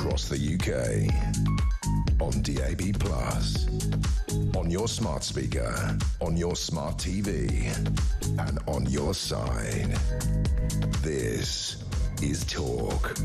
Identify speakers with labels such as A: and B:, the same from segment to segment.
A: across the UK. On DAB+, on your smart speaker, on your smart TV, and on your side. This is Talk.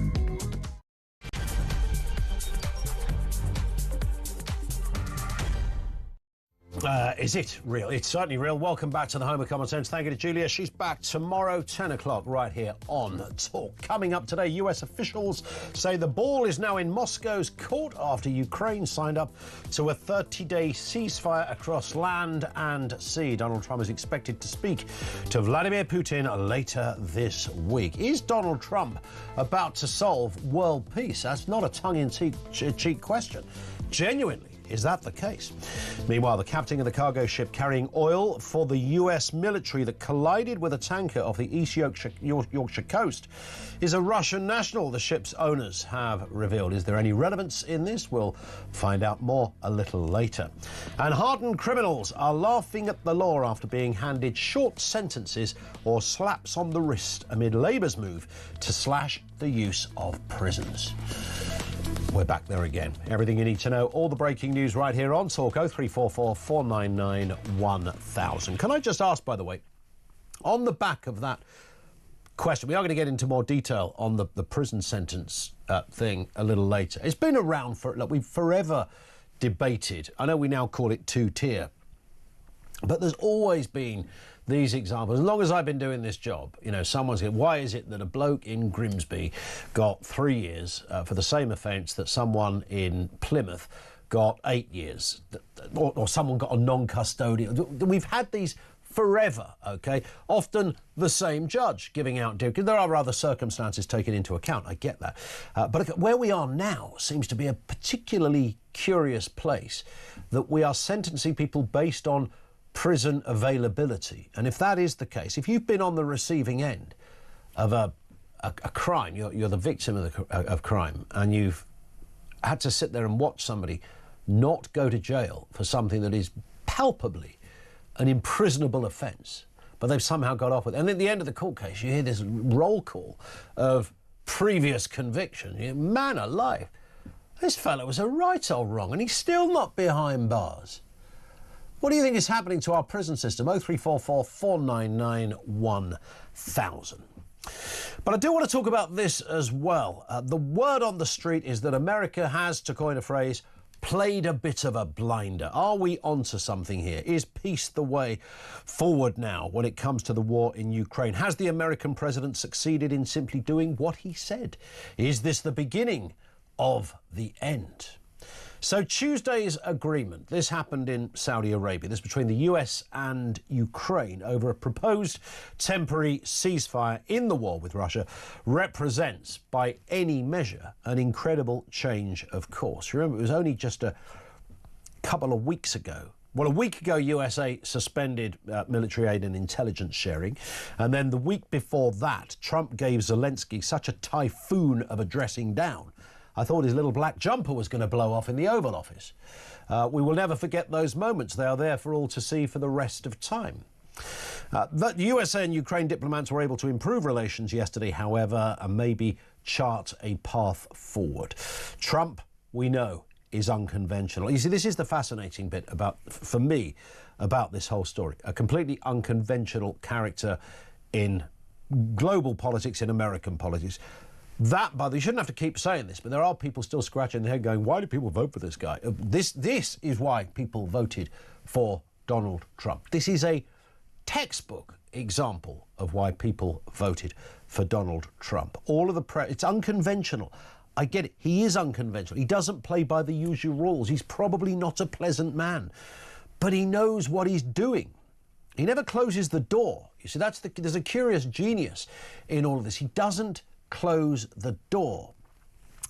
B: Is it real? It's certainly real. Welcome back to the Home of Common Sense. Thank you to Julia. She's back tomorrow, 10 o'clock, right here on Talk. Coming up today, US officials say the ball is now in Moscow's court after Ukraine signed up to a 30-day ceasefire across land and sea. Donald Trump is expected to speak to Vladimir Putin later this week. Is Donald Trump about to solve world peace? That's not a tongue-in-cheek question. Genuinely. Is that the case? Meanwhile, the captain of the cargo ship carrying oil for the US military that collided with a tanker off the East Yorkshire coast is a Russian national, the ship's owners have revealed. Is there any relevance in this? We'll find out more a little later. And hardened criminals are laughing at the law after being handed short sentences or slaps on the wrist amid Labour's move to slash the use of prisons. We're back there again. Everything you need to know, all the breaking news right here on Talk. 0344 499 1000. Can I just ask, by the way, on the back of that question, we are going to get into more detail on the prison sentence thing a little later. It's been around for, look, we've forever debated. I know we now call it two-tier, but there's always been these examples. As long as I've been doing this job, you know, someone's going, why is it that a bloke in Grimsby got 3 years for the same offence that someone in Plymouth got 8 years, or someone got a non-custodial? We've had these forever, OK? Often the same judge giving out due. There are other circumstances taken into account, I get that. But where we are now seems to be a particularly curious place, that we are sentencing people based on prison availability. And if that is the case, if you've been on the receiving end of a crime, you're the victim of crime, and you've had to sit there and watch somebody not go to jail for something that is palpably an imprisonable offence, but they've somehow got off with it. And at the end of the court case, you hear this roll call of previous conviction. Man alive, this fellow was a right old wrong, and he's still not behind bars. What do you think is happening to our prison system? 0344 499 1000. But I do want to talk about this as well. The word on the street is that America has, to coin a phrase, played a bit of a blinder. Are we onto something here? Is peace the way forward now when it comes to the war in Ukraine? Has the American president succeeded in simply doing what he said? Is this the beginning of the end? So Tuesday's agreement, this happened in Saudi Arabia, this between the US and Ukraine over a proposed temporary ceasefire in the war with Russia, represents by any measure an incredible change of course. Remember, it was only just a couple of weeks ago. Well, a week ago, USA suspended military aid and intelligence sharing. And then the week before that, Trump gave Zelensky such a typhoon of a dressing down. I thought his little black jumper was going to blow off in the Oval Office. We will never forget those moments. They are there for all to see for the rest of time. The USA and Ukraine diplomats were able to improve relations yesterday, however, and maybe chart a path forward. Trump, we know, is unconventional. You see, this is the fascinating bit about, for me, about this whole story. A completely unconventional character in global politics, in American politics. That, by the way, you shouldn't have to keep saying this, but there are people still scratching their head going, why do people vote for this guy? This is why people voted for Donald Trump. This is a textbook example of why people voted for Donald Trump. All of the it's unconventional. I get it. He is unconventional. He doesn't play by the usual rules. He's probably not a pleasant man, but he knows what he's doing. He never closes the door. You see, there's a curious genius in all of this. He doesn't close the door.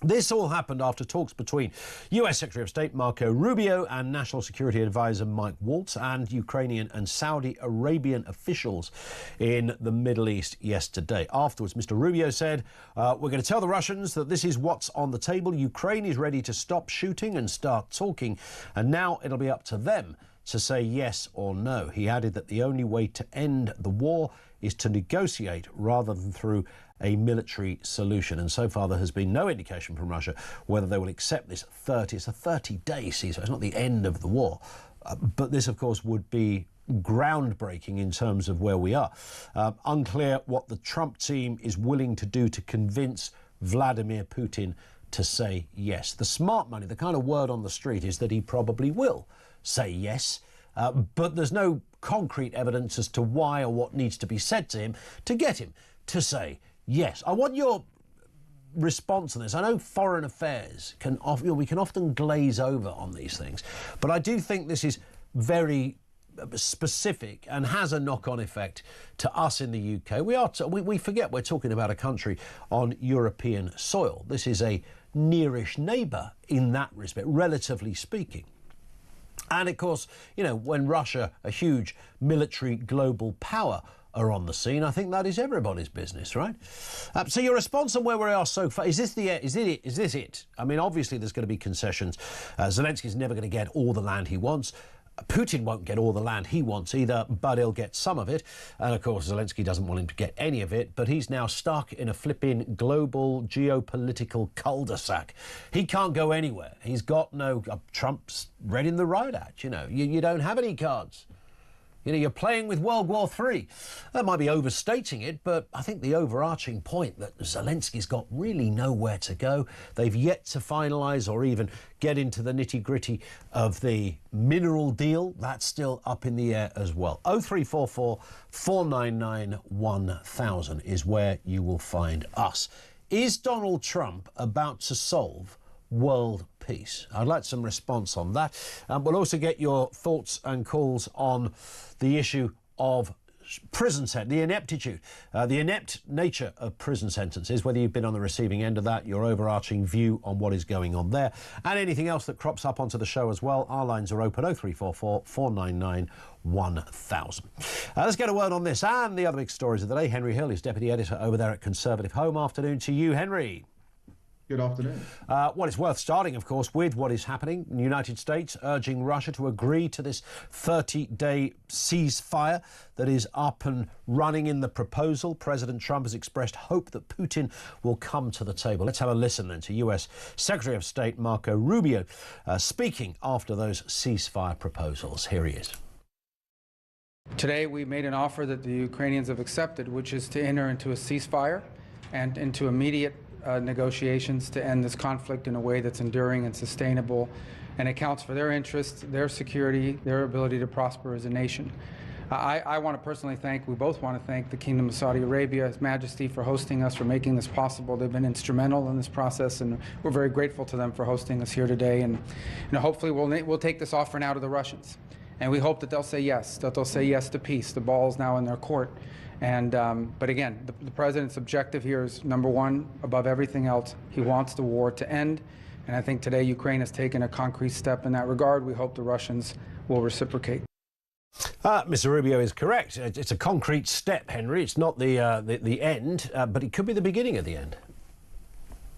B: This all happened after talks between US Secretary of State Marco Rubio and National Security Advisor Mike Waltz and Ukrainian and Saudi Arabian officials in the Middle East yesterday. Afterwards, Mr. Rubio said, we're going to tell the Russians that this is what's on the table. Ukraine is ready to stop shooting and start talking, and now it'll be up to them to say yes or no. He added that the only way to end the war is to negotiate rather than through a military solution. And so far there has been no indication from Russia whether they will accept this it's a 30-day ceasefire. It's not the end of the war. But this, of course, would be groundbreaking in terms of where we are. Unclear what the Trump team is willing to do to convince Vladimir Putin to say yes. The smart money, the kind of word on the street is that he probably will say yes, but there's no concrete evidence as to why or what needs to be said to him to get him to say yes. I want your response on this. I know foreign affairs we can often glaze over on these things, but I do think this is very specific and has a knock-on effect to us in the UK. We forget we're talking about a country on European soil. This is a nearish neighbour in that respect, relatively speaking. And of course, you know, when Russia, a huge military global power, are on the scene, I think that is everybody's business, right? So your response on where we are so far, is this it? I mean, obviously there's going to be concessions. Zelensky's never going to get all the land he wants. Putin won't get all the land he wants either, but he'll get some of it. And of course, Zelensky doesn't want him to get any of it, but he's now stuck in a flipping global geopolitical cul-de-sac. He can't go anywhere. He's got no... Trump's reading the riot act, you know. You don't have any cards. You know, you're playing with World War III. That might be overstating it, but I think the overarching point that Zelensky's got really nowhere to go. They've yet to finalise or even get into the nitty-gritty of the mineral deal. That's still up in the air as well. 0344 499 1000 is where you will find us. Is Donald Trump about to solve world peace? I'd like some response on that. We'll also get your thoughts and calls on the issue of prison sentence, the ineptitude, the inept nature of prison sentences, whether you've been on the receiving end of that, your overarching view on what is going on there, and anything else that crops up onto the show as well. Our lines are open, 0344 499 1000. Let's get a word on this and the other big stories of the day. Henry Hill is deputy editor over there at Conservative Home. Afternoon to you, Henry.
C: Good afternoon.
B: Well, it's worth starting, of course, with what is happening in the United States, urging Russia to agree to this 30-day ceasefire that is up and running in the proposal. President Trump has expressed hope that Putin will come to the table. Let's have a listen then to US Secretary of State Marco Rubio speaking after those ceasefire proposals. Here he is.
D: Today we made an offer that the Ukrainians have accepted, which is to enter into a ceasefire and into immediate negotiations to end this conflict in a way that's enduring and sustainable and accounts for their interests, their security, their ability to prosper as a nation. I want to personally we both want to thank the Kingdom of Saudi Arabia, His Majesty, for hosting us, for making this possible. They've been instrumental in this process, and we're very grateful to them for hosting us here today. And hopefully we'll take this offer now to the Russians. And we hope that they'll say yes, to peace. The ball's now in their court. And but again, the president's objective here is, number one, above everything else, he wants the war to end. And I think today Ukraine has taken a concrete step in that regard. We hope the Russians will reciprocate.
B: Mr. Rubio is correct. It's a concrete step, Henry. It's not the end, but it could be the beginning of the end.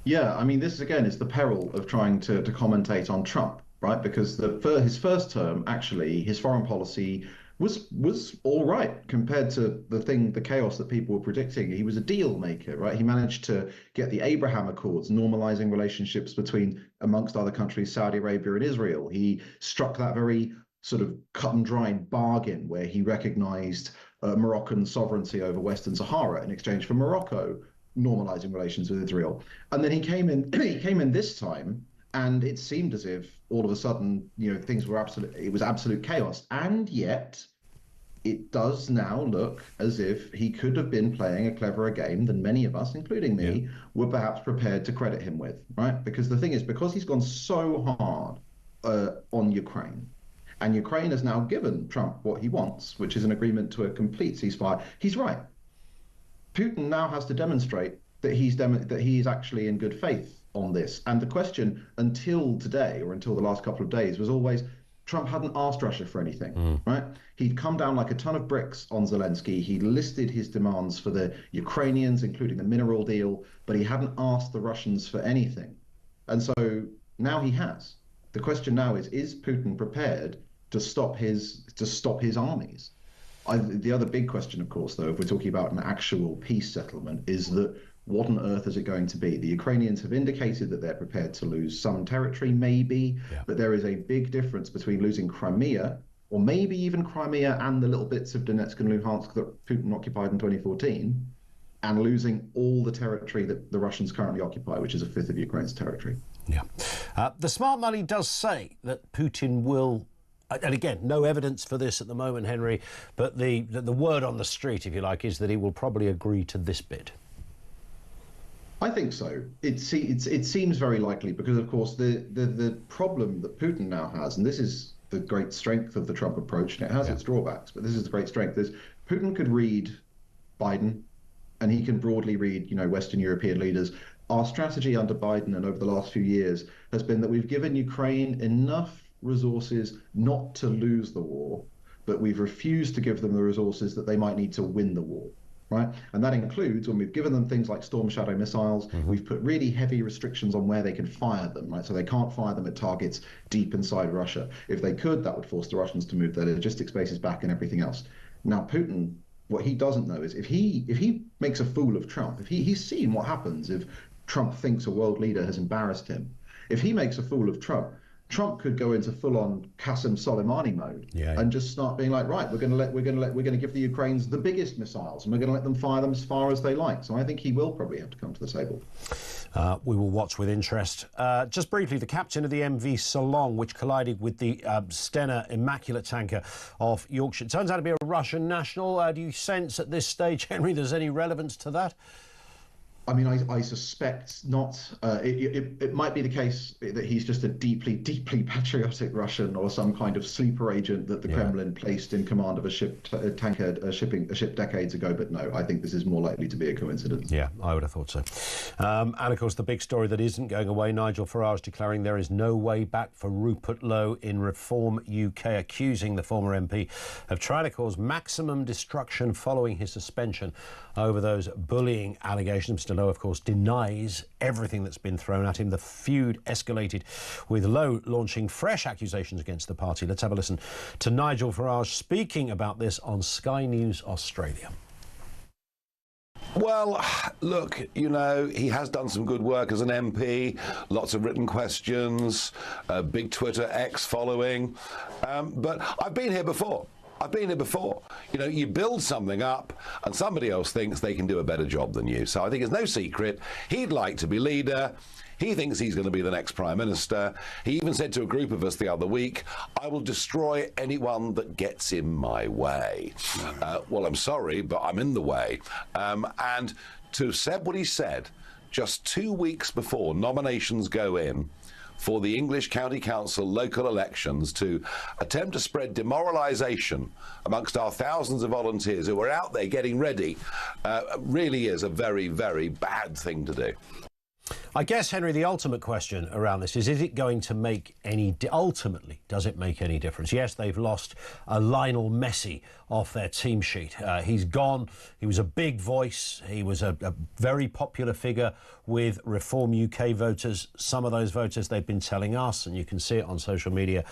C: Yeah, I mean, this again is the peril of trying to commentate on Trump, right? Because his first term, actually, his foreign policy was all right compared to the chaos that people were predicting. He was a deal maker, right? He managed to get the Abraham Accords, normalizing relationships between, amongst other countries, Saudi Arabia and Israel. He struck that very sort of cut and dried bargain where he recognized Moroccan sovereignty over Western Sahara in exchange for Morocco normalizing relations with Israel. And then he came in this time, and it seemed as if all of a sudden, things were absolute chaos. And yet it does now look as if he could have been playing a cleverer game than many of us, including me, were perhaps prepared to credit him with, right? Because the thing is, because he's gone so hard on Ukraine, and Ukraine has now given Trump what he wants, which is an agreement to a complete ceasefire, he's right. Putin now has to demonstrate that he's actually in good faith on this. And the question until today, or until the last couple of days, was always Trump hadn't asked Russia for anything, right? He'd come down like a ton of bricks on Zelensky. He listed his demands for the Ukrainians, including the mineral deal, but he hadn't asked the Russians for anything. And so now he has. The question now is Putin prepared to stop his armies? The other big question, of course, though, if we're talking about an actual peace settlement, is that what on earth is it going to be? The Ukrainians have indicated that they're prepared to lose some territory, maybe, but there is a big difference between losing Crimea, or maybe even Crimea and the little bits of Donetsk and Luhansk that Putin occupied in 2014, and losing all the territory that the Russians currently occupy, which is a fifth of Ukraine's territory.
B: Yeah. The smart money does say that Putin will, and again, no evidence for this at the moment, Henry, but the word on the street, if you like, is that he will probably agree to this bit.
C: I think so. It seems very likely because, of course, the problem that Putin now has, and this is the great strength of the Trump approach, and it has its drawbacks, but this is the great strength, is Putin could read Biden, and he can broadly read, Western European leaders. Our strategy under Biden and over the last few years has been that we've given Ukraine enough resources not to lose the war, but we've refused to give them the resources that they might need to win the war. Right, and that includes when we've given them things like Storm Shadow missiles, we've put really heavy restrictions on where they can fire them, right? So they can't fire them at targets deep inside Russia. If they could, that would force the Russians to move their logistics bases back and everything else. Now, Putin, what he doesn't know is if he makes a fool of Trump, if he's seen what happens if Trump thinks a world leader has embarrassed him. If he makes a fool of Trump, Trump could go into full-on Qasem Soleimani mode and just start being like, right, we're going to give the Ukrainians the biggest missiles, and we're going to let them fire them as far as they like. So I think he will probably have to come to the table.
B: We will watch with interest. Just briefly, the captain of the MV Solong, which collided with the Stena Immaculate tanker off Yorkshire, turns out to be a Russian national. Do you sense at this stage, Henry, there's any relevance to that?
C: I mean, I suspect not. It might be the case that he's just a deeply, deeply patriotic Russian or some kind of sleeper agent that the Kremlin placed in command of a ship decades ago. But no, I think this is more likely to be a coincidence.
B: Yeah, I would have thought so. And of course, the big story that isn't going away, Nigel Farage declaring there is no way back for Rupert Lowe in Reform UK, accusing the former MP of trying to cause maximum destruction following his suspension over those bullying allegations. Mr. Lowe, of course, denies everything that's been thrown at him. The feud escalated with Lowe launching fresh accusations against the party. Let's have a listen to Nigel Farage speaking about this on Sky News Australia.
E: Well, look, he has done some good work as an MP, lots of written questions, a big Twitter X following, but I've been here before. You build something up and somebody else thinks they can do a better job than you. So I think it's no secret he'd like to be leader. He thinks he's going to be the next Prime Minister. He even said to a group of us the other week, I will destroy anyone that gets in my way. Well, I'm sorry, but I'm in the way. And to have said what he said just 2 weeks before nominations go in for the English County Council local elections, to attempt to spread demoralisation amongst our thousands of volunteers who are out there getting ready, really is a very, very bad thing to do.
B: I guess, Henry, the ultimate question around this is it going to make ultimately, does it make any difference? Yes, they've lost Lionel Messi off their team sheet. He's gone. He was a big voice. He was a very popular figure with Reform UK voters. Some of those voters, they've been telling us, and you can see it on social media,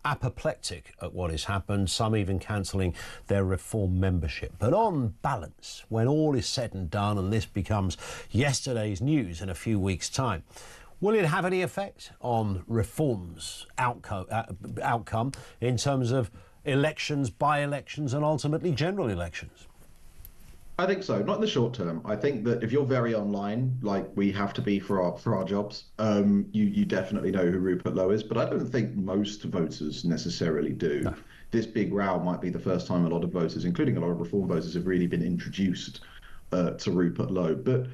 B: apoplectic at what has happened, some even cancelling their Reform membership. But on balance, when all is said and done and this becomes yesterday's news in a few weeks' time, will it have any effect on Reform's outcome in terms of elections, by-elections and ultimately general elections?
C: I think so. Not in the short term. I think that if you're very online, like we have to be for our jobs, you definitely know who Rupert Lowe is. But I don't think most voters necessarily do. No. This big row might be the first time a lot of voters, including a lot of Reform voters, have really been introduced to Rupert Lowe. But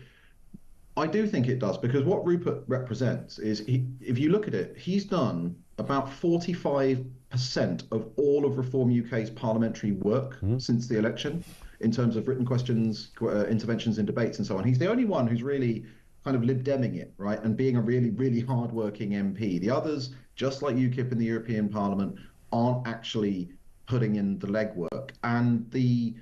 C: I do think it does, because what Rupert represents is, if you look at it, he's done about 45% of all of Reform UK's parliamentary work since the election, in terms of written questions, interventions in debates and so on. He's the only one who's really kind of Lib Demming it, right, and being a really, really hard-working MP. The others, just like UKIP in the European Parliament, aren't actually putting in the legwork. And the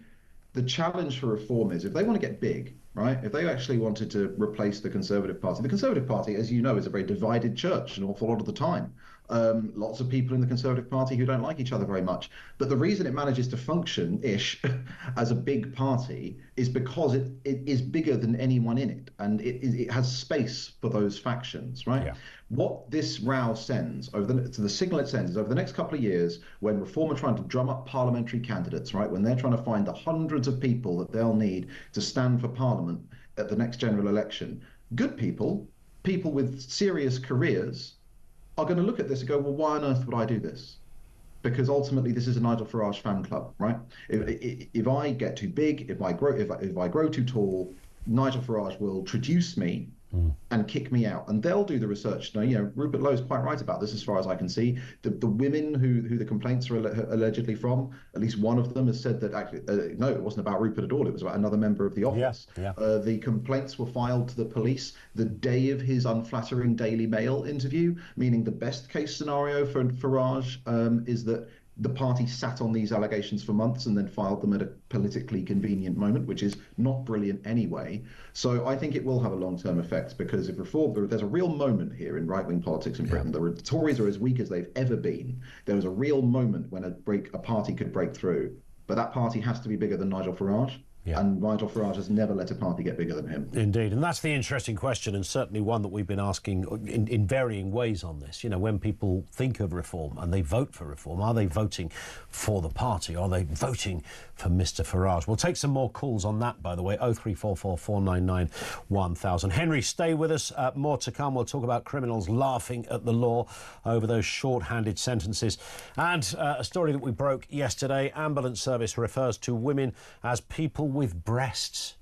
C: challenge for Reform is, if they want to get big, right, if they actually wanted to replace the Conservative Party, as you know, is a very divided church an awful lot of the time. lots of people in the Conservative Party who don't like each other very much. But the reason it manages to function-ish as a big party is because it is bigger than anyone in it, and it has space for those factions, right?
B: Yeah.
C: What this row sends the signal it sends is over the next couple of years, when Reform are trying to drum up parliamentary candidates, right, when they're trying to find the hundreds of people that they'll need to stand for Parliament at the next general election, good people with serious careers, are going to look at this and go, well, why on earth would I do this? Because ultimately, this is a Nigel Farage fan club, right? If I get too big, if I grow too tall, Nigel Farage will traduce me and kick me out, and they'll do the research. Now, Rupert Lowe's quite right about this, as far as I can see. The women who the complaints are allegedly from, at least one of them has said that actually, no, it wasn't about Rupert at all. It was about another member of the office.
B: Yeah.
C: The complaints were filed to the police the day of his unflattering Daily Mail interview, meaning the best case scenario for Farage is that the party sat on these allegations for months and then filed them at a politically convenient moment, which is not brilliant anyway. So I think it will have a long-term effect, because if there's a real moment here in right-wing politics in Britain. The Tories are as weak as they've ever been. There was a real moment when a party could break through, but that party has to be bigger than Nigel Farage. Yeah. And Nigel Farage has never let a party get bigger than him.
B: Indeed, and that's the interesting question, and certainly one that we've been asking in varying ways on this. When people think of reform and they vote for reform, are they voting for the party? Are they voting for Mr Farage? We'll take some more calls on that, by the way. 0344 499 1000. Henry, stay with us. More to come. We'll talk about criminals laughing at the law over those short-handed sentences. And a story that we broke yesterday. Ambulance service refers to women as people with breasts.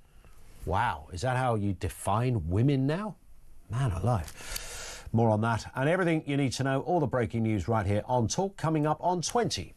B: Wow, is that how you define women now? Man alive. More on that and everything you need to know, all the breaking news right here on Talk, coming up on 1:20.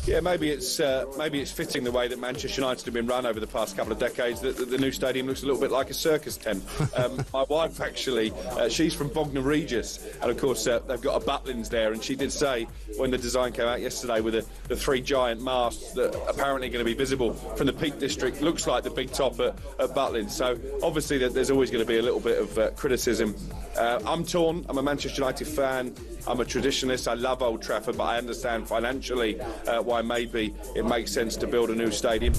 F: Yeah, maybe it's fitting the way that Manchester United have been run over the past couple of decades that the new stadium looks a little bit like a circus tent. My wife actually, she's from Bognor Regis, and of course they've got a Butlins there, and she did say when the design came out yesterday with the three giant masts that are apparently going to be visible from the Peak District, looks like the big top at Butlins. So obviously there's always going to be a little bit of criticism. I'm torn. I'm a Manchester United fan. I'm a traditionalist. I love Old Trafford, but I understand financially why maybe it makes sense to build a new stadium.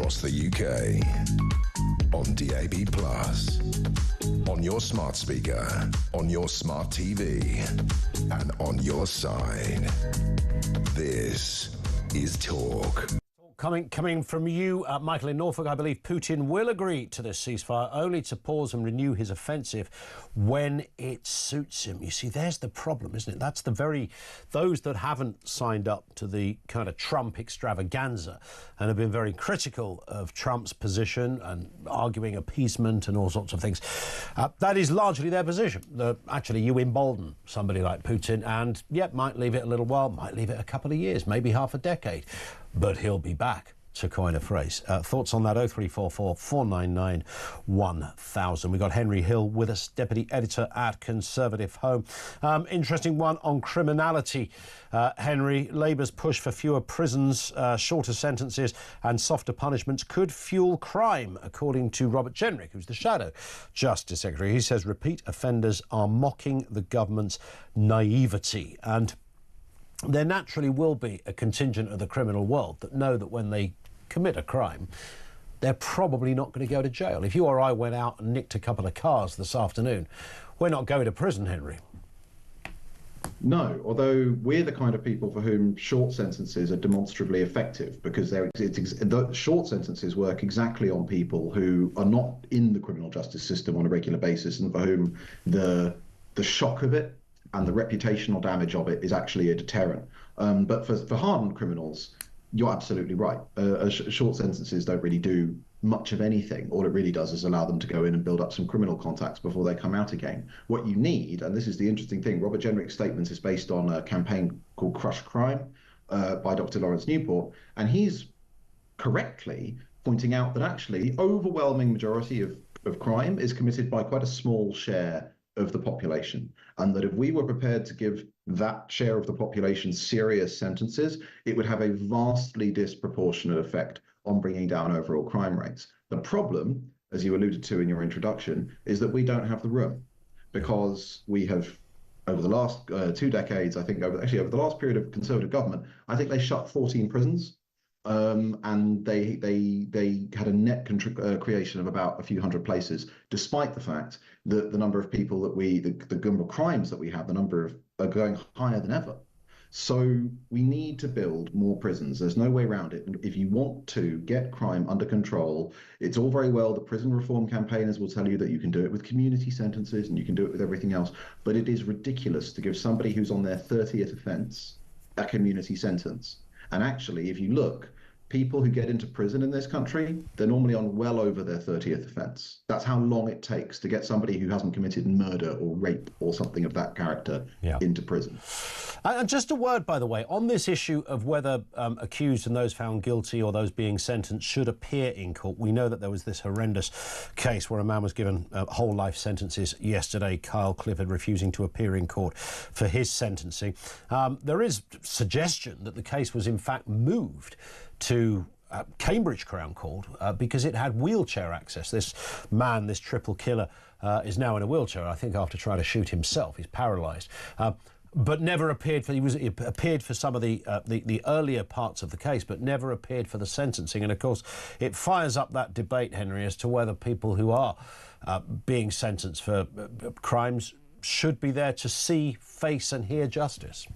A: across the UK. On DAB+, on your smart speaker, on your smart TV, and on your side. This is Talk.
B: Coming from you, Michael in Norfolk, I believe Putin will agree to this ceasefire only to pause and renew his offensive when it suits him. You see, there's the problem, isn't it? That's those that haven't signed up to the kind of Trump extravaganza and have been very critical of Trump's position and arguing appeasement and all sorts of things. That is largely their position. Actually, you embolden somebody like Putin and, might leave it a little while, might leave it a couple of years, maybe half a decade. But he'll be back, to coin a phrase. Thoughts on that? 0344 499 1000. We've got Henry Hill with us, Deputy Editor at Conservative Home. Interesting one on criminality. Henry, Labour's push for fewer prisons, shorter sentences and softer punishments could fuel crime, according to Robert Jenrick, who's the Shadow Justice Secretary. He says repeat offenders are mocking the government's naivety. And there naturally will be a contingent of the criminal world that know that when they commit a crime, they're probably not going to go to jail. If you or I went out and nicked a couple of cars this afternoon, we're not going to prison, Henry.
C: No, although we're the kind of people for whom short sentences are demonstrably effective because the short sentences work exactly on people who are not in the criminal justice system on a regular basis and for whom the shock of it and the reputational damage of it is actually a deterrent. But for hardened criminals, you're absolutely right. Short sentences don't really do much of anything. All it really does is allow them to go in and build up some criminal contacts before they come out again. What you need, and this is the interesting thing, Robert Jenrick's statement is based on a campaign called Crush Crime by Dr. Lawrence Newport, and he's correctly pointing out that actually the overwhelming majority of crime is committed by quite a small share of the population, and that if we were prepared to give that share of the population serious sentences, it would have a vastly disproportionate effect on bringing down overall crime rates. The problem, as you alluded to in your introduction, is that we don't have the room, because we have, over the last 2 decades, I think over the last period of Conservative government, I think they shut 14 prisons. And they had a net creation of about a few hundred places, despite the fact that the number of people that the number of crimes that we have, the number are going higher than ever. So we need to build more prisons. There's no way around it. And if you want to get crime under control, it's all very well. The prison reform campaigners will tell you that you can do it with community sentences and you can do it with everything else. But it is ridiculous to give somebody who's on their 30th offence a community sentence. And actually, if you look, people who get into prison in this country, they're normally on well over their 30th offence. That's how long it takes to get somebody who hasn't committed murder or rape or something of that character into prison.
B: And just a word, by the way, on this issue of whether accused and those found guilty or those being sentenced should appear in court. We know that there was this horrendous case where a man was given whole life sentences yesterday, Kyle Clifford refusing to appear in court for his sentencing. There is suggestion that the case was in fact moved to Cambridge Crown Court because it had wheelchair access. This man, this triple killer, is now in a wheelchair, I think after trying to shoot himself. He's paralysed. But never appeared for. He appeared for some of the earlier parts of the case, but never appeared for the sentencing. And of course, it fires up that debate, Henry, as to whether people who are being sentenced for crimes should be there to see, face, and hear justice.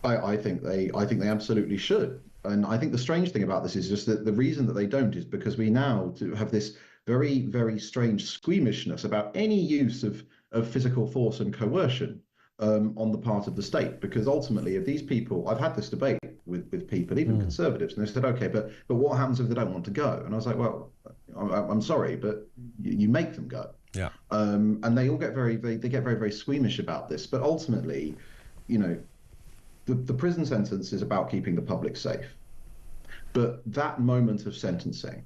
C: I think they absolutely should. And I think the strange thing about this is just that the reason that they don't is because we now have this very, very strange squeamishness about any use of physical force and coercion on the part of the state. Because ultimately, if these people, I've had this debate with people, even conservatives, and they said, okay, but what happens if they don't want to go? And I was like, well, I'm sorry, but you make them go.
B: Yeah.
C: And they all get very, very squeamish about this. But ultimately, you know, the prison sentence is about keeping the public safe. But that moment of sentencing,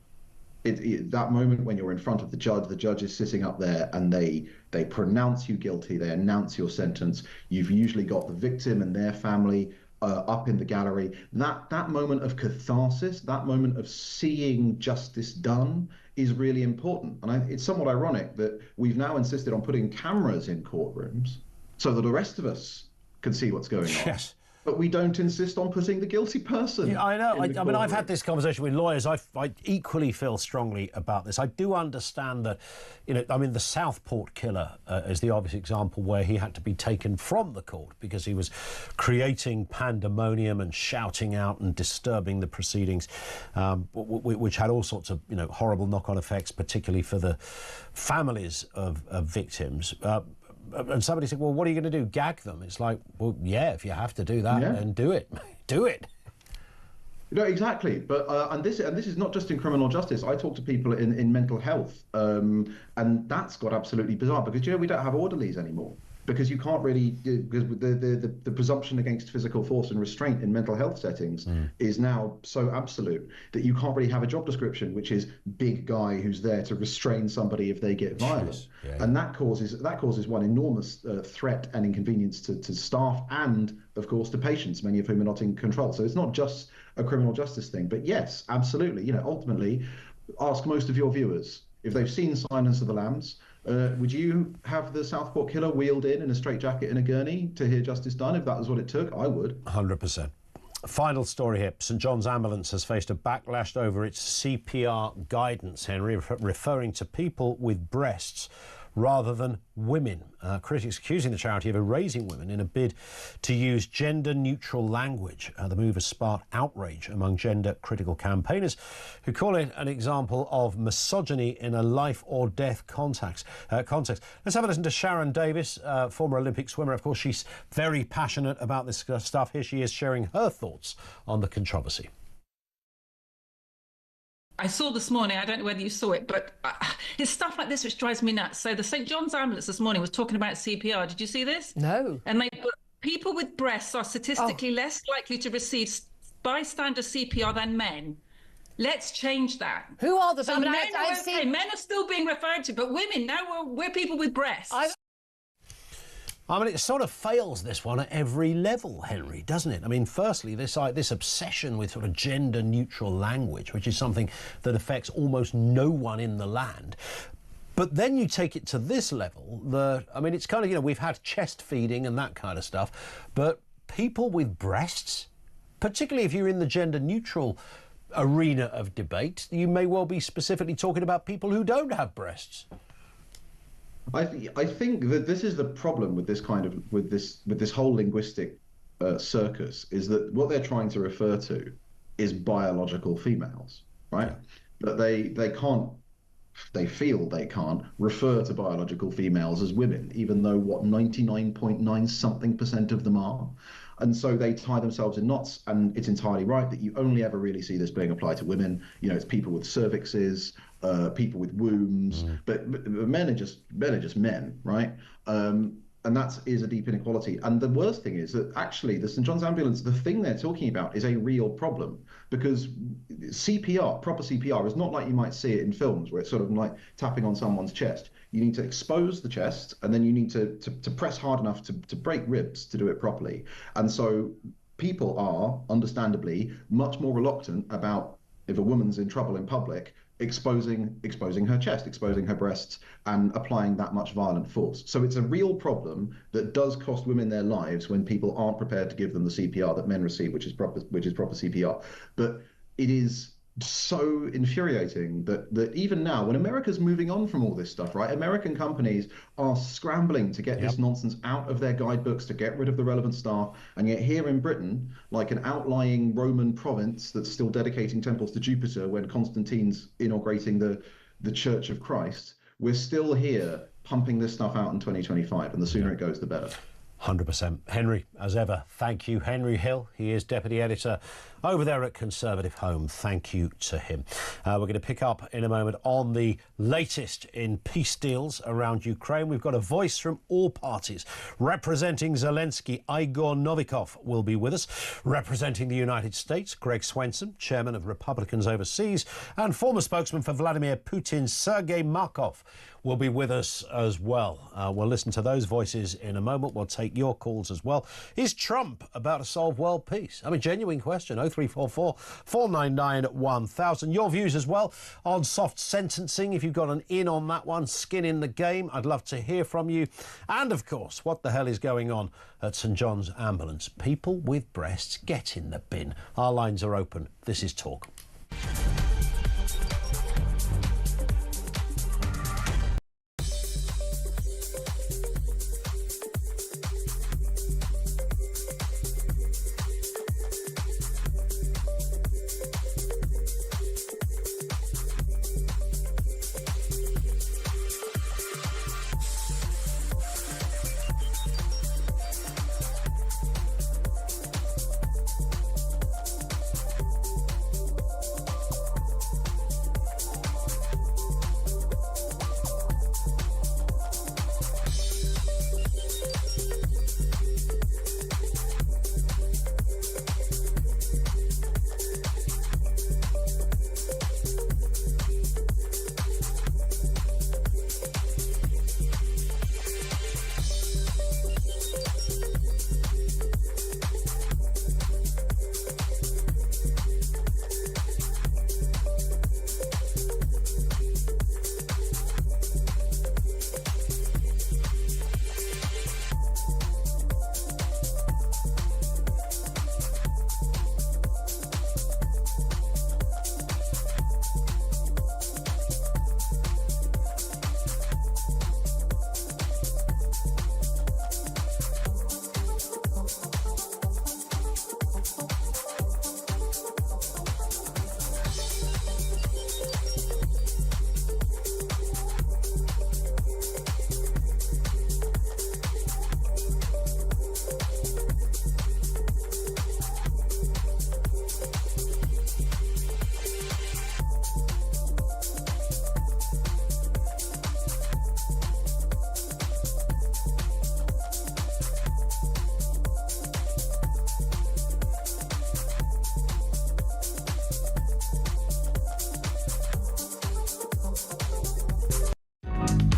C: that moment when you're in front of the judge is sitting up there and they pronounce you guilty, they announce your sentence, you've usually got the victim and their family up in the gallery. That moment of catharsis, that moment of seeing justice done is really important. And it's somewhat ironic that we've now insisted on putting cameras in courtrooms so that the rest of us can see what's going on.
B: Yes.
C: But we don't insist on putting the guilty person.
B: Yeah, I know. I mean, I've had
C: courtroom.
B: this conversation with lawyers. I equally feel strongly about this. I do understand that, I mean, the Southport killer is the obvious example where he had to be taken from the court because he was creating pandemonium and shouting out and disturbing the proceedings, which had all sorts of, horrible knock-on effects, particularly for the families of victims. And somebody said, well, what are you going to do? Gag them? It's like, well, yeah, if you have to do that, then do it. Do it.
C: Exactly. But and this is not just in criminal justice. I talk to people in mental health, and that's got absolutely bizarre because we don't have orderlies anymore. Because you can't really, because the presumption against physical force and restraint in mental health settings is now so absolute that you can't really have a job description which is big guy who's there to restrain somebody if they get violent. And that causes one enormous threat and inconvenience to staff and, of course, to patients, many of whom are not in control. So it's not just a criminal justice thing. But yes, absolutely. Ultimately, ask most of your viewers if they've seen Silence of the Lambs. Would you have the Southport killer wheeled in a straitjacket and a gurney to hear justice done if that was what it took? I would.
B: 100%. Final story here. St John's Ambulance has faced a backlash over its CPR guidance, Henry, referring to people with breasts rather than women. Critics accusing the charity of erasing women in a bid to use gender-neutral language. The move has sparked outrage among gender-critical campaigners who call it an example of misogyny in a life-or-death context. Let's have a listen to Sharon Davis, former Olympic swimmer. Of course, she's very passionate about this stuff. Here she is sharing her thoughts on the controversy.
G: I saw this morning, I don't know whether you saw it, but it's stuff like this which drives me nuts. So the St John's Ambulance this morning was talking about CPR. Did you see this?
H: No.
G: And they put people with breasts are statistically less likely to receive bystander CPR than men. Let's change that.
H: Who are the
G: so
H: men?
G: Men are still being referred to, but women, now we're people with breasts.
B: I mean, it sort of fails this one at every level, Henry, doesn't it? I mean, firstly, this obsession with sort of gender-neutral language, which is something that affects almost no one in the land. But then you take it to this level, I mean, it's kind of, we've had chest feeding and that kind of stuff, but people with breasts, particularly if you're in the gender-neutral arena of debate, you may well be specifically talking about people who don't have breasts.
C: I think that this is the problem with this whole linguistic circus, is that what they're trying to refer to is biological females, right? But they feel they can't refer to biological females as women, even though 99.9 something% of them are. And so they tie themselves in knots, and it's entirely right that you only ever really see this being applied to women. It's people with cervixes, people with wombs, but men are just men, right? And that is a deep inequality. And the worst thing is that actually the St John's Ambulance, the thing they're talking about is a real problem, because CPR, proper CPR, is not like you might see it in films where it's sort of like tapping on someone's chest. You need to expose the chest, and then you need to press hard enough to break ribs to do it properly. And so people are, understandably, much more reluctant about, if a woman's in trouble in public, exposing her chest, exposing her breasts, and applying that much violent force. So it's a real problem that does cost women their lives when people aren't prepared to give them the CPR that men receive, which is proper CPR. But it is so infuriating that even now, when America's moving on from all this stuff, right? American companies are scrambling to get this nonsense out of their guidebooks, to get rid of the relevant staff, and yet here in Britain, like an outlying Roman province that's still dedicating temples to Jupiter when Constantine's inaugurating the Church of Christ, we're still here pumping this stuff out in 2025, and the sooner it goes, the better.
B: 100%. Henry, as ever, thank you. Henry Hill, he is Deputy Editor over there at Conservative Home. Thank you to him. We're going to pick up in a moment on the latest in peace deals around Ukraine. We've got a voice from all parties. Representing Zelensky, Igor Novikov will be with us. Representing the United States, Greg Swenson, Chairman of Republicans Overseas, and former spokesman for Vladimir Putin, Sergei Markov, will be with us as well. We'll listen to those voices in a moment. We'll take your calls as well. Is Trump about to solve world peace? I mean, genuine question. 0344 499 1000. Your views as well on soft sentencing. If you've got an in on that one, skin in the game, I'd love to hear from you. And of course, what the hell is going on at St John's Ambulance? People with breasts, get in the bin. Our lines are open. This is Talk.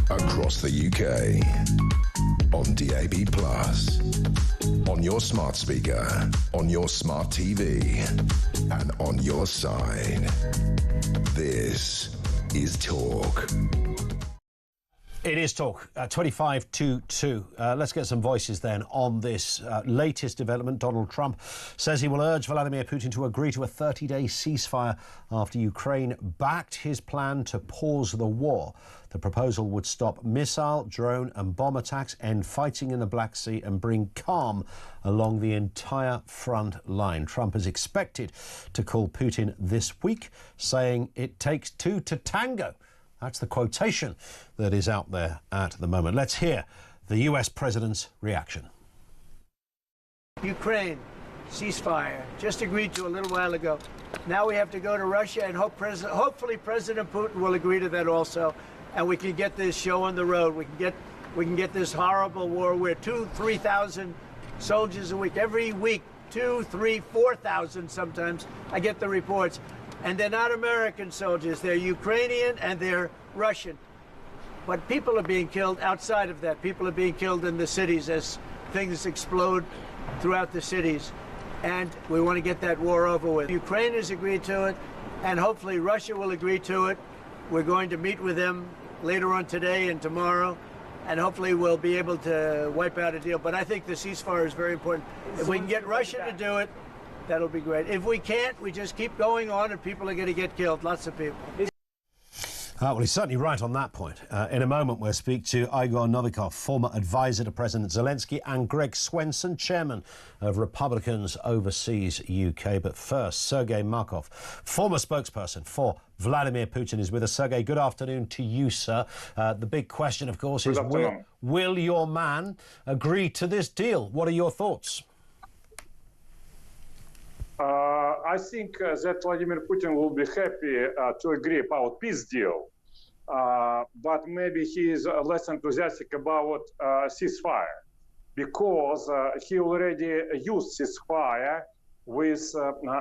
A: Across the UK, on DAB+, on your smart speaker, on your smart TV, and on your side. This is Talk.
B: It is Talk, 25 to 2. Let's get some voices then on this latest development. Donald Trump says he will urge Vladimir Putin to agree to a 30-day ceasefire after Ukraine backed his plan to pause the war. The proposal would stop missile, drone and bomb attacks, end fighting in the Black Sea and bring calm along the entire front line. Trump is expected to call Putin this week, saying it takes two to tango. That's the quotation that is out there at the moment. Let's hear the US president's reaction.
H: Ukraine, ceasefire, just agreed to a little while ago. Now we have to go to Russia and hopefully President Putin will agree to that also. And we can get this show on the road. We can get this horrible war where 2,000-3,000 soldiers a week, every week, 2,000, 3,000, 4,000 sometimes. I get the reports. And they're not American soldiers. They're Ukrainian and they're Russian. But people are being killed outside of that. People are being killed in the cities as things explode throughout the cities. And we want to get that war over with. Ukraine has agreed to it, and hopefully Russia will agree to it. We're going to meet with them later on today and tomorrow, and hopefully we'll be able to wipe out a deal. But I think the ceasefire is very important. If we can get Russia to do it, that'll be great. If we can't, we just keep going on and people are going to get killed, lots of people.
B: Well, he's certainly right on that point. In a moment, we'll speak to Igor Novikov, former advisor to President Zelensky, and Greg Swenson, chairman of Republicans Overseas UK. But first, Sergei Markov, former spokesperson for Vladimir Putin, is with us. Sergei, good afternoon to you, sir. The big question, of course, is will your man agree to this deal? What are your thoughts?
I: I think that Vladimir Putin will be happy to agree about peace deal, but maybe he is less enthusiastic about ceasefire, because he already used ceasefire with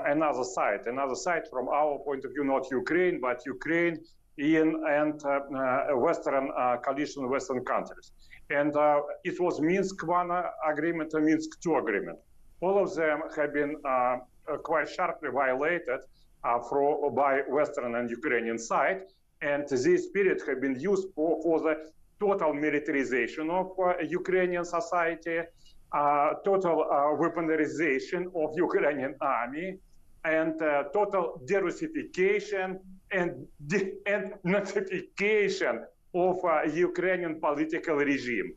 I: another side from our point of view, not Ukraine, but Ukraine and Western coalition, Western countries. And it was Minsk I agreement and Minsk II agreement. All of them have been quite sharply violated by Western and Ukrainian side. And this period has been used for the total militarization of Ukrainian society, total weaponization of Ukrainian army, and total derussification and Nazification of Ukrainian political regime.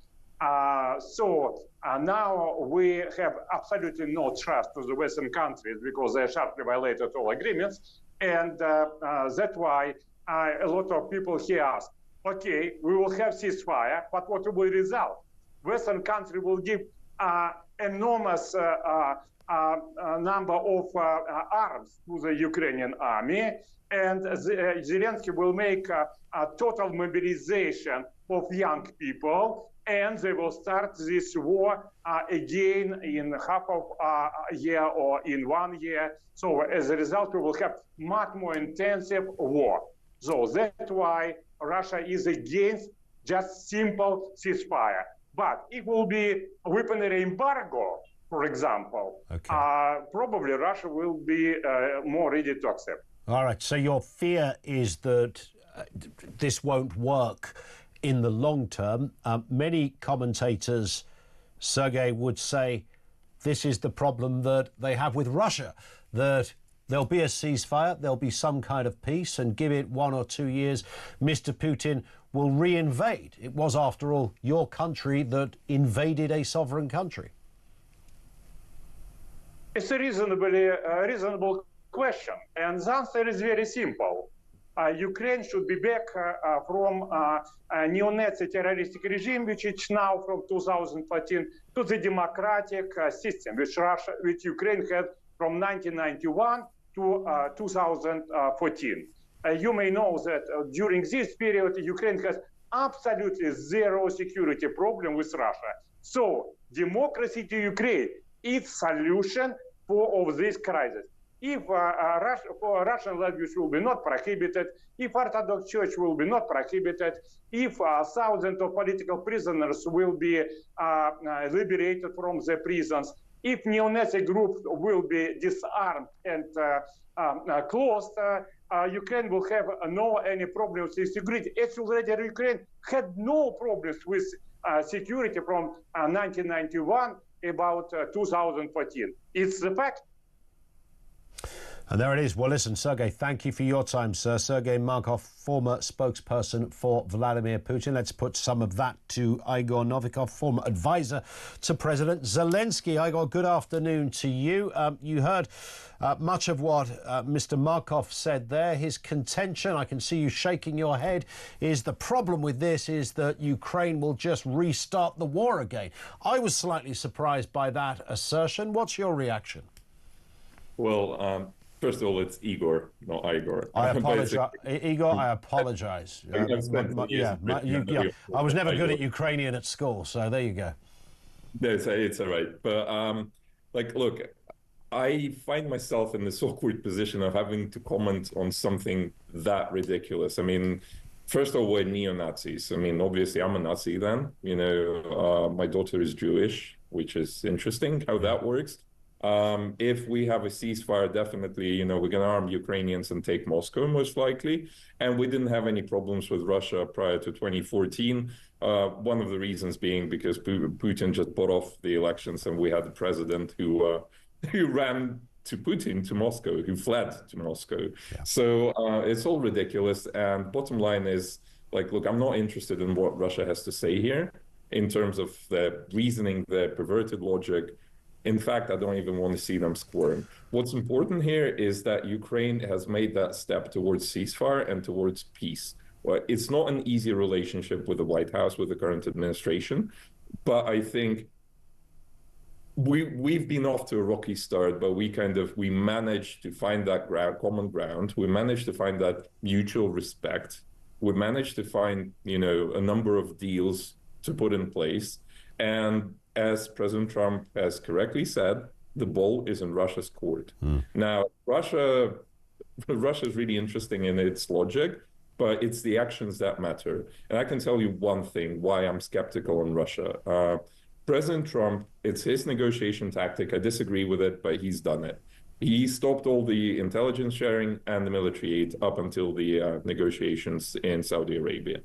I: So now we have absolutely no trust to the Western countries because they sharply violated all agreements. And that's why a lot of people here ask, okay, we will have ceasefire, but what will the result? Western country will give enormous number of arms to the Ukrainian army, and Zelensky will make a total mobilization of young people, and they will start this war again in half of a year or in 1 year. So as a result, we will have much more intensive war. So that's why Russia is against just simple ceasefire. But it will be a weaponry embargo, for example. Probably Russia will be more ready to accept.
B: All right. So your fear is that this won't work in the long term. Many commentators, Sergei, would say this is the problem that they have with Russia, that there'll be a ceasefire, there'll be some kind of peace, and give it 1 or 2 years, Mr. Putin will reinvade. It was, after all, your country that invaded a sovereign country.
I: It's a reasonable question, and the answer is very simple. Ukraine should be back from a neo-Nazi terroristic regime, which is now from 2014, to the democratic system, which Ukraine had from 1991 to 2014. You may know that during this period, Ukraine has absolutely zero security problem with Russia. So democracy to Ukraine is solution for this crisis. If Russian language will be not prohibited, if Orthodox Church will be not prohibited, if thousands of political prisoners will be liberated from the prisons, if neo-Nazi groups will be disarmed and closed, Ukraine will have any problems with security. Actually, Ukraine had no problems with security from 1991 about 2014. It's the fact.
B: And there it is. Well, listen, Sergei, thank you for your time, sir. Sergei Markov, former spokesperson for Vladimir Putin. Let's put some of that to Igor Novikov, former advisor to President Zelensky. Igor, good afternoon to you. You heard much of what Mr. Markov said there. His contention, I can see you shaking your head, is the problem with this is that Ukraine will just restart the war again. I was slightly surprised by that assertion. What's your reaction?
J: Well, first of all, it's Igor, not Igor.
B: I apologize. Igor, I apologize. I was never good at Ukrainian at school, so there you go.
J: No, it's all right. But, look, I find myself in this awkward position of having to comment on something that ridiculous. I mean, first of all, we're neo-Nazis. I mean, obviously, I'm a Nazi then. You know, my daughter is Jewish, which is interesting how that works. If we have a ceasefire, definitely, you know, we're going to arm Ukrainians and take Moscow, most likely. And we didn't have any problems with Russia prior to 2014. One of the reasons being because Putin just bought off the elections and we had a president who ran to Putin, to Moscow, who fled to Moscow. Yeah. So it's all ridiculous. And bottom line is, look, I'm not interested in what Russia has to say here in terms of the reasoning, the perverted logic. In fact, I don't even want to see them squirm. What's important here is that Ukraine has made that step towards ceasefire and towards peace. Well, it's not an easy relationship with the White House, with the current administration, but I think we've been off to a rocky start, but we managed to find that common ground. We managed to find that mutual respect. We managed to find, you know, a number of deals to put in place. And as President Trump has correctly said, the ball is in Russia's court. Now, Russia is really interesting in its logic. but it's the actions that matter. And I can tell you one thing, why I'm skeptical on Russia. President Trump, it's his negotiation tactic. I disagree with it, but he's done it. He stopped all the intelligence sharing and the military aid up until the negotiations in Saudi Arabia.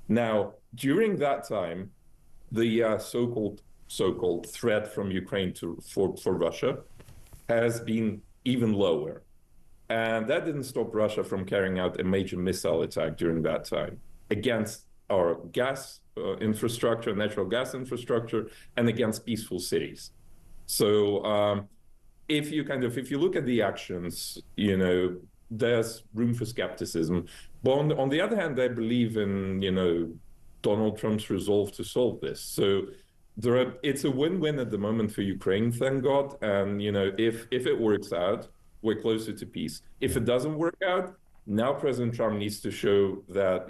J: Now, during that time, the so-called threat from Ukraine for Russia has been even lower. And that didn't stop Russia from carrying out a major missile attack during that time against our gas infrastructure, natural gas infrastructure, and against peaceful cities. So if you look at the actions, there's room for skepticism. But on the other hand, I believe in, Donald Trump's resolve to solve this. So it's a win-win at the moment for Ukraine, thank God. And, if it works out, we're closer to peace. If it doesn't work out, now President Trump needs to show that,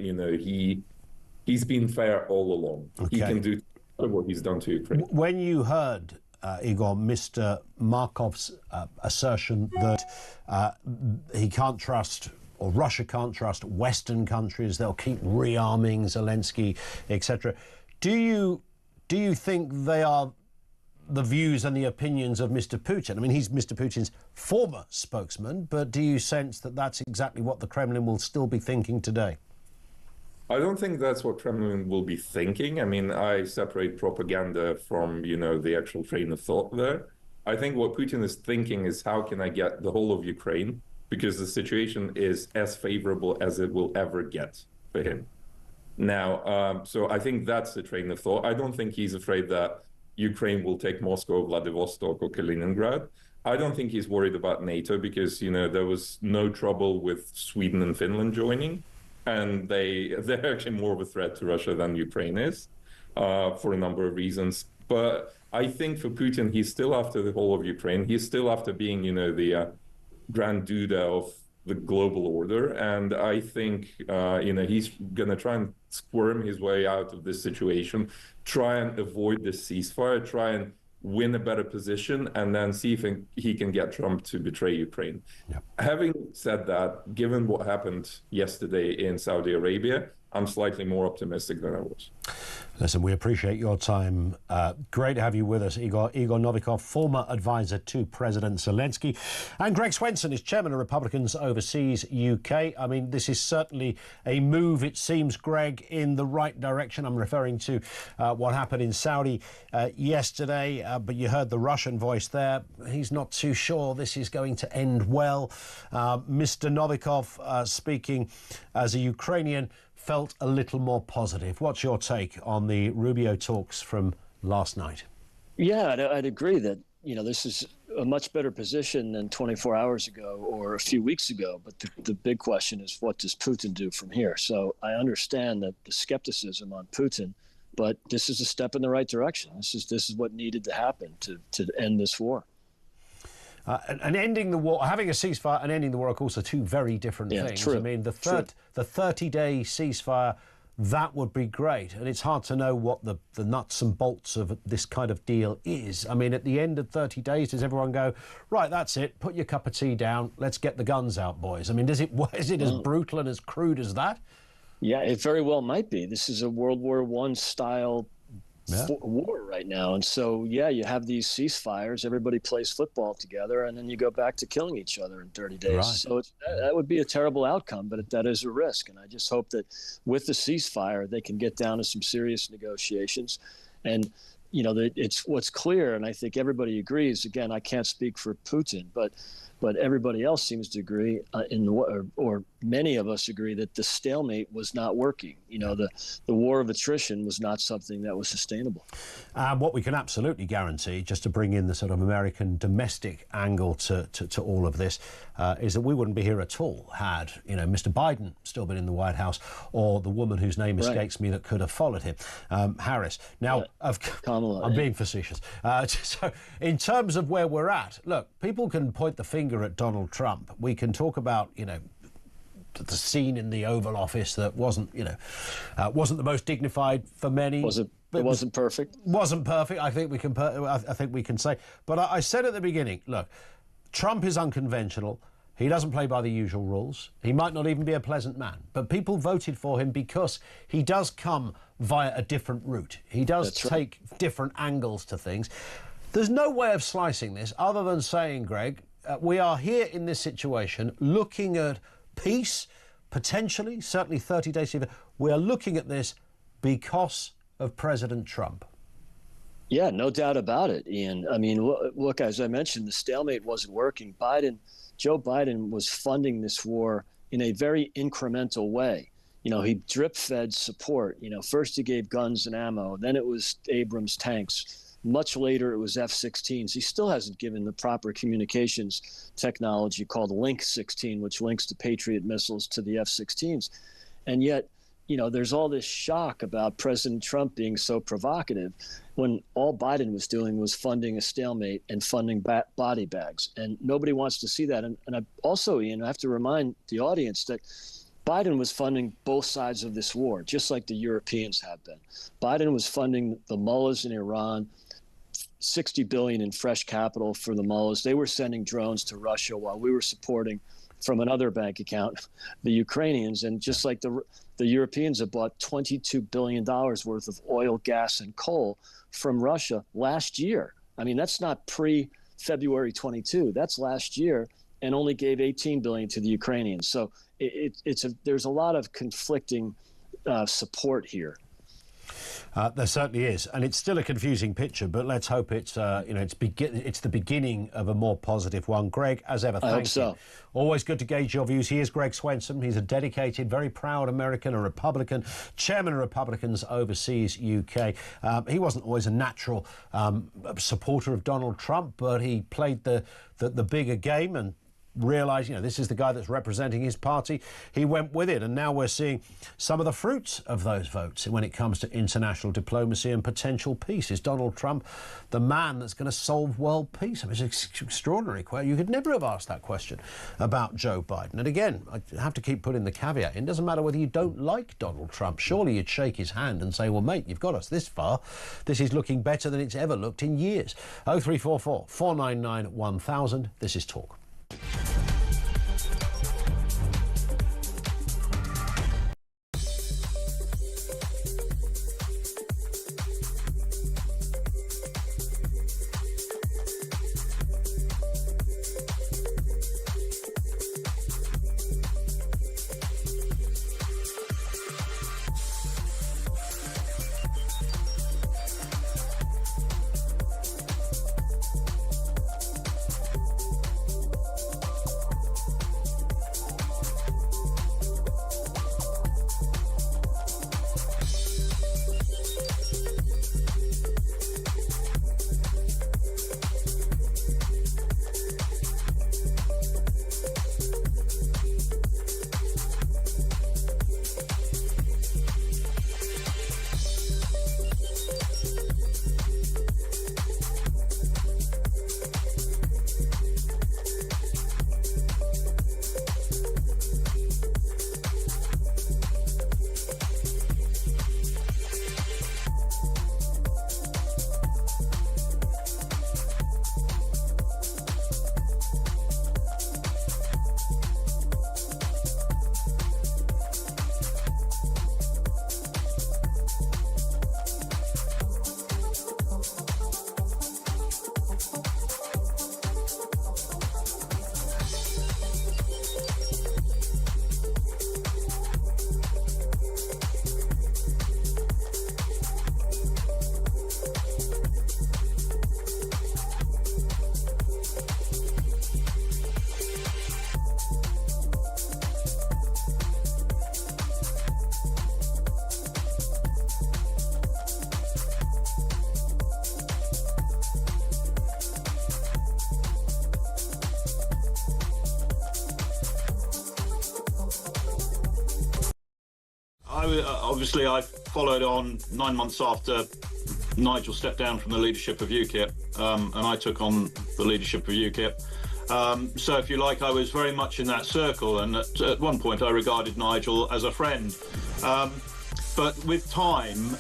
J: he's been fair all along. Okay. He can do what he's done to Ukraine.
B: When you heard, Igor, Mr. Markov's assertion that he can't trust, or Russia can't trust Western countries, they'll keep rearming Zelensky, etc. Do you think they are the views and the opinions of Mr. Putin? I mean, he's Mr. Putin's former spokesman, but do you sense that that's exactly what the Kremlin will still be thinking today?
J: I don't think that's what Kremlin will be thinking. I mean, I separate propaganda from, the actual train of thought there. I think what Putin is thinking is, how can I get the whole of Ukraine? Because the situation is as favorable as it will ever get for him. Now, so I think that's the train of thought. I don't think he's afraid that Ukraine will take Moscow, Vladivostok, or Kaliningrad. I don't think he's worried about NATO because, there was no trouble with Sweden and Finland joining. And they're actually more of a threat to Russia than Ukraine is, for a number of reasons. But I think for Putin, he's still after the whole of Ukraine. He's still after being, the Grand Duda of the global order. And I think, he's going to try and squirm his way out of this situation, try and avoid this ceasefire, try and win a better position, and then see if he can get Trump to betray Ukraine. Yep. Having said that, given what happened yesterday in Saudi Arabia, I'm slightly more optimistic than I was.
B: Listen, we appreciate your time. Great to have you with us, Igor Novikov, former advisor to President Zelensky. And Greg Swenson is chairman of Republicans Overseas UK. I mean, this is certainly a move, it seems, Greg, in the right direction. I'm referring to what happened in Saudi yesterday, but you heard the Russian voice there. He's not too sure this is going to end well. Mr. Novikov, speaking as a Ukrainian, felt a little more positive. What's your take on the Rubio talks from last night?
K: Yeah, I'd agree that, this is a much better position than 24 hours ago or a few weeks ago. But the big question is, what does Putin do from here? So I understand that the skepticism on Putin, but this is a step in the right direction. This is what needed to happen to end this war.
B: And ending the war, having a ceasefire and ending the war, of course, are two very different things.
K: True.
B: I mean, the 30-day ceasefire, that would be great. And it's hard to know what the nuts and bolts of this kind of deal is. I mean, at the end of 30 days, does everyone go, right, that's it, put your cup of tea down, let's get the guns out, boys? I mean, is it as brutal and as crude as that?
K: Yeah, it very well might be. This is a World War I style war right now. And so, you have these ceasefires, everybody plays football together, and then you go back to killing each other in 30 days. Right. So that would be a terrible outcome, but that is a risk. And I just hope that with the ceasefire, they can get down to some serious negotiations. And, it's what's clear, and I think everybody agrees, again, I can't speak for Putin, but everybody else seems to agree, or many of us agree, that the stalemate was not working. The war of attrition was not something that was sustainable.
B: What we can absolutely guarantee, just to bring in the sort of American domestic angle to all of this, is that we wouldn't be here at all had, Mr. Biden still been in the White House, or the woman whose name escapes me that could have followed him, Harris. Now,
K: Kamala,
B: I'm being facetious. So in terms of where we're at, look, people can point the finger at Donald Trump. We can talk about, the scene in the Oval Office that wasn't the most dignified for many.
K: It wasn't perfect.
B: Wasn't perfect. I think we can say. But I said at the beginning, look, Trump is unconventional. He doesn't play by the usual rules. He might not even be a pleasant man, but people voted for him because he does come via a different route. He does take different angles to things. There's no way of slicing this other than saying, Greg, we are here in this situation looking at peace, potentially, certainly 30 days. We are looking at this because of President Trump.
K: Yeah, no doubt about it, Ian. I mean, look, as I mentioned, the stalemate wasn't working. Joe Biden was funding this war in a very incremental way. You know, he drip-fed support. You know, first he gave guns and ammo, then it was Abrams tanks. Much later, it was F-16s. He still hasn't given the proper communications technology called Link 16, which links the Patriot missiles to the F-16s. And yet, you know, there's all this shock about President Trump being so provocative when all Biden was doing was funding a stalemate and funding body bags. And nobody wants to see that. And I also, Ian, I have to remind the audience that Biden was funding both sides of this war, just like the Europeans have been. Biden was funding the mullahs in Iran, $60 billion in fresh capital for the mullahs. They were sending drones to Russia while we were supporting, from another bank account, the Ukrainians. And just like the Europeans have bought $22 billion worth of oil, gas, and coal from Russia last year. I mean, that's not pre-February 22. That's last year, and only gave $18 billion to the Ukrainians. So there's a lot of conflicting support here.
B: There certainly is, and it's still a confusing picture. But let's hope it's it's the beginning of a more positive one. Greg, as ever, thank you.
K: So.
B: Always good to gauge your views. He is Greg Swenson. He's a dedicated, very proud American, a Republican, chairman of Republicans Overseas UK. He wasn't always a natural supporter of Donald Trump, but he played the bigger game and realised, you know, this is the guy that's representing his party. He went with it, and now we're seeing some of the fruits of those votes when it comes to international diplomacy and potential peace. Is Donald Trump the man that's going to solve world peace? I mean, it's extraordinary. You could never have asked that question about Joe Biden. And again, I have to keep putting the caveat in. It doesn't matter whether you don't like Donald Trump. Surely you'd shake his hand and say, well, mate, you've got us this far. This is looking better than it's ever looked in years. 0344 499 1000. This is Talk.
L: Obviously, I followed on 9 months after Nigel stepped down from the leadership of UKIP, and I took on the leadership of UKIP. So, if you like, I was very much in that circle, and at one point I regarded Nigel as a friend. But with time,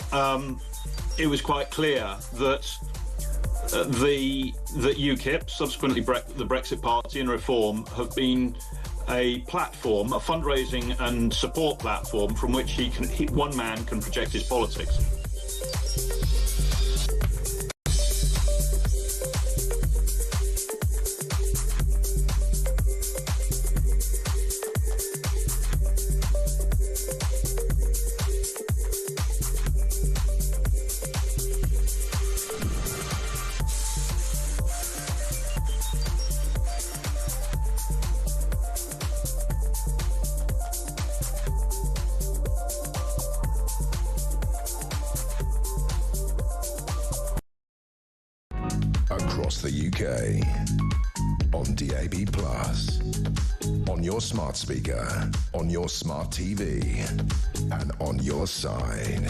L: it was quite clear that that UKIP, subsequently the Brexit Party and Reform, have been a platform, a fundraising and support platform from which one man can project his politics.
A: Across the UK, on DAB+, on your smart speaker, on your smart TV, and on your side.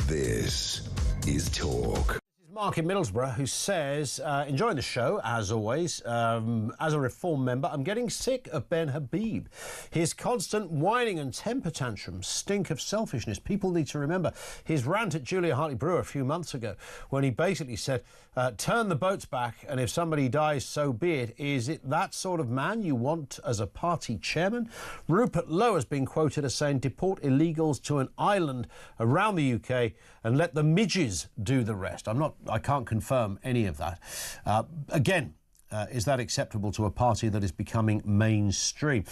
A: This is Talk.
B: Mark in Middlesbrough, who says, enjoying the show, as always. As a Reform member, I'm getting sick of Ben Habib. His constant whining and temper tantrums stink of selfishness. People need to remember his rant at Julia Hartley-Brewer a few months ago, when he basically said, turn the boats back, and if somebody dies, so be it. Is it that sort of man you want as a party chairman? Rupert Lowe has been quoted as saying, deport illegals to an island around the UK and let the midges do the rest. I can't confirm any of that. Again, is that acceptable to a party that is becoming mainstream?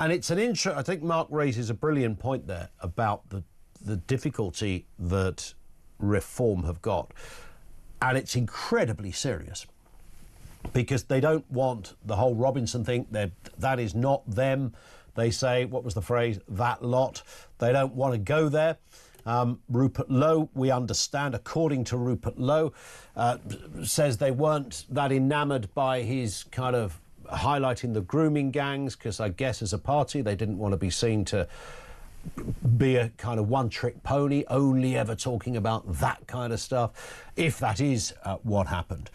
B: And it's I think Mark raises a brilliant point there about the difficulty that Reform have got. And it's incredibly serious, because they don't want the whole Robinson thing. That is not them. They say, what was the phrase? That lot. They don't want to go there. Rupert Lowe, we understand, according to Rupert Lowe, says they weren't that enamoured by his kind of highlighting the grooming gangs, because I guess as a party they didn't want to be seen to be a kind of one-trick pony, only ever talking about that kind of stuff, if that is what happened.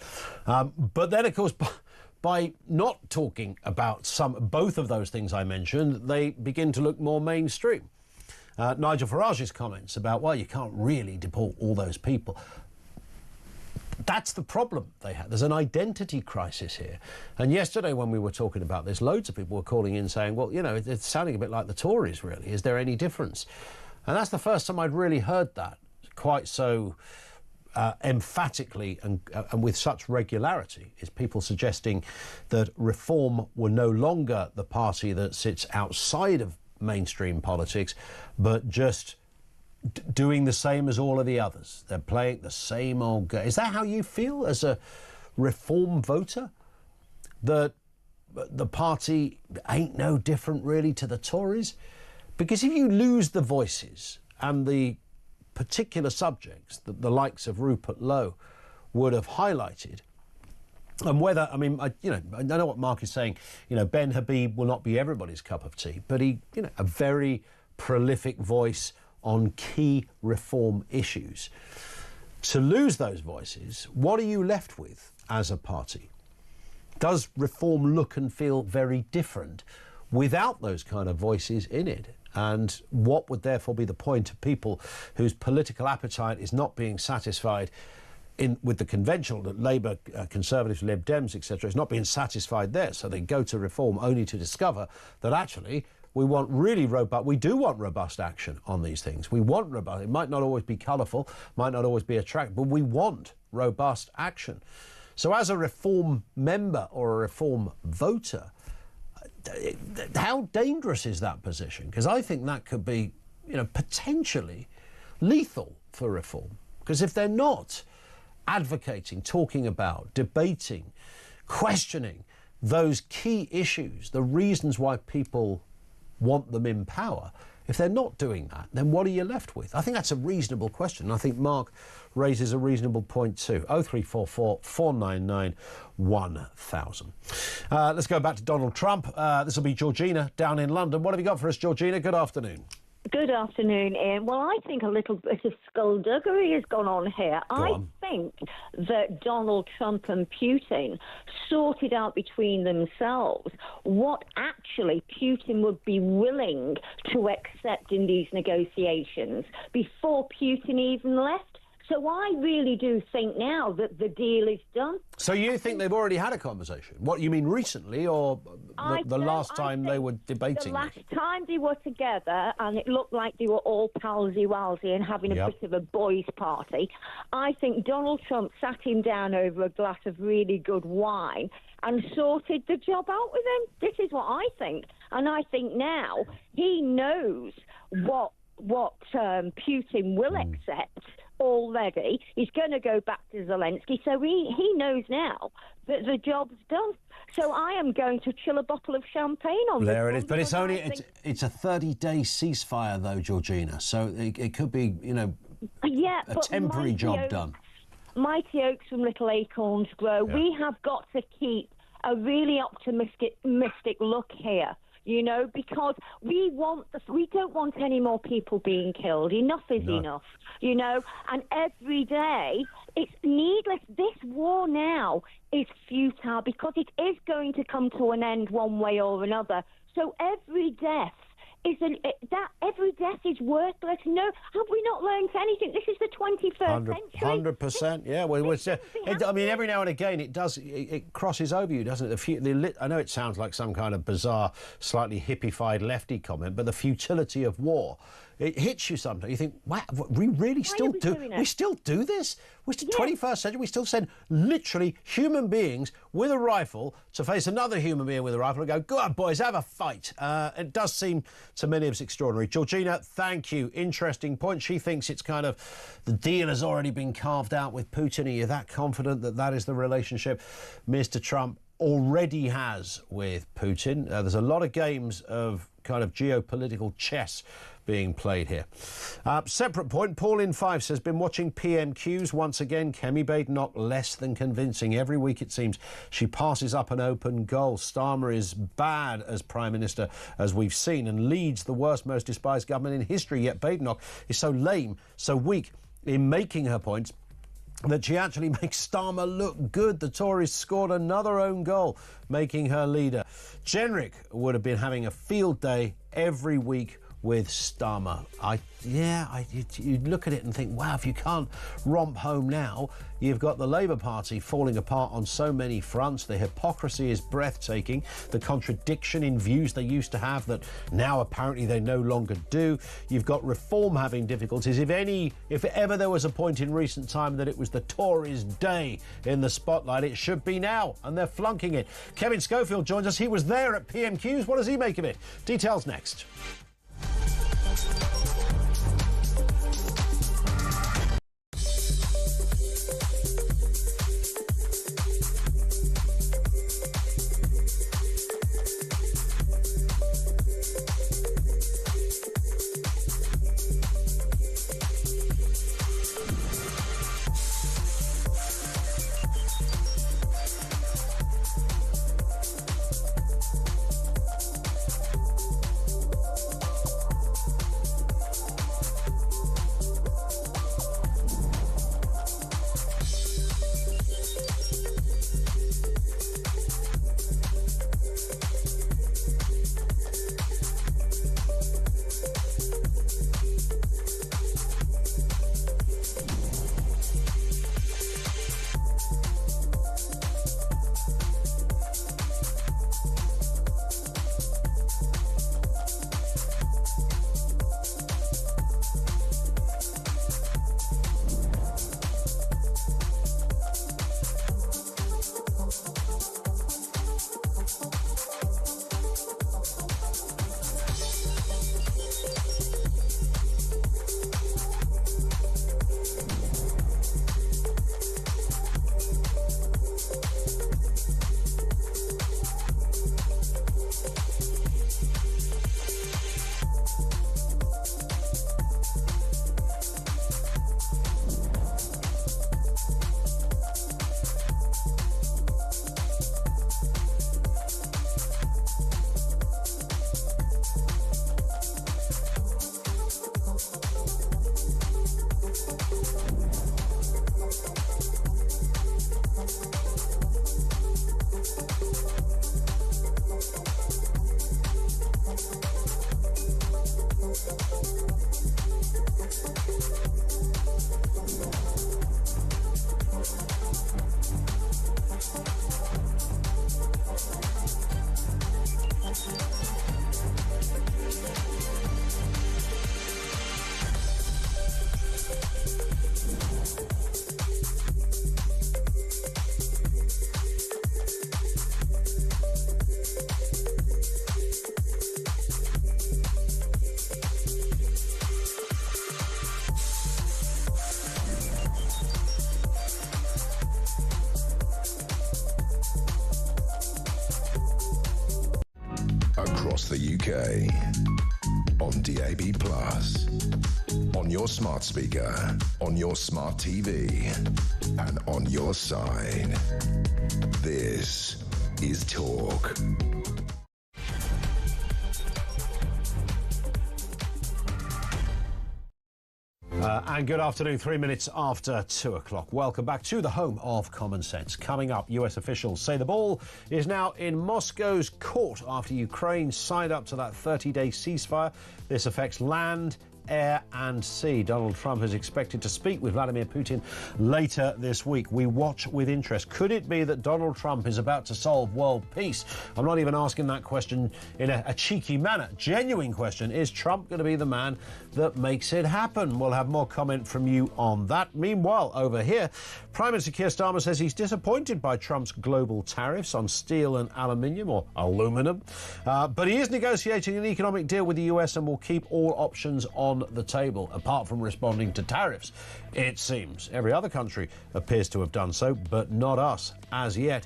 B: But then, of course, by not talking about both of those things I mentioned, they begin to look more mainstream. Nigel Farage's comments about, well, you can't really deport all those people. That's the problem they had. There's an identity crisis here. And yesterday when we were talking about this, loads of people were calling in saying, well, you know, it's sounding a bit like the Tories, really. Is there any difference? And that's the first time I'd really heard that quite so emphatically and with such regularity, is people suggesting that Reform were no longer the party that sits outside of mainstream politics, but just doing the same as all of the others. They're playing the same old game. Is that how you feel as a Reform voter? That the party ain't no different really to the Tories? Because if you lose the voices and the particular subjects that the likes of Rupert Lowe would have highlighted, and whether, I mean, I know what Mark is saying, Ben Habib will not be everybody's cup of tea, but he, a very prolific voice on key Reform issues. To lose those voices, what are you left with as a party? Does Reform look and feel very different without those kind of voices in it? And what would therefore be the point of people whose political appetite is not being satisfied with the conventional, that Labour, Conservatives, Lib Dems, etc., is not being satisfied there, so they go to Reform only to discover that actually we do want robust action on these things. We want robust. It might not always be colourful, might not always be attractive, but we want robust action. So as a Reform member or a Reform voter, how dangerous is that position? Because I think that could be, potentially lethal for Reform. Because if they're not advocating, talking about, debating, questioning those key issues, the reasons why people want them in power, if they're not doing that, then what are you left with? I think that's a reasonable question. I think Mark raises a reasonable point too. 0344 499 1000. Let's go back to Donald Trump. This will be Georgina down in London. What have you got for us, Georgina? Good afternoon.
M: Good afternoon, Ian. Well, I think a little bit of skullduggery has gone on here. I think that Donald Trump and Putin sorted out between themselves what actually Putin would be willing to accept in these negotiations before Putin even left So I really do think now that the deal is done.
B: So you think they've already had a conversation? What, you mean recently, or the last time they were debating?
M: The last time they were together, and it looked like they were all palsy-walsy and having a bit of a boys' party, I think Donald Trump sat him down over a glass of really good wine and sorted the job out with him. This is what I think. And I think now he knows what Putin will accept already. He's going to go back to Zelensky, so he knows now that the job's done. So I am going to chill a bottle of champagne on this.
B: There it is, but it's only it's a 30-day ceasefire though, Georgina. So it could be, you know, a temporary job done.
M: Mighty oaks from little acorns grow. Yeah. We have got to keep a really optimistic look here. You know, because we don't want any more people being killed. Enough is enough, you know, and every day it's needless. This war now is futile because it is going to come to an end one way or another. So every death is worthless. No, have we not learned anything? This is the 21st century.
B: 100%, yeah. Well, I mean, every now and again it crosses over you, doesn't it? I know it sounds like some kind of bizarre, slightly hippified lefty comment, but the futility of war, it hits you sometimes. You think, wow, we really still do? We still do this? We're still 21st century. We still send literally human beings with a rifle to face another human being with a rifle and go, go on, boys, have a fight. It does seem to many of us extraordinary. Georgina, thank you. Interesting point. She thinks it's kind of the deal has already been carved out with Putin. Are you that confident that that is the relationship Mr. Trump already has with Putin? There's a lot of games of kind of geopolitical chess being played here. Separate point, Paul in Fife says, been watching PMQs once again. Kemi Badenoch less than convincing. Every week it seems she passes up an open goal. Starmer is bad as Prime Minister, as we've seen, and leads the worst, most despised government in history. Yet Badenoch is so lame, so weak in making her points that she actually makes Starmer look good. The Tories scored another own goal, making her leader. Jenrick would have been having a field day every week with Starmer. You look at it and think, wow, if you can't romp home now, you've got the Labour Party falling apart on so many fronts. The hypocrisy is breathtaking. The contradiction in views they used to have that now apparently they no longer do. You've got Reform having difficulties. If ever there was a point in recent time that it was the Tories' day in the spotlight, it should be now, and they're flunking it. Kevin Schofield joins us. He was there at PMQs. What does he make of it? Details next.
A: across the UK. On DAB+, on your smart speaker, on your smart TV, and on your side. This is Talk.
B: And good afternoon, 3 minutes after 2 o'clock. Welcome back to the home of common sense. Coming up, US officials say the ball is now in Moscow's court after Ukraine signed up to that 30-day ceasefire. This affects land, air and sea. Donald Trump is expected to speak with Vladimir Putin later this week. We watch with interest. Could it be that Donald Trump is about to solve world peace? I'm not even asking that question in a cheeky manner. Genuine question. Is Trump going to be the man that makes it happen? We'll have more comment from you on that. Meanwhile, over here, Prime Minister Keir Starmer says he's disappointed by Trump's global tariffs on steel and aluminium, or aluminum. But he is negotiating an economic deal with the US and will keep all options on the table, apart from responding to tariffs. It seems every other country appears to have done so, but not us as yet.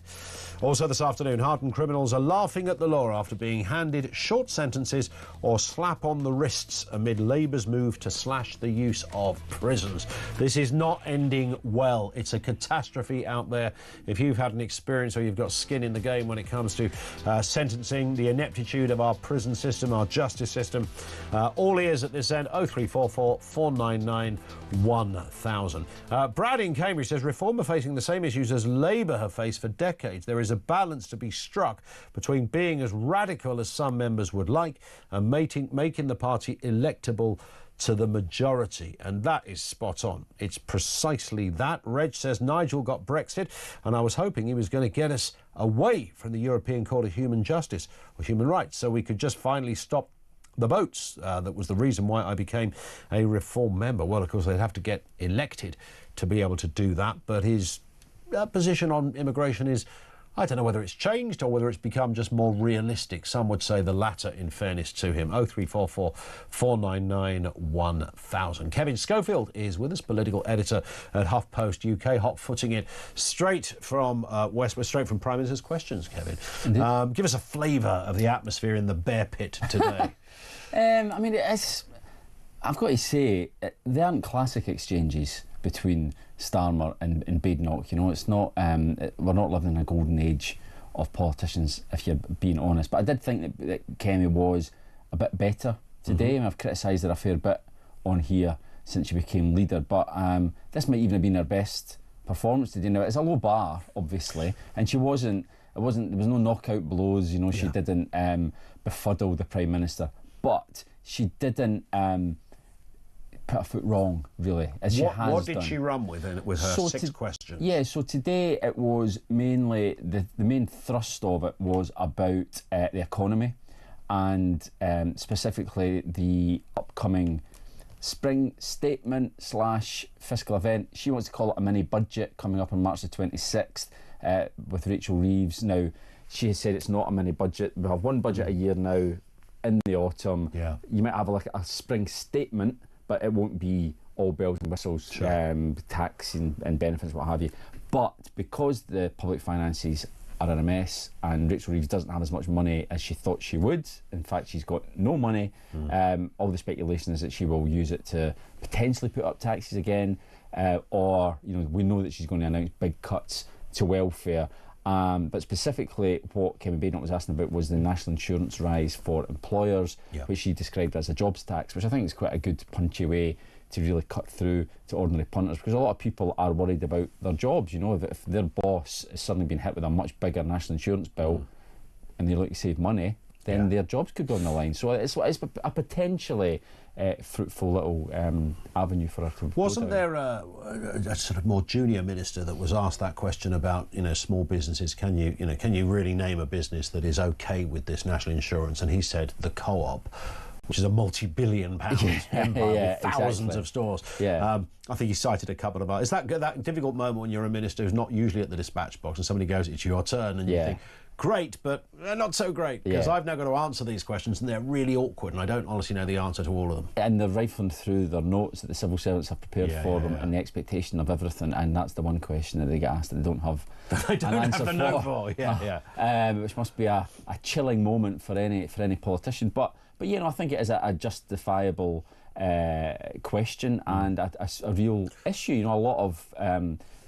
B: Also this afternoon, hardened criminals are laughing at the law after being handed short sentences or slap on the wrists amid Labour's move to slash the use of prisons. This is not ending well. It's a catastrophe out there. If you've had an experience or you've got skin in the game when it comes to sentencing, the ineptitude of our prison system, our justice system, all ears at this end. 0344 499 1000. Brad in Cambridge says Reform are facing the same issues as Labour have faced for decades. There is a balance to be struck between being as radical as some members would like and making the party electable to the majority, and that is spot on. It's precisely that. Reg says Nigel got Brexit, and I was hoping he was going to get us away from the European Court of Human Justice or Human Rights so we could just finally stop the votes. That was the reason why I became a Reform member. Well, of course, they'd have to get elected to be able to do that, but his position on immigration is, I don't know whether it's changed or whether it's become just more realistic. Some would say the latter, in fairness to him. 0344 499 1000. Kevin Schofield is with us, political editor at HuffPost UK, hot-footing it straight from straight from Prime Minister's questions, Kevin. Give us a flavour of the atmosphere in the bear pit today.
N: I mean, I've got to say, they aren't classic exchanges between Starmer and Badenoch. You know, it's not. We're not living in a golden age of politicians, if you're being honest. But I did think that Kemi was a bit better today, and I've criticised her a fair bit on here since she became leader. But this might even have been her best performance today. Now, it's a low bar, obviously, and she wasn't. There was no knockout blows. You know, she didn't befuddle the Prime Minister, but she didn't put a foot wrong, really, as she has done.
B: What did she run with her 6 questions?
N: Yeah, so today it was mainly, the main thrust of it was about the economy and specifically the upcoming spring statement / fiscal event. She wants to call it a mini budget coming up on March the 26th with Rachel Reeves. Now, she has said it's not a mini budget. We have one budget a year now in the autumn.
B: Yeah.
N: You might have a spring statement, but it won't be all bells and whistles, tax and benefits, what have you. But because the public finances are in a mess and Rachel Reeves doesn't have as much money as she thought she would, in fact she's got no money, all the speculation is that she will use it to potentially put up taxes again, or we know that she's going to announce big cuts to welfare. But specifically what Kevin Badenoch was asking about was the national insurance rise for employers, which she described as a jobs tax, which I think is quite a good punchy way to really cut through to ordinary punters, because a lot of people are worried about their jobs. You know, if their boss has suddenly been hit with a much bigger national insurance bill and they look to save money, then their jobs could go on the line. So it's a potentially fruitful little avenue for her to.
B: Wasn't there a sort of more junior minister that was asked that question about small businesses? Can you really name a business that is okay with this national insurance? And he said the Co-op, which is a multi-billion-pound empire with thousands of stores. I think he cited a couple of others. It's that difficult moment when you're a minister who's not usually at the dispatch box and somebody goes, "It's your turn," and you think, great, but not so great, because I've now got to answer these questions, and they're really awkward, and I don't honestly know the answer to all of them.
N: And they're rifling through their notes that the civil servants have prepared for them, and the expectation of everything, and that's the one question that they get asked that they don't have
B: an answer for. Note for.
N: Which must be a chilling moment for any politician. But you know, I think it is a justifiable question and a real issue. You know, a lot of,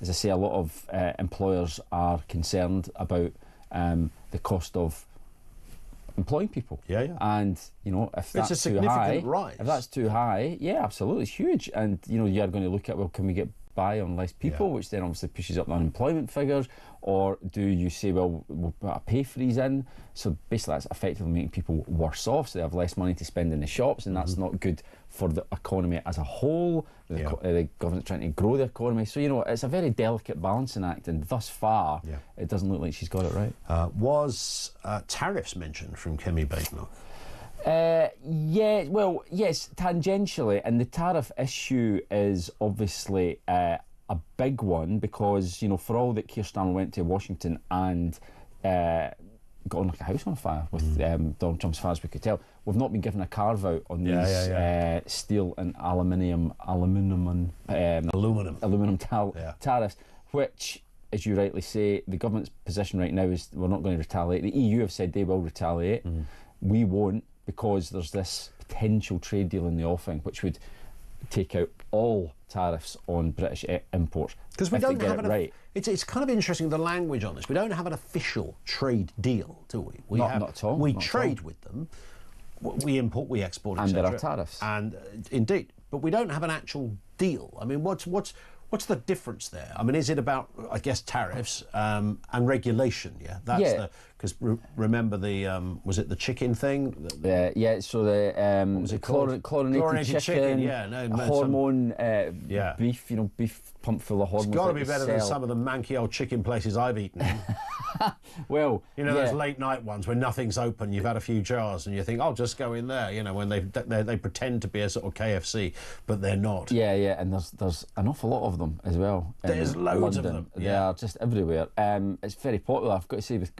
N: as I say, a lot of employers are concerned about the cost of employing people. And you know, if that's too high, if that's too high, absolutely, it's huge. And you know, you're going to look at, well, can we get by on less people, which then obviously pushes up the unemployment figures, or do you say, well, we'll put a pay freeze in? So basically that's effectively making people worse off, so they have less money to spend in the shops, and that's not good for the economy as a whole. The government's trying to grow the economy, so you know, it's a very delicate balancing act, and thus far it doesn't look like she's got it right.
B: Was tariffs mentioned from Kemi Badenoch?
N: Yes, tangentially, and the tariff issue is obviously a big one, because you know, for all that Keir Starmer went to Washington and got on like a house on fire with Donald Trump's, as far as we could tell, we've not been given a carve out on these steel and aluminium tariffs, which, as you rightly say, the government's position right now is we're not going to retaliate. The EU have said they will retaliate. We won't, because there's this potential trade deal in the offing which would take out all tariffs on British imports.
B: Because we don't have it's kind of interesting, the language on this. We don't have an official trade deal, do we?
N: Not at all.
B: We trade with them. We import, we export,
N: and there are tariffs.
B: And indeed, but we don't have an actual deal. I mean, what's the difference there? I mean, is it about, I guess, tariffs and regulation? That's because remember the was it the chicken thing?
N: So the what was it, chlorinated chicken, hormone beef. You know, beef pumped full of hormones.
B: It's got to be better than some of the manky old chicken places I've eaten in.
N: Well,
B: you know, those late night ones where nothing's open, you've had a few jars, and you think, I'll just go in there. You know, when they pretend to be a sort of KFC, but they're not.
N: And there's an awful lot of them as well.
B: There's loads of them.
N: They are just everywhere. It's very popular. I've got to say, with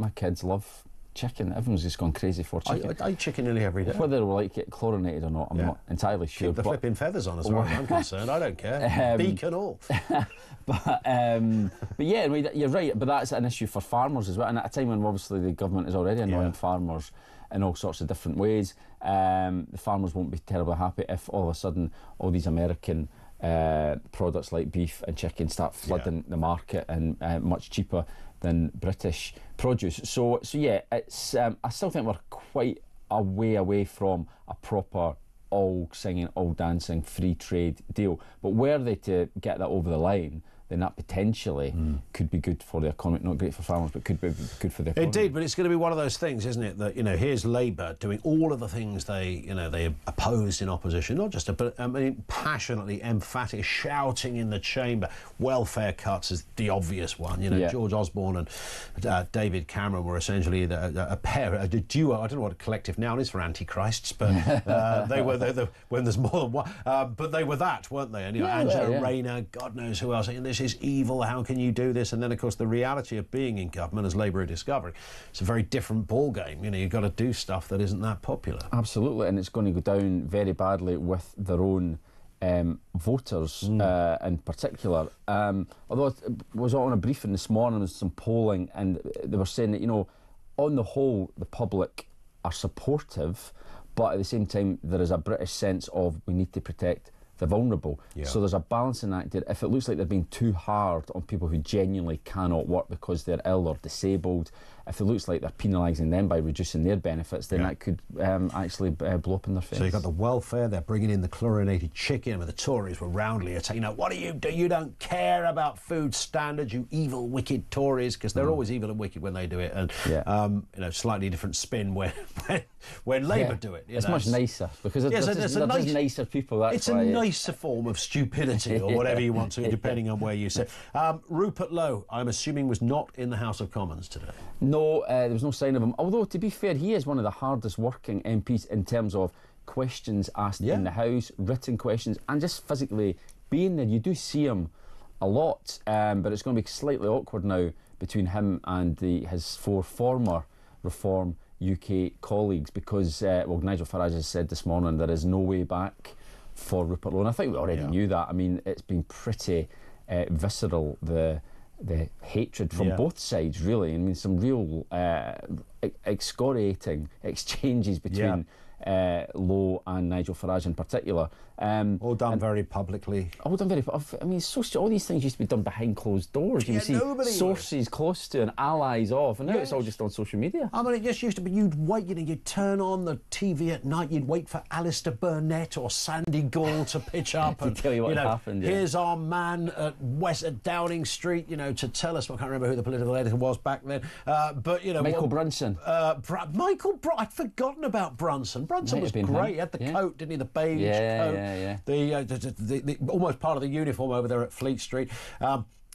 N: my kids love chicken. Everyone's just gone crazy for chicken.
B: I eat chicken nearly every day.
N: Whether we'll like it chlorinated or not, I'm not entirely sure.
B: Keep the flipping feathers on, as far as I'm concerned. I don't care. Beak and all.
N: But yeah, you're right. But that's an issue for farmers as well. And at a time when obviously the government is already annoying farmers in all sorts of different ways, the farmers won't be terribly happy if all of a sudden all these American products like beef and chicken start flooding the market and much cheaper than British produce. So yeah, it's I still think we're quite a way away from a proper all singing, all dancing free trade deal. But were they to get that over the line, then that potentially could be good for the economy. Not great for farmers, but could be good for the economy.
B: Indeed, but it's going to be one of those things, isn't it? That, you know, here's Labour doing all of the things they opposed in opposition, not just, but I mean, passionately, emphatic, shouting in the chamber. Welfare cuts is the obvious one. You know, George Osborne and David Cameron were essentially a pair, a duo. I don't know what a collective noun is for antichrists, but they were when there's more than one. But they were that, weren't they? And you know, Angela Rayner, God knows who else. And this is evil, how can you do this? And then, of course, the reality of being in government, as Labour are discovering, it's a very different ball game. You know, you've got to do stuff that isn't that popular.
N: Absolutely, and it's going to go down very badly with their own voters in particular. Although I was on a briefing this morning, there was some polling, and they were saying that, you know, on the whole, the public are supportive, but at the same time, there is a British sense of we need to protect the vulnerable. So there's a balancing act there. If it looks like they're being too hard on people who genuinely cannot work because they're ill or disabled, if it looks like they're penalising them by reducing their benefits, then that could actually blow up in their face.
B: So you've got the welfare, they're bringing in the chlorinated chicken, and the Tories were roundly attacking, you know, what do? You don't care about food standards, you evil, wicked Tories, because they're always evil and wicked when they do it, and you know, slightly different spin when Labour do it.
N: It's much nicer, because there's nicer people. That's
B: a nicer form of stupidity, or whatever you want to, depending on where you sit. Rupert Lowe, I'm assuming, was not in the House of Commons today.
N: No, there was no sign of him. Although, to be fair, he is one of the hardest working MPs in terms of questions asked in the House, written questions, and just physically being there. You do see him a lot, but it's going to be slightly awkward now between him and his 4 former Reform UK colleagues, because Nigel Farage has said this morning there is no way back for Rupert Lowe, and I think we already knew that. I mean, it's been pretty visceral, the hatred from both sides, really. I mean, some real excoriating exchanges between Lowe and Nigel Farage in particular.
B: All done very publicly.
N: All done very. I mean, all these things used to be done behind closed doors. You see sources close to and allies of, and now it's all just on social media.
B: I mean, it just used to be, you'd wait, you'd turn on the TV at night, you'd wait for Alistair Burnett or Sandy Gall to pitch up and
N: tell you what happened.
B: Here's our man at Downing Street, to tell us. I can't remember who the political editor was back then, but
N: Michael Brunson.
B: I'd forgotten about Brunson. Brunson was great. He had the coat, didn't he? The beige coat. The almost part of the uniform over there at Fleet Street.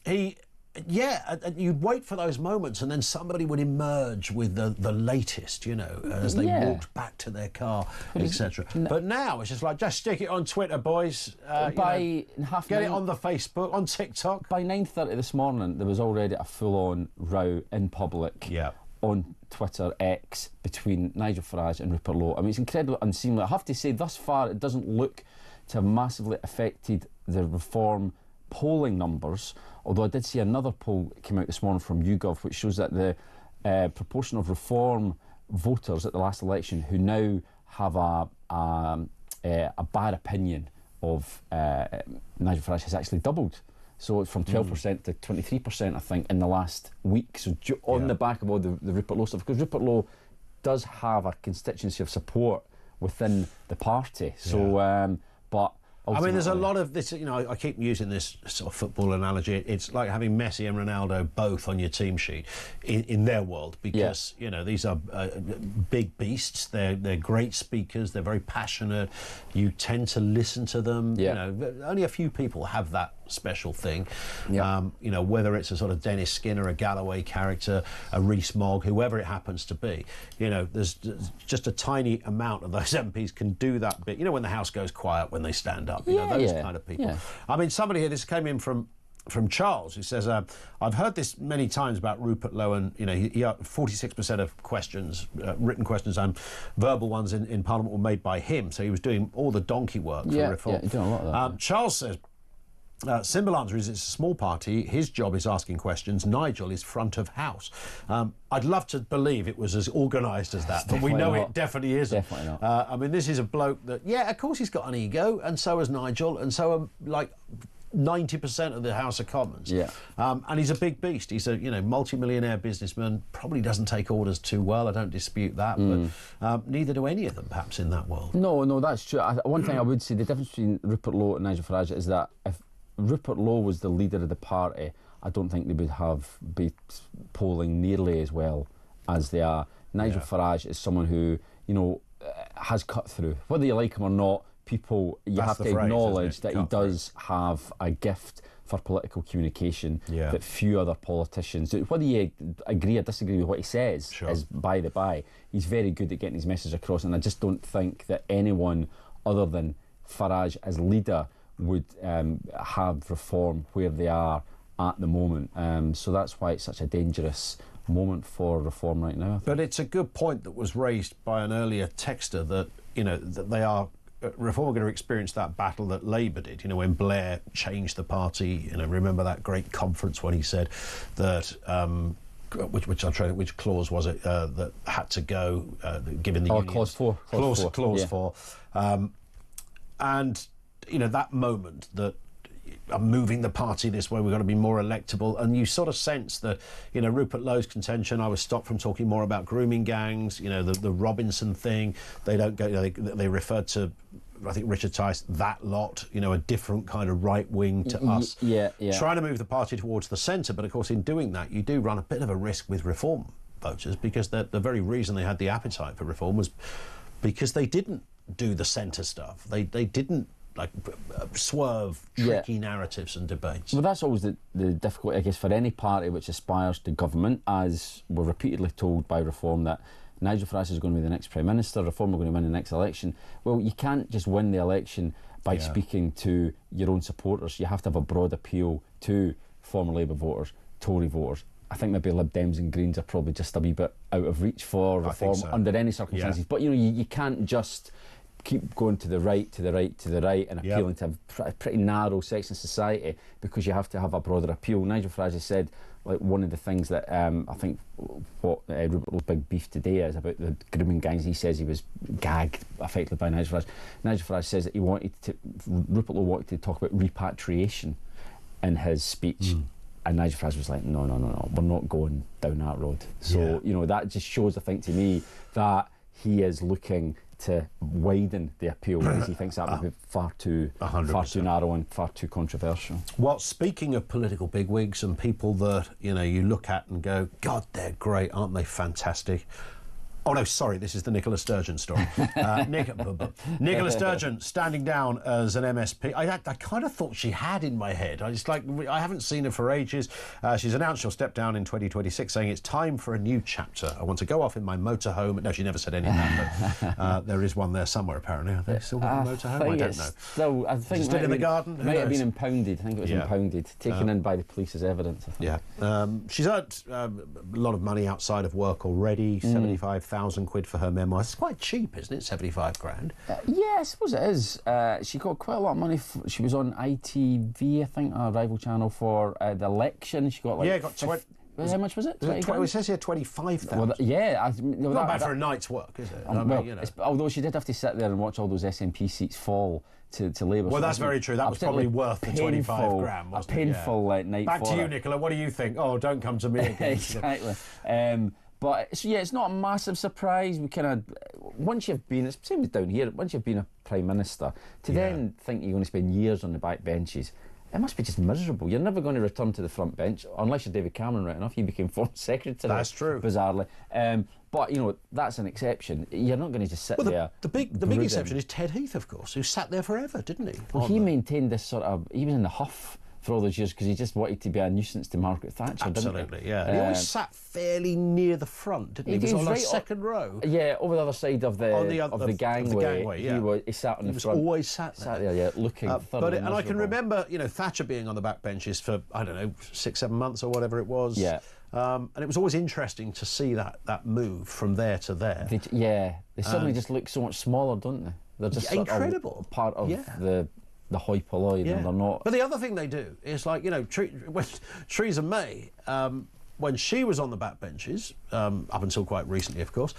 B: You'd wait for those moments, and then somebody would emerge with the latest, as they walked back to their car, etc. But now it's just like, just stick it on Twitter, boys.
N: By
B: get it on the Facebook, on TikTok.
N: By 9:30 this morning, there was already a full-on row in public. On Twitter, X, between Nigel Farage and Rupert Lowe. I mean, it's incredibly unseemly. I have to say, thus far, it doesn't look to have massively affected the Reform polling numbers, although I did see another poll came out this morning from YouGov, which shows that the proportion of Reform voters at the last election who now have a bad opinion of Nigel Farage has actually doubled. So it's from 12% to 23%, I think, in the last week. So on the back of all the Rupert Lowe stuff, because Rupert Lowe does have a constituency of support within the party. So, but
B: I mean, there's a lot of this, I keep using this sort of football analogy. It's like having Messi and Ronaldo both on your team sheet in their world, because, these are big beasts. They're great speakers. They're very passionate. You tend to listen to them. Only a few people have that special thing. Whether it's a sort of Dennis Skinner, a Galloway character, a Rees Mogg, whoever it happens to be, there's just a tiny amount of those MPs can do that bit. When the house goes quiet when they stand up, those kind of people. I mean, somebody here, this came in from Charles, who says, I've heard this many times about Rupert Lowe, and he 46% of questions, written questions and verbal ones in Parliament were made by him, so he was doing all the donkey work for reform.
N: He's doing a lot of that.
B: Charles says, simple answer is it's a small party. His job is asking questions. Nigel is front of house. I'd love to believe it was as organised as that, but we know it definitely isn't.
N: Definitely not.
B: I mean, this is a bloke that, of course he's got an ego, and so has Nigel, and so are, like, 90% of the House of Commons. And he's a big beast. He's a multi-millionaire businessman, probably doesn't take orders too well, I don't dispute that, but neither do any of them perhaps in that world.
N: No, that's true. One thing I would say, the difference between Rupert Lowe and Nigel Farage is that if Rupert Lowe was the leader of the party, I don't think they would be polling nearly as well as they are. Nigel Farage is someone who, has cut through. Whether you like him or not, you have to acknowledge that he does have a gift for political communication that few other politicians do. Whether you agree or disagree with what he says is by the by. He's very good at getting his message across, and I just don't think that anyone other than Farage as leader would have Reform where they are at the moment. So that's why it's such a dangerous moment for Reform right now.
B: But it's a good point that was raised by an earlier texter that, that they are... Reform are going to experience that battle that Labour did, when Blair changed the party. Remember that great conference when he said that, which clause was it that had to go, given the unions?
N: Clause 4.
B: Clause 4. And, that moment that I'm moving the party this way, we've got to be more electable, and you sort of sense that, Rupert Lowe's contention, I was stopped from talking more about grooming gangs, the Robinson thing, they don't go, they referred to, I think, Richard Tice, that lot, a different kind of right wing to us, trying to move the party towards the centre, but of course in doing that you do run a bit of a risk with Reform voters, because the very reason they had the appetite for Reform was because they didn't do the centre stuff, they didn't swerve tricky narratives and debates.
N: Well, that's always the difficulty, I guess, for any party which aspires to government, as we're repeatedly told by Reform that Nigel Farage is going to be the next Prime Minister, Reform are going to win the next election. Well, you can't just win the election by speaking to your own supporters. You have to have a broad appeal to former Labour voters, Tory voters, I think maybe Lib Dems and Greens are probably just a wee bit out of reach for reform under any circumstances.
B: Yeah.
N: But you can't just keep going to the right, to the right, to the right, and appealing to a pretty narrow section of society, because you have to have a broader appeal. Nigel Farage has said, like, one of the things that I think what Rupert Lowe's big beef today is about the grooming gangs. He says he was gagged effectively by Nigel Farage. Nigel Farage says that Rupert Lowe wanted to talk about repatriation in his speech. And Nigel Farage was like, no, we're not going down that road. So, that just shows, I think, to me, that he is looking to widen the appeal, because he thinks that would be far too narrow and far too controversial.
B: Well, speaking of political bigwigs and people that, you look at and go, God, they're great, aren't they fantastic? Oh, no, sorry, this is the Nicola Sturgeon story. Nicola Sturgeon standing down as an MSP. I kind of thought she had in my head. I haven't seen her for ages. She's announced she'll step down in 2026, saying it's time for a new chapter. I want to go off in my motorhome. No, she never said any of that, but there is one there somewhere, apparently. Are they still got a motorhome? I don't know.
N: I think
B: still in the garden?
N: It might have been impounded. I think it was impounded, taken in by the police as evidence, I think.
B: Yeah. She's earned a lot of money outside of work already, 75,000 quid for her memoir. It's quite cheap, isn't it? 75 grand.
N: Yeah, I suppose it is. She got quite a lot of money. She was on ITV, I think, a rival channel, for the election. She got
B: got 20.
N: How much was it?
B: It says here 25,000.
N: Well,
B: not bad for a night's work, is it?
N: Although she did have to sit there and watch all those SNP seats fall to Labour.
B: Well, that's very true. That was probably worth the 25 grand, wasn't it?
N: A painful night.
B: Back to you, Nicola. What do you think? Oh, don't come to me again.
N: Exactly. But it's not a massive surprise. We kind of, once you've been, it's the same as down here, once you've been a Prime Minister, to then think you're going to spend years on the back benches, it must be just miserable. You're never going to return to the front bench, unless you're David Cameron, right enough. He became Foreign Secretary.
B: That's true.
N: Bizarrely. But, that's an exception. You're not going to just sit there.
B: The big exception is Ted Heath, of course, who sat there forever, didn't he?
N: Well, he maintained this sort of, he was in the huff for all those years, because he just wanted to be a nuisance to Margaret Thatcher.
B: Absolutely, yeah. He always sat fairly near the front, didn't he? He was on the second row.
N: Yeah, over the other side of the gangway. He sat on the front.
B: He was always sat
N: there, looking thoroughly
B: and I can remember, Thatcher being on the back benches for, I don't know, 6-7 months or whatever it was.
N: Yeah.
B: And it was always interesting to see that move from there to there.
N: They suddenly just look so much smaller, don't they? They're just
B: incredible.
N: Part of the hoi polloi, and they're not.
B: But the other thing they do is, like, Theresa May, when she was on the backbenches, up until quite recently, of course,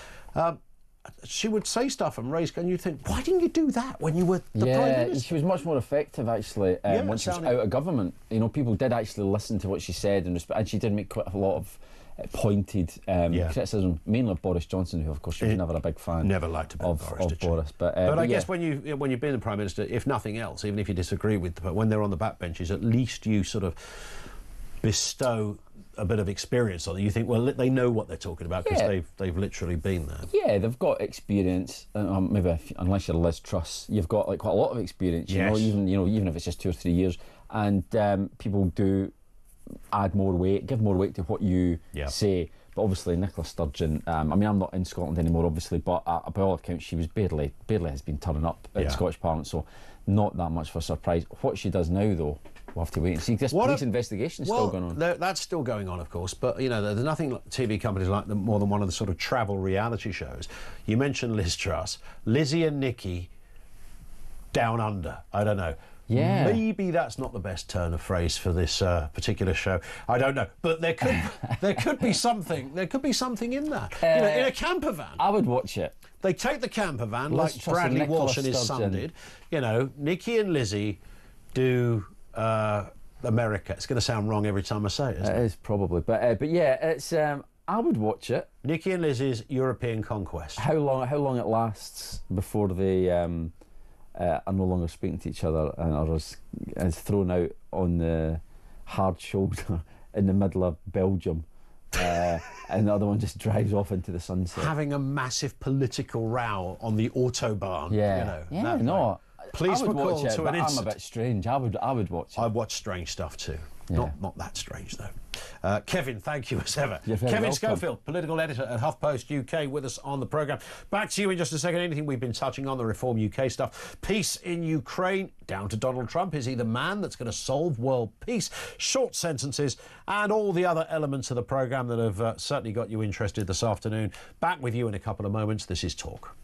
B: she would say stuff and raise, and you'd think, why didn't you do that when you were the Prime Minister?
N: She was much more effective, actually, once she was out of government. People did actually listen to what she said, and she did make quite a lot of pointed criticism, mainly of Boris Johnson, who, of course, she was never a big fan.
B: Never liked a bit of
N: Boris. But
B: I guess when you've been the Prime Minister, if nothing else, even if you disagree with, but when they're on the backbenches, at least you sort of bestow a bit of experience on them. You think, well, they know what they're talking about, because they've literally been there.
N: Yeah, they've got experience. Maybe unless you're Liz Truss, you've got quite a lot of experience. Even if it's just 2 or 3 years, and people do add more weight, give more weight to what you say. But obviously, Nicola Sturgeon, I'm not in Scotland anymore, obviously, but by all accounts, she was barely has been turning up at the Scottish Parliament, so not that much of a surprise. What she does now, though, we'll have to wait and see. This police investigation is still going on.
B: That's still going on, of course, but, there's nothing like TV companies like them more than one of the sort of travel reality shows. You mentioned Liz Truss, Lizzie and Nikki down under, I don't know.
N: Yeah.
B: Maybe that's not the best turn of phrase for this particular show. I don't know, but there could be something. There could be something in that. In a camper van.
N: I would watch it.
B: They take the camper van,
N: Liz
B: like
N: Truss
B: Bradley
N: and
B: Walsh and his son did. Nikki and Lizzie do America. It's going to sound wrong every time I say it.
N: It is probably, but yeah, it's. I would watch it.
B: Nikki and Lizzie's European conquest.
N: How long it lasts before they are no longer speaking to each other and are is thrown out on the hard shoulder in the middle of Belgium, and the other one just drives off into the sunset.
B: Having a massive political row on the autobahn.
N: Please
B: were called to an
N: I'm a bit strange. I would watch it.
B: I watch strange stuff too.
N: Yeah.
B: Not that strange, though. Kevin, thank you as ever.
N: You're very
B: Kevin
N: welcome.
B: Schofield, political editor at HuffPost UK, with us on the programme. Back to you in just a second. Anything we've been touching on, the Reform UK stuff. Peace in Ukraine, down to Donald Trump. Is he the man that's going to solve world peace? Short sentences and all the other elements of the programme that have certainly got you interested this afternoon. Back with you in a couple of moments. This is Talk.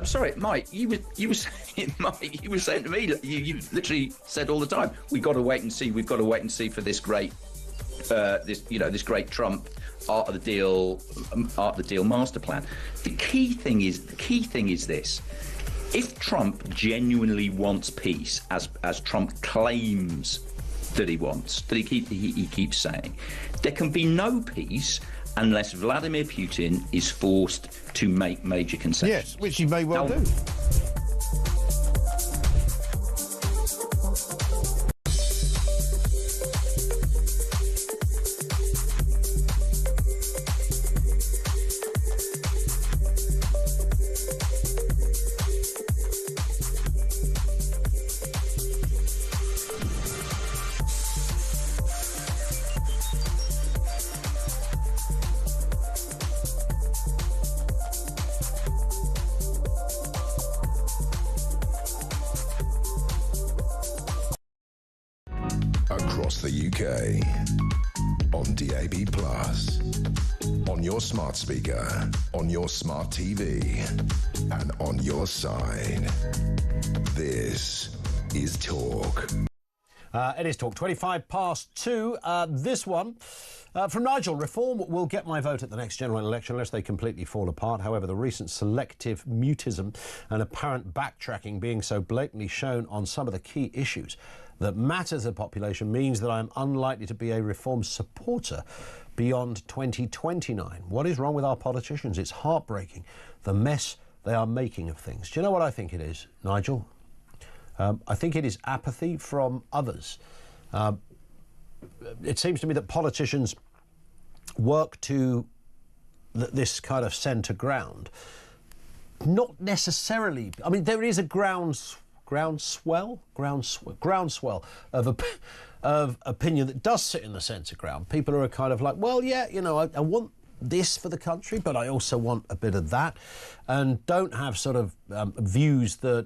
O: Sorry, Mike. You were saying, Mike. You were saying to me. You literally said all the time. We've got to wait and see. We've got to wait and see for this great, this great Trump art of the deal master plan. The key thing is this: if Trump genuinely wants peace, as Trump claims that he wants, that he keeps saying, there can be no peace unless Vladimir Putin is forced to make major concessions.
P: Yes, which he may well do.
A: Across the UK, on DAB+, on your smart speaker, on your smart TV, and on your side. This is Talk.
B: It is Talk, 2. This one from Nigel. Reform will get my vote at the next general election unless they completely fall apart. However, the recent selective mutism and apparent backtracking being so blatantly shown on some of the key issues that matter to the population means that I am unlikely to be a reform supporter beyond 2029. What is wrong with our politicians? It's heartbreaking, the mess they are making of things. Do you know what I think it is, Nigel? I think it is apathy from others. It seems to me that politicians work to this kind of centre ground. Not necessarily. I mean, there is a groundswell of opinion that does sit in the centre ground. People are kind of like, well, yeah, you know, I want this for the country, but I also want a bit of that, and don't have sort of views that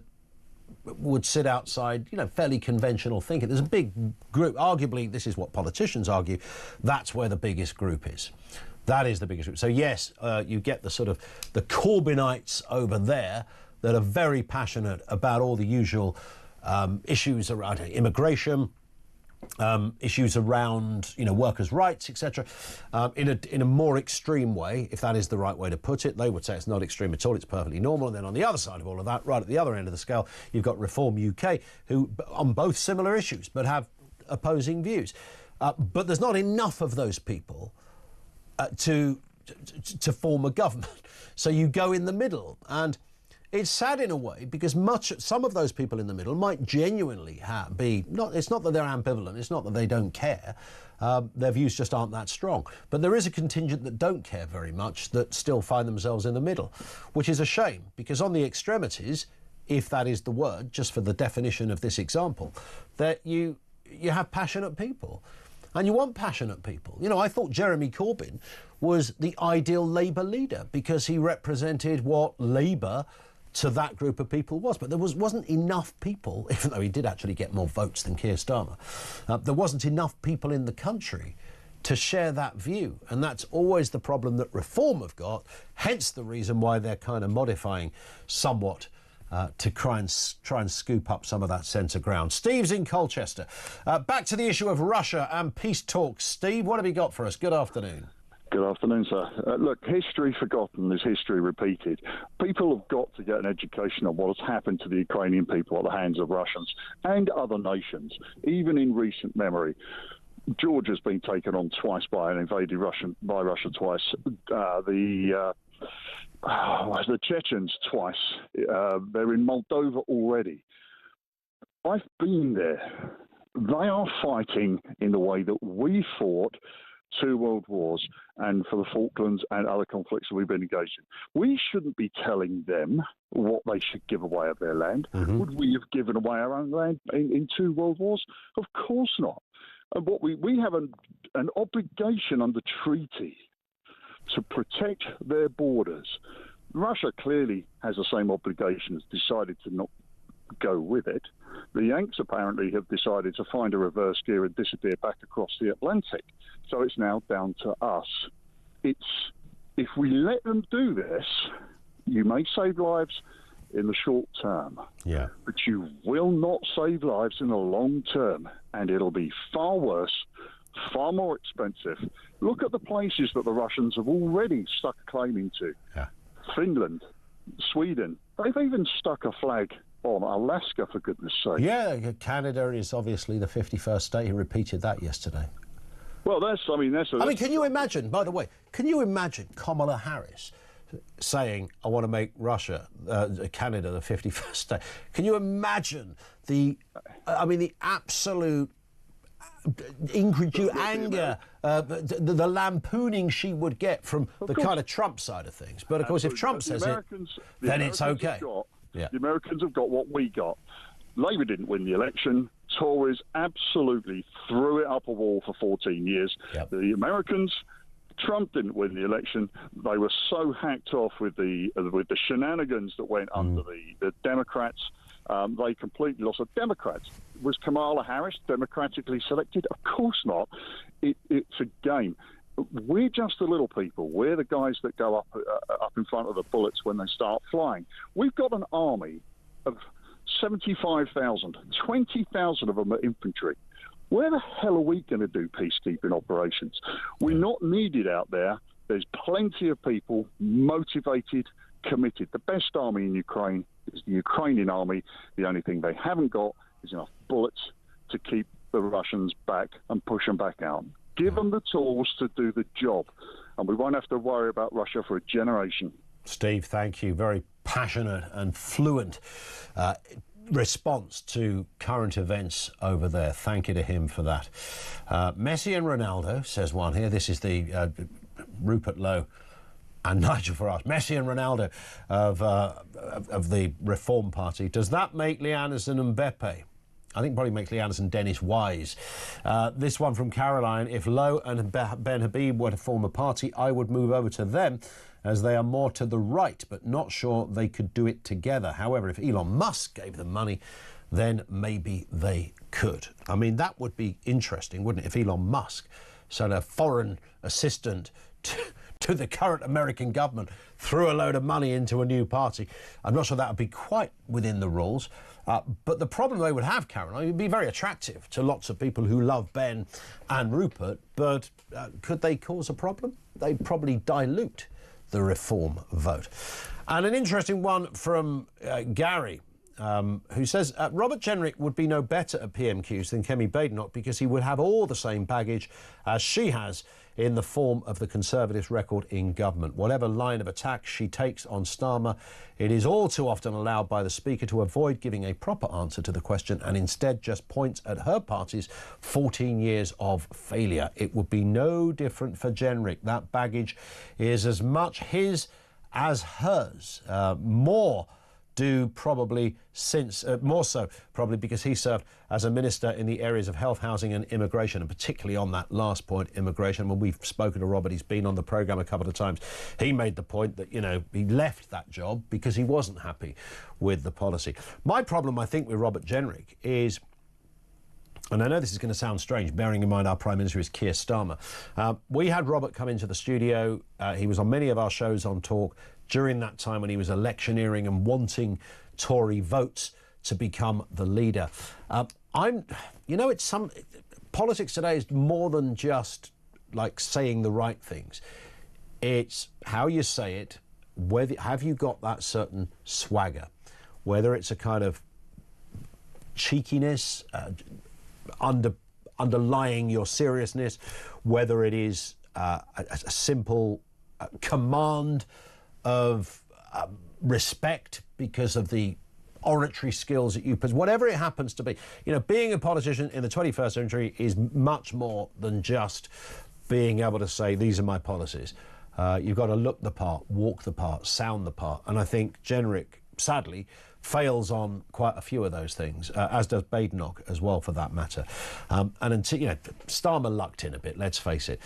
B: would sit outside, you know, fairly conventional thinking. There's a big group. Arguably, this is what politicians argue. That's where the biggest group is. That is the biggest group. So yes, you get the sort of the Corbynites over there, that are very passionate about all the usual issues around immigration, issues around workers' rights, etc. In a more extreme way, if that is the right way to put it. They would say it's not extreme at all, it's perfectly normal. And then on the other side of all of that, right at the other end of the scale, you've got Reform UK, who on both similar issues but have opposing views. But there's not enough of those people to form a government. So you go in the middle, and it's sad in a way because some of those people in the middle might genuinely it's not that they're ambivalent, it's not that they don't care, their views just aren't that strong. But there is a contingent that don't care very much that still find themselves in the middle, which is a shame because on the extremities, if that is the word, just for the definition of this example, that you have passionate people. And you want passionate people. I thought Jeremy Corbyn was the ideal Labour leader because he represented what Labour to that group of people was. But there wasn't enough people, even though he did actually get more votes than Keir Starmer, there wasn't enough people in the country to share that view. And that's always the problem that Reform have got, hence the reason why they're kind of modifying somewhat to try and scoop up some of that centre ground. Steve's in Colchester. Back to the issue of Russia and peace talks. Steve, what have you got for us? Good afternoon.
P: Good afternoon, sir. Look, history forgotten is history repeated. People have got to get an education on what has happened to the Ukrainian people at the hands of Russians and other nations, even in recent memory. Georgia's been taken on twice by Russia twice. The Chechens twice. They're in Moldova already. I've been there. They are fighting in the way that we fought 2 world wars and for the Falklands and other conflicts that we've been engaged in. We shouldn't be telling them what they should give away of their land. Mm-hmm. Would we have given away our own land in 2 world wars? Of course not. And what we have an obligation under treaty to protect their borders. Russia clearly has the same obligation, has decided to not go with it. The Yanks apparently have decided to find a reverse gear and disappear back across the Atlantic. So it's now down to us. If we let them do this, you may save lives in the short term, but you will not save lives in the long term, and it'll be far worse, far more expensive. Look at the places that the Russians have already stuck a claim into. Finland, Sweden. They've even stuck a flag on Alaska, for goodness sake.
B: Yeah, Canada is obviously the 51st state. He repeated that yesterday.
P: Well,
B: can you imagine, by the way, Kamala Harris saying, I want to make Canada the 51st state? Can you imagine the absolute anger, the lampooning she would get from the kind of Trump side of things? But of course, if Trump says it, then it's okay.
P: The Americans have got what we got. Labour didn't win the election. Tories absolutely threw it up a wall for 14 years. The Americans, Trump didn't win the election. They were so hacked off with the shenanigans that went under the Democrats. They completely lost. The Democrats. Was Kamala Harris democratically selected? Of course not. It's a game. We're just the little people. We're the guys that go up in front of the bullets when they start flying. We've got an army of 75,000. 20,000 of them are infantry. Where the hell are we going to do peacekeeping operations? We're not needed out there. There's plenty of people motivated, committed. The best army in Ukraine is the Ukrainian army. The only thing they haven't got is enough bullets to keep the Russians back and push them back out. Give them the tools to do the job, and we won't have to worry about Russia for a generation.
B: Steve, thank you. Very passionate and fluent response to current events over there. Thank you to him for that. Messi and Ronaldo, says one here. This is the Rupert Lowe and Nigel Farage. Messi and Ronaldo of the Reform Party. Does that make Lianas and Mbappe? I think probably makes Lianas and Dennis wise. This one from Caroline. If Lowe and Ben Habib were to form a party, I would move over to them as they are more to the right, but not sure they could do it together. However, if Elon Musk gave them money, then maybe they could. I mean, that would be interesting, wouldn't it, if Elon Musk sent a foreign assistant to the current American government threw a load of money into a new party. I'm not sure that would be quite within the rules. But the problem they would have, Caroline, it would be very attractive to lots of people who love Ben and Rupert, but could they cause a problem? They'd probably dilute the reform vote. And an interesting one from Gary, who says Robert Jenrick would be no better at PMQs than Kemi Badenoch because he would have all the same baggage as she has in the form of the Conservatives' record in government. Whatever line of attack she takes on Starmer, it is all too often allowed by the Speaker to avoid giving a proper answer to the question and instead just points at her party's 14 years of failure. It would be no different for Jenrick. That baggage is as much his as hers. More so probably because he served as a minister in the areas of health, housing and immigration, and particularly on that last point, immigration. When we've spoken to Robert, he's been on the programme a couple of times, he made the point that, you know, he left that job because he wasn't happy with the policy. My problem, I think, with Robert Jenrick is, and I know this is going to sound strange, bearing in mind our Prime Minister is Keir Starmer. We had Robert come into the studio. He was on many of our shows on Talk during that time when he was electioneering and wanting Tory votes to become the leader. Politics today is more than just like saying the right things. It's how you say it, have you got that certain swagger, whether it's a kind of cheekiness, underlying your seriousness, whether it is a simple command of respect because of the oratory skills that you possess, whatever it happens to be. You know, being a politician in the 21st century is much more than just being able to say, these are my policies. You've got to look the part, walk the part, sound the part. And I think Jenrick, sadly, fails on quite a few of those things, as does Badenoch as well, for that matter. And until, you know, Starmer lucked in a bit, let's face it.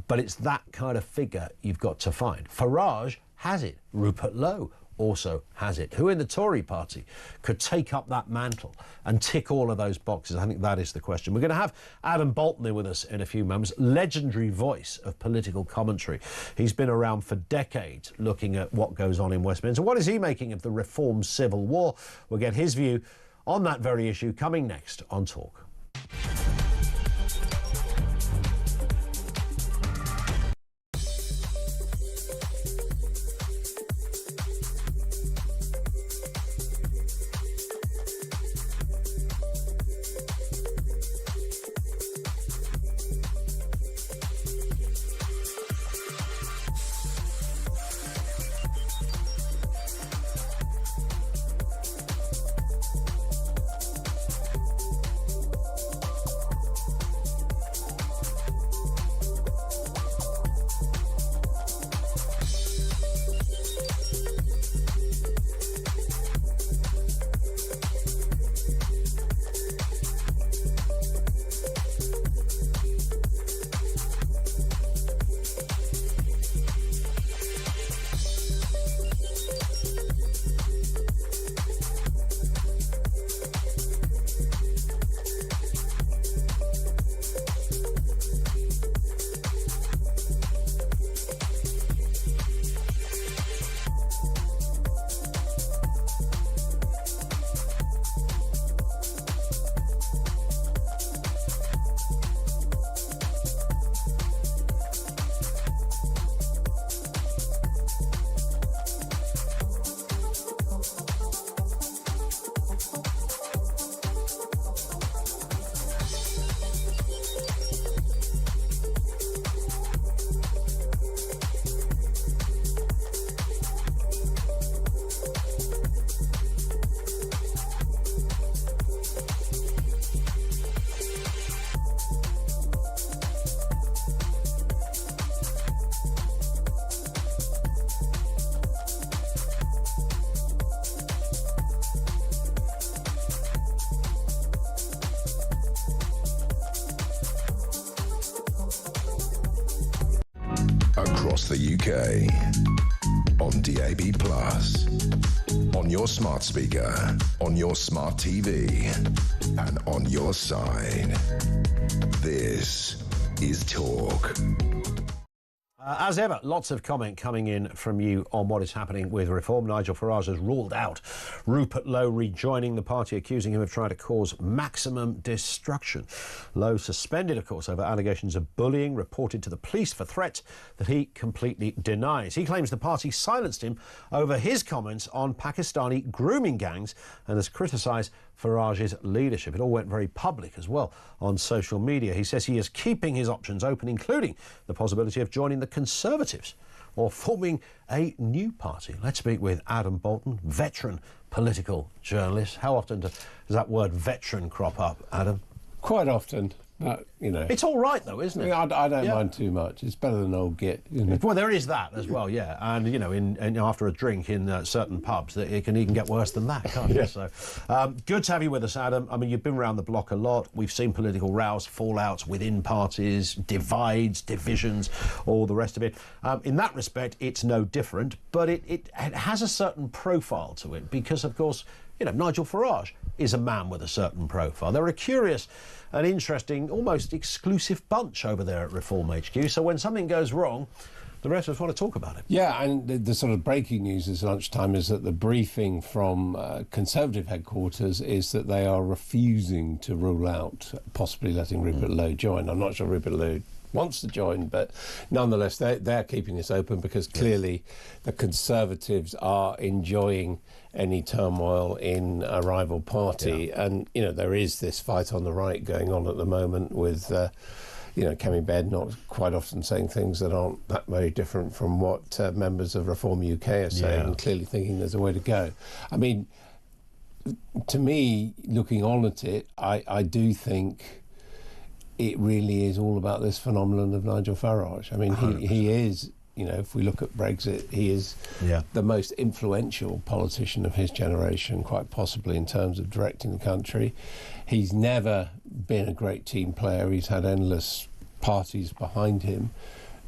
B: But it's that kind of figure you've got to find. Farage has it. Rupert Lowe also has it. Who in the Tory party could take up that mantle and tick all of those boxes? I think that is the question. We're going to have Adam Bolton in with us in a few moments, legendary voice of political commentary. He's been around for decades looking at what goes on in Westminster. What is he making of the Reform Civil War? We'll get his view on that very issue coming next on Talk.
A: Across the UK, on DAB+, on your smart speaker, on your smart TV, and on your side. This is Talk.
B: As ever, lots of comment coming in from you on what is happening with reform. Nigel Farage has ruled out Rupert Lowe rejoining the party, accusing him of trying to cause maximum destruction. Lowe suspended, of course, over allegations of bullying reported to the police for threats that he completely denies. He claims the party silenced him over his comments on Pakistani grooming gangs and has criticised Farage's leadership. It all went very public as well on social media. He says he is keeping his options open, including the possibility of joining the Conservatives or forming a new party. Let's speak with Adam Bolton, veteran political journalist. How often does that word veteran crop up, Adam?
Q: Quite often. But, you know,
B: it's all right, though, isn't it?
Q: I don't mind too much. It's better than old git, isn't it?
B: Well, there is that as well, yeah. And, you know, after a drink in certain pubs, it can even get worse than that, can't it? So, good to have you with us, Adam. I mean, you've been around the block a lot. We've seen political rows, fallouts within parties, divides, divisions, all the rest of it. In that respect, it's no different, but it has a certain profile to it because, of course, you know, Nigel Farage is a man with a certain profile. They're a curious and interesting, almost exclusive bunch over there at Reform HQ. So when something goes wrong, the rest of us want to talk about it.
Q: Yeah, and the sort of breaking news this lunchtime is that the briefing from Conservative headquarters is that they are refusing to rule out possibly letting Rupert Lowe join. I'm not sure Rupert Lowe wants to join, but nonetheless they're keeping this open because clearly the Conservatives are enjoying any turmoil in a rival party, and you know there is this fight on the right going on at the moment with you know, Kemi Badenoch quite often saying things that aren't that very different from what members of Reform UK are saying, and clearly thinking there's a way to go. I mean, to me, looking on at it, I do think it really is all about this phenomenon of Nigel Farage. I mean, he is, you know, if we look at Brexit, he is the most influential politician of his generation, quite possibly in terms of directing the country. He's never been a great team player. He's had endless parties behind him.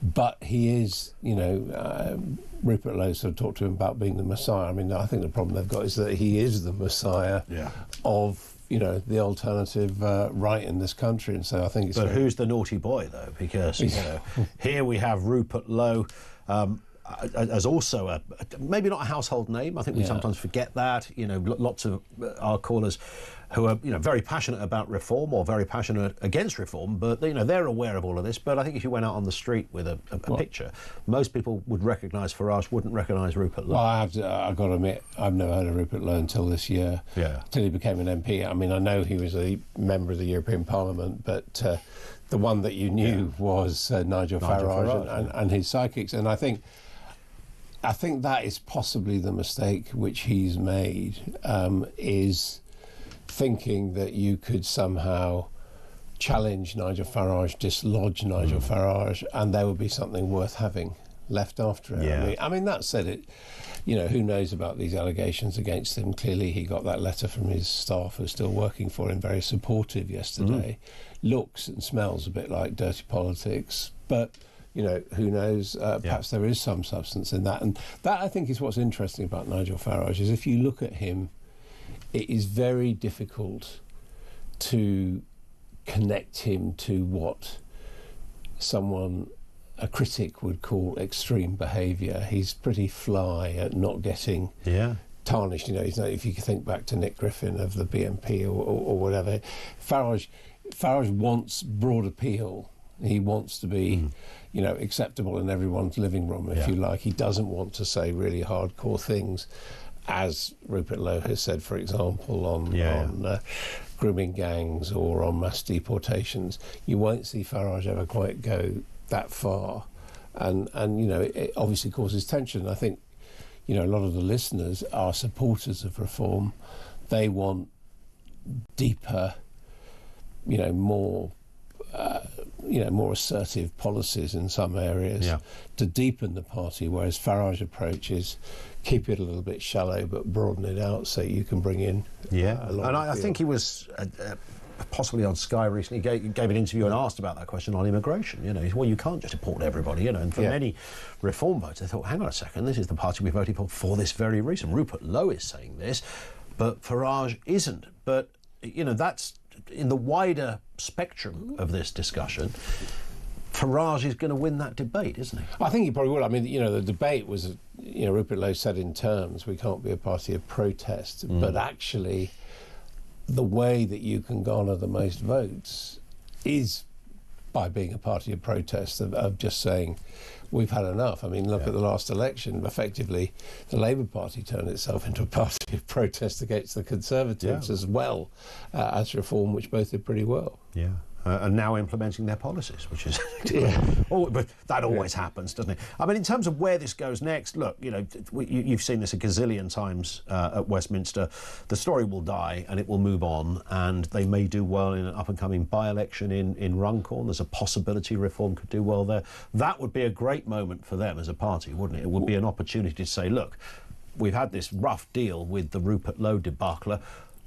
Q: But he is, you know, Rupert Lowe sort of talked to him about being the Messiah. I mean, I think the problem they've got is that he is the Messiah of, you know, the alternative right in this country, and so I think it's.
B: But who's the naughty boy though? Because you know, here we have Rupert Lowe as also a maybe not a household name. I think we sometimes forget that. You know, lots of our callers who are, you know, very passionate about reform or very passionate against reform, but you know they're aware of all of this. But I think if you went out on the street with a picture, most people would recognise Farage, wouldn't recognise Rupert Lowe.
Q: Well, I've got to admit, I've never heard of Rupert Lowe until this year. Until he became an MP. I mean, I know he was a member of the European Parliament, but the one that you knew was Nigel Farage and his psychics, and I think that is possibly the mistake which he's made, is thinking that you could somehow challenge Nigel Farage, dislodge Nigel Farage, and there would be something worth having left after it. I mean, that said, it, you know, who knows about these allegations against him? Clearly, he got that letter from his staff who are still working for him, very supportive yesterday. Looks and smells a bit like dirty politics, but you know, who knows? Perhaps there is some substance in that, and that I think is what's interesting about Nigel Farage. Is if you look at him, it is very difficult to connect him to what a critic would call extreme behaviour. He's pretty fly at not getting tarnished. You know, if you think back to Nick Griffin of the BNP or whatever, Farage wants broad appeal. He wants to be, you know, acceptable in everyone's living room, if you like. He doesn't want to say really hardcore things, as Rupert Lowe has said, for example, on grooming gangs or on mass deportations. You won't see Farage ever quite go that far, and you know, it obviously causes tension. I think, you know, a lot of the listeners are supporters of reform. They want deeper, you know, more assertive policies in some areas to deepen the party, whereas Farage approach is keep it a little bit shallow but broaden it out so you can bring in a lot.
B: And I think he was possibly on Sky recently, gave an interview and asked about that question on immigration. You know, well, you can't just deport everybody, you know, and for many reform votes they thought, hang on a second, this is the party we voted for this very reason. Rupert Lowe is saying this, but Farage isn't. But, you know, that's in the wider spectrum of this discussion. Farage is going to win that debate, isn't he?
Q: I think he probably will. I mean, the debate was, Rupert Lowe said in terms, we can't be a party of protest, but actually the way that you can garner the most votes is by being a party of protest, of just saying, we've had enough. I mean, look at the last election. Effectively, the Labour Party turned itself into a party of protest against the Conservatives as well as Reform, which both did pretty well.
B: Yeah. And now implementing their policies, which is... but that always happens, doesn't it? I mean, in terms of where this goes next, look, you've seen this a gazillion times at Westminster. The story will die and it will move on, and they may do well in an up-and-coming by-election in Runcorn. There's a possibility Reform could do well there. That would be a great moment for them as a party, wouldn't it? It would be an opportunity to say, look, we've had this rough deal with the Rupert Lowe debacle,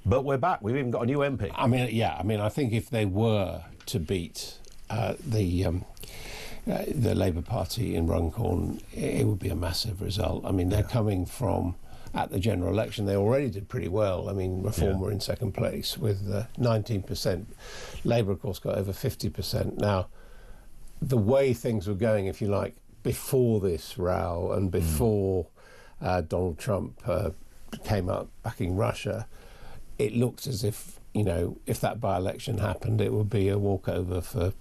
B: but we're back. We've even got a new MP.
Q: I think if they were to beat the Labour Party in Runcorn, it would be a massive result. I mean, they're coming from, at the general election, they already did pretty well. I mean, Reform were in second place with 19%. Labour, of course, got over 50%. Now, the way things were going, if you like, before this row and before Donald Trump came up backing Russia, it looked as if, if that by-election happened, it would be a walkover for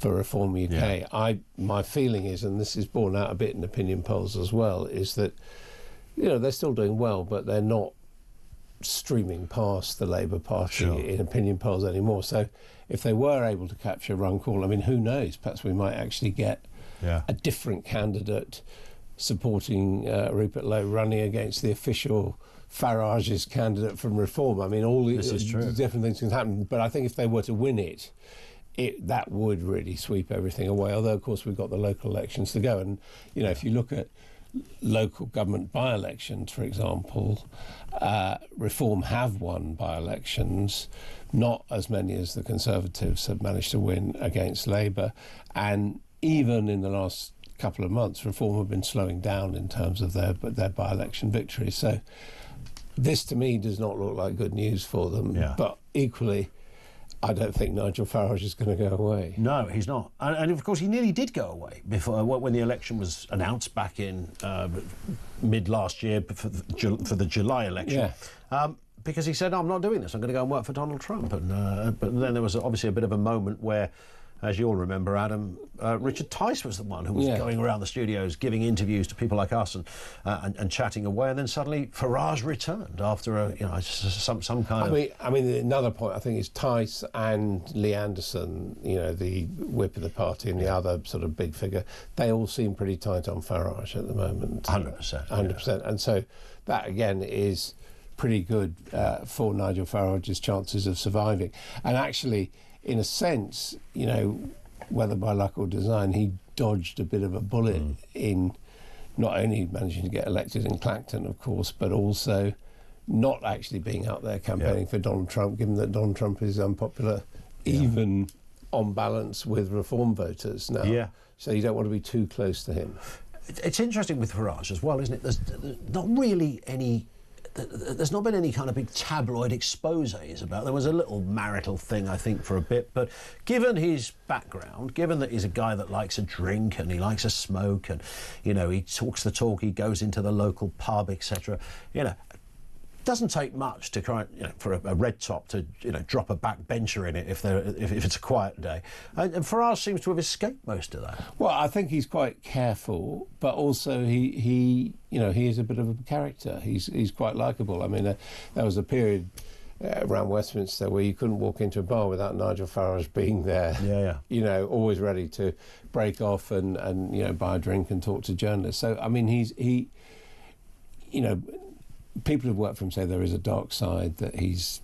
Q: Reform UK. My feeling is, and this is borne out a bit in opinion polls as well, is that, they're still doing well, but they're not streaming past the Labour Party in opinion polls anymore. So if they were able to capture Runcorn, I mean, who knows? Perhaps we might actually get a different candidate supporting Rupert Lowe running against the official Farage's candidate from Reform. I mean, all these different things can happen. But I think if they were to win it, that would really sweep everything away. Although, of course, we've got the local elections to go. And, if you look at local government by-elections, for example, Reform have won by-elections, not as many as the Conservatives have managed to win against Labour. And even in the last couple of months, Reform have been slowing down in terms of their by-election victories. So this, to me, does not look like good news for them. But equally, I don't think Nigel Farage is going to go away.
B: No, he's not. And of course, he nearly did go away before, when the election was announced back in mid last year for the July election. Because he said, I'm not doing this. I'm going to go and work for Donald Trump. But then there was obviously a bit of a moment where, as you all remember, Adam, Richard Tice was the one who was going around the studios giving interviews to people like us and chatting away, and then suddenly Farage returned after some kind of...
Q: I mean, another point I think is Tice and Lee Anderson, the whip of the party and the other sort of big figure, they all seem pretty tight on Farage at the moment.
B: 100%.
Q: 100%. And so that, again, is pretty good for Nigel Farage's chances of surviving. And actually, in a sense, whether by luck or design, he dodged a bit of a bullet in not only managing to get elected in Clacton, of course, but also not actually being out there campaigning for Donald Trump, given that Donald Trump is unpopular, even on balance with Reform voters now. So you don't want to be too close to him.
B: It's interesting with Farage as well, isn't it? There's not really any... There's not been any kind of big tabloid exposés about. There was a little marital thing, I think, for a bit, but given his background, given that he's a guy that likes a drink and he likes a smoke and, he talks the talk, he goes into the local pub, etc., doesn't take much to for a red top to drop a backbencher in it if it's a quiet day, and Farage seems to have escaped most of that.
Q: Well, I think he's quite careful, but also he is a bit of a character. He's quite likeable. I mean, there was a period around Westminster where you couldn't walk into a bar without Nigel Farage being there. Always ready to break off and buy a drink and talk to journalists. So I mean, he people who've worked for him say there is a dark side, that he's,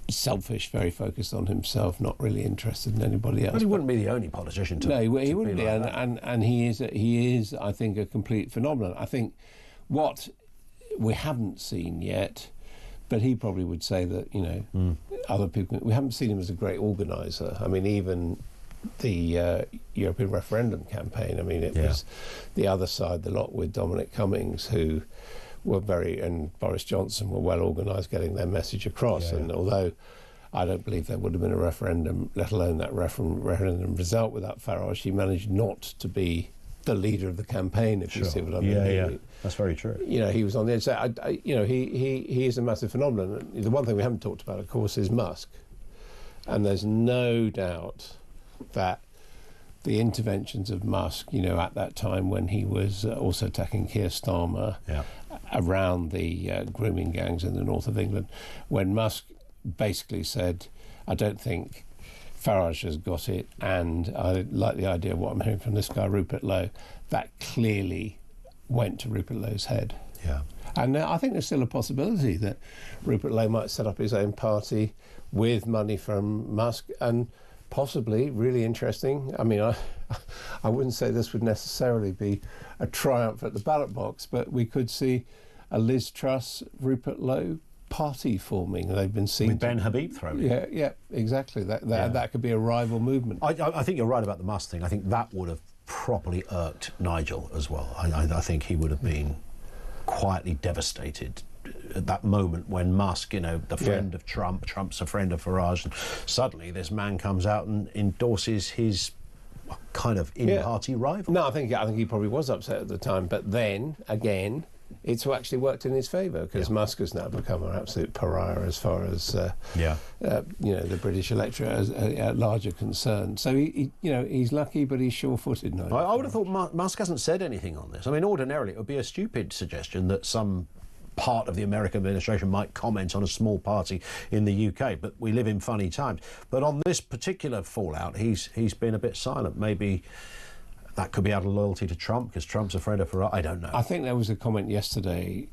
Q: selfish, very focused on himself, not really interested in anybody else.
B: But he wouldn't be the only politician to...
Q: No, he wouldn't be. And he is, I think, a complete phenomenon. I think what we haven't seen yet, but he probably would say that, other people... We haven't seen him as a great organiser. I mean, even the European referendum campaign, I mean, it was the other side, the lot with Dominic Cummings, who... and Boris Johnson were well organised getting their message across. And although I don't believe there would have been a referendum, let alone that referendum result without Farage. He managed not to be the leader of the campaign, if you see what I mean.
B: Yeah, that's very true.
Q: You know, he was on the edge. So he is a massive phenomenon. The one thing we haven't talked about, of course, is Musk. And there's no doubt that the interventions of Musk, you know, at that time when he was also attacking Keir Starmer around the grooming gangs in the north of England, when Musk basically said, I don't think Farage has got it, and I like the idea of what I'm hearing from this guy, Rupert Lowe, that clearly went to Rupert Lowe's head.
B: Yeah.
Q: And I think there's still a possibility that Rupert Lowe might set up his own party with money from Musk, and possibly, really interesting, I mean, I wouldn't say this would necessarily be a triumph at the ballot box, but we could see a Liz Truss, Rupert Lowe party forming. They've been seen
B: with Ben Habib thrown in.
Q: Yeah, exactly. That could be a rival movement.
B: I think you're right about the Musk thing. I think that would have properly irked Nigel as well. I think he would have been quietly devastated at that moment when Musk, you know, the friend of Trump, Trump's a friend of Farage, and suddenly this man comes out and endorses his kind of in-party rival.
Q: No, I think he probably was upset at the time, but then again, it's actually worked in his favour, because Musk has now become an absolute pariah as far as you know, the British electorate at large are concerned. So he's lucky, but he's sure-footed now.
B: I would have thought Musk hasn't said anything on this. I mean, ordinarily it would be a stupid suggestion that some part of the American administration might comment on a small party in the UK, but we live in funny times. But on this particular fallout, he's been a bit silent. Maybe that could be out of loyalty to Trump, because Trump's a friend of Farage. I don't know.
Q: I think there was a comment yesterday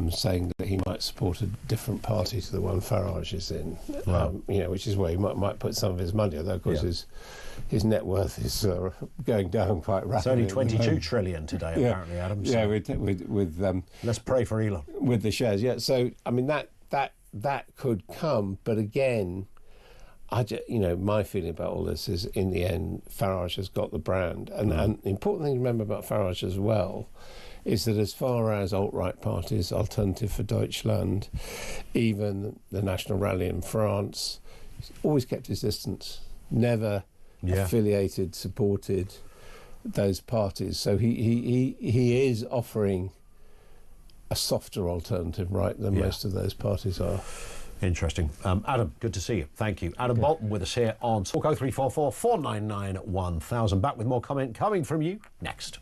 Q: saying that he might support a different party to the one Farage is in, you know, which is where he might put some of his money, although of course his net worth is going down quite rapidly.
B: It's only 22 trillion today, apparently, Adam. So.
Q: Yeah, with
B: let's pray for Elon.
Q: With the shares, so I mean that could come, but again, you know, my feeling about all this is, in the end, Farage has got the brand, and the important thing to remember about Farage as well is that as far as alt-right parties, Alternative for Deutschland, even the National Rally in France, he's always kept his distance, never affiliated, supported those parties. So he is offering a softer alternative, right, than most of those parties are.
B: Interesting. Adam, good to see you. Thank you. Adam Bolton with us here on Talk 0344 499 1000. Back with more comment coming from you next.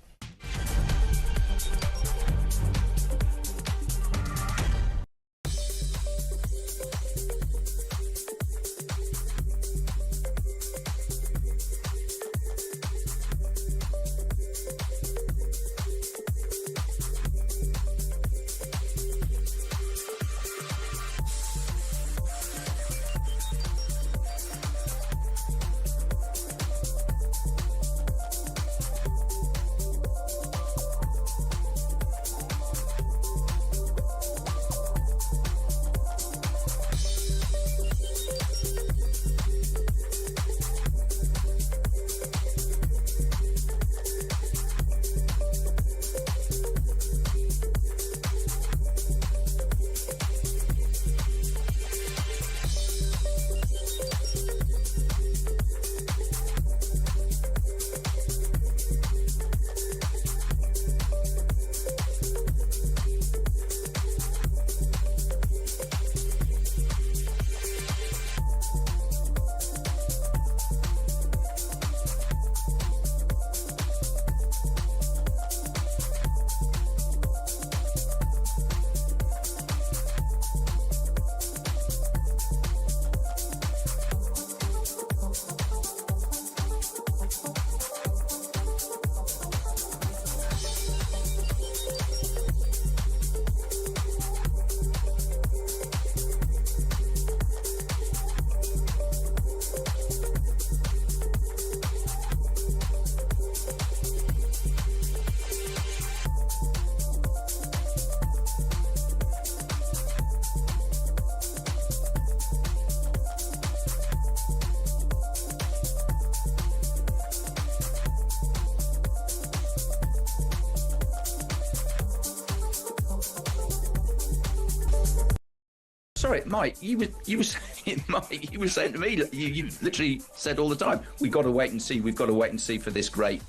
O: Sorry, Mike, you were saying Mike, you were saying to me, you literally said all the time, we've got to wait and see. We've got to wait and see for this great,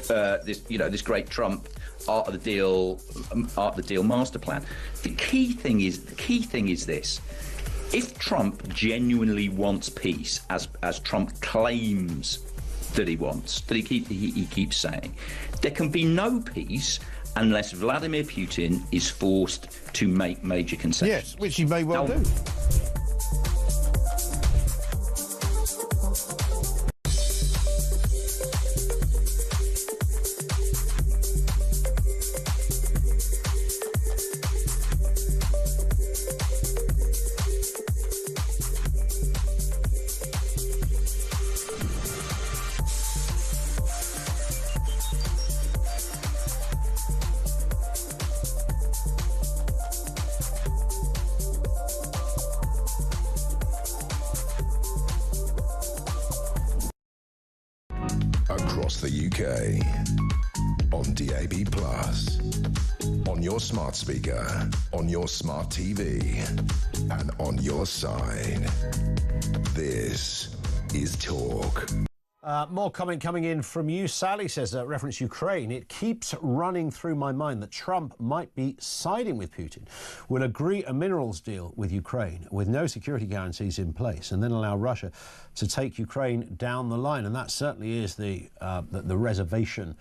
O: this great Trump art of the deal master plan. The key thing is this: if Trump genuinely wants peace, as Trump claims that he wants, that he keeps saying, there can be no peace unless Vladimir Putin is forced to make major concessions.
Q: Yes, which he may well do.
A: Across the UK, on DAB+, on your smart speaker, on your smart TV, and on your side. This is Talk.
B: More comment coming in from you. Sally says, reference Ukraine, it keeps running through my mind that Trump might be siding with Putin, will agree a minerals deal with Ukraine with no security guarantees in place, and then allow Russia to take Ukraine down the line. And that certainly is the reservation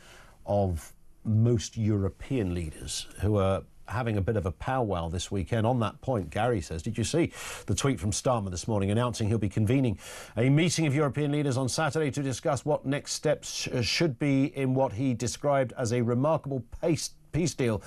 B: of most European leaders who are having a bit of a powwow this weekend. On that point, Gary says, did you see the tweet from Starmer this morning announcing he'll be convening a meeting of European leaders on Saturday to discuss what next steps should be in what he described as a remarkable peace deal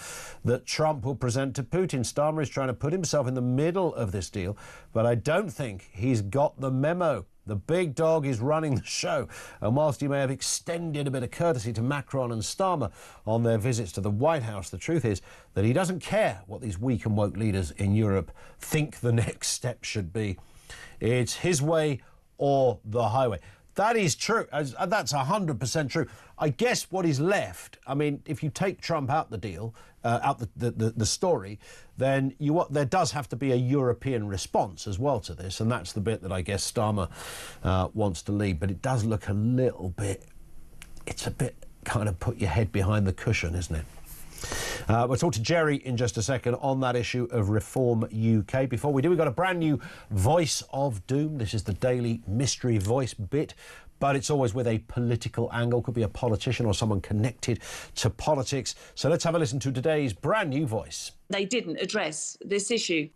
B: that Trump will present to Putin. Starmer is trying to put himself in the middle of this deal, but I don't think he's got the memo. The big dog is running the show, and whilst he may have extended a bit of courtesy to Macron and Starmer on their visits to the White House, the truth is that he doesn't care what these weak and woke leaders in Europe think the next step should be. It's his way or the highway. That is true. That's 100% true. I guess what is left, I mean, if you take Trump out the deal, out the story, then there does have to be a European response as well to this, and that's the bit that I guess Starmer wants to lead. But it does look a little bit, it's a bit kind of put your head behind the cushion, isn't it? We'll talk to Jerry in just a second on that issue of Reform UK. Before we do, we've got a brand new Voice of Doom. This is the daily mystery voice bit, but it's always with a political angle. Could be a politician or someone connected to politics. So let's have a listen to today's brand new voice.
R: They didn't address this issue.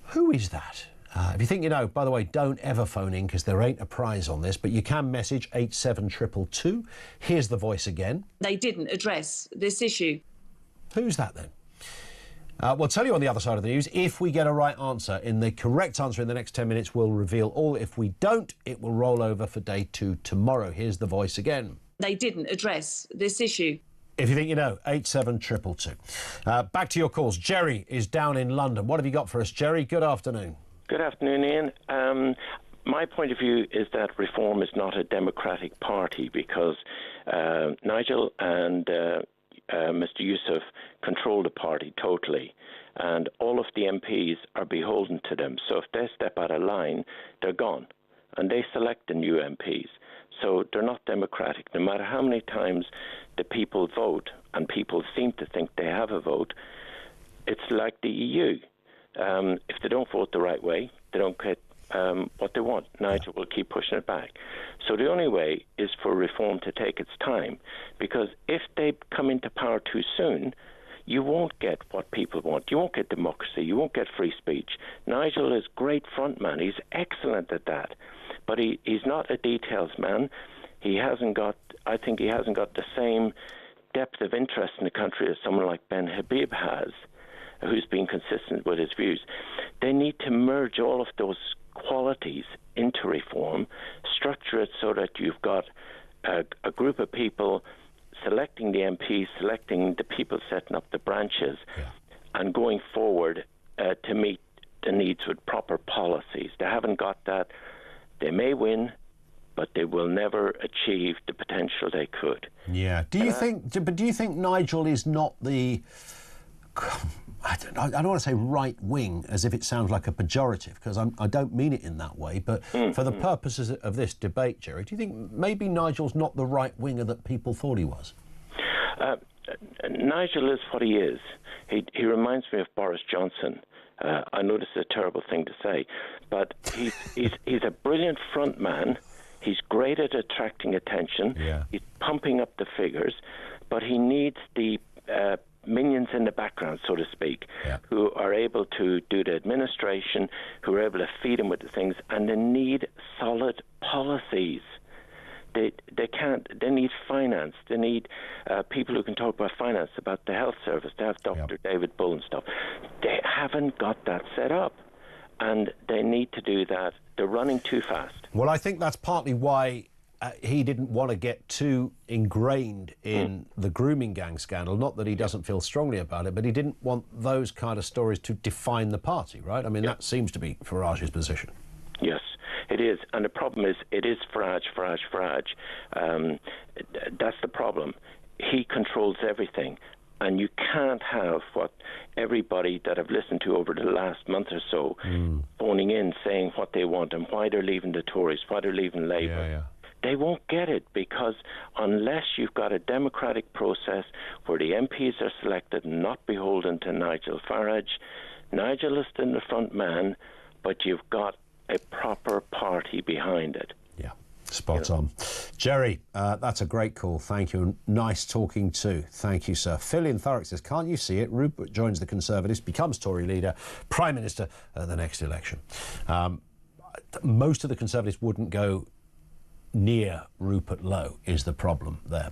B: Who is that? If you think you know, by the way, don't ever phone in because there ain't a prize on this, but you can message 87222. Here's the voice again.
R: They didn't address this issue.
B: Who's that then? We'll tell you on the other side of the news. If we get a right answer, in the correct answer in the next 10 minutes, we'll reveal all. If we don't, it will roll over for day 2 tomorrow. Here's the voice again.
R: They didn't address this issue.
B: If you think you know, 87222. Back to your calls. Jerry is down in London. What have you got for us, Jerry? Good afternoon.
S: Good afternoon, Ian. My point of view is that Reform is not a democratic party because Nigel and Mr. Youssef control the party totally, and all of the MPs are beholden to them. So if they step out of line, they're gone, and they select the new MPs. So they're not democratic. No matter how many times the people vote, and people seem to think they have a vote, it's like the EU. If they don't vote the right way, they don't get what they want. Nigel will keep pushing it back. So the only way is for Reform to take its time, because if they come into power too soon, you won't get what people want. You won't get democracy. You won't get free speech. Nigel is great frontman. He's excellent at that. But he's not a details man. I think he hasn't got the same depth of interest in the country as someone like Ben Habib has, who's been consistent with his views. They need to merge all of those qualities into Reform, structure it so that you've got a group of people selecting the MPs, selecting the people setting up the branches, and going forward to meet the needs with proper policies. They haven't got that. They may win, but they will never achieve the potential they could.
B: Yeah. Do you think Nigel is not the... I don't want to say right wing as if it sounds like a pejorative, because I don't mean it in that way, but for the purposes of this debate, Jerry, do you think maybe Nigel's not the right winger that people thought he was?
S: Nigel is what he is. He reminds me of Boris Johnson. I know this is a terrible thing to say, but he's a brilliant front man. He's great at attracting attention. Yeah. He's pumping up the figures, but he needs the minions in the background, so to speak, who are able to do the administration, who are able to feed him with the things, and they need solid policies. They can't. They need finance. They need people who can talk about finance, about the health service. They have Dr. David Bull and stuff. They haven't got that set up, and they need to do that. They're running too fast.
B: Well, I think that's partly why he didn't want to get too ingrained in the grooming gang scandal. Not that he doesn't feel strongly about it, but he didn't want those kind of stories to define the party, right? I mean, that seems to be Farage's position.
S: Yes, it is. And the problem is, it is Farage. That's the problem. He controls everything. And you can't have what everybody that I've listened to over the last month or so phoning in saying what they want and why they're leaving the Tories, why they're leaving Labour. They won't get it, because unless you've got a democratic process where the MPs are selected and not beholden to Nigel Farage, Nigel is still the front man, but you've got a proper party behind it.
B: Yeah, spot on. Jerry, that's a great call. Thank you. Nice talking too. Thank you, sir. Phil in Thurrock says, can't you see it? Rupert joins the Conservatives, becomes Tory leader, Prime Minister at the next election. Most of the Conservatives wouldn't go near Rupert Lowe, is the problem there.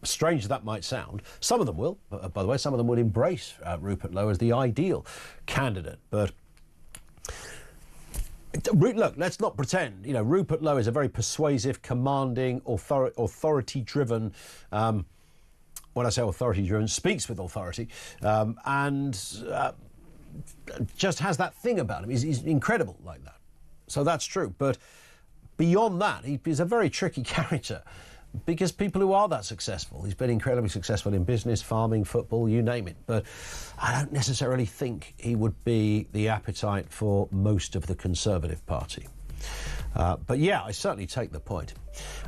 B: Strange as that might sound, some of them will. By the way, some of them would embrace Rupert Lowe as the ideal candidate. But look, let's not pretend. You know, Rupert Lowe is a very persuasive, commanding, authority-driven. When I say authority-driven, speaks with authority, and just has that thing about him. He's incredible like that. So that's true. But beyond that, he's a very tricky character, because people who are that successful, he's been incredibly successful in business, farming, football, you name it. But I don't necessarily think he would be the appetite for most of the Conservative Party. But yeah, I certainly take the point.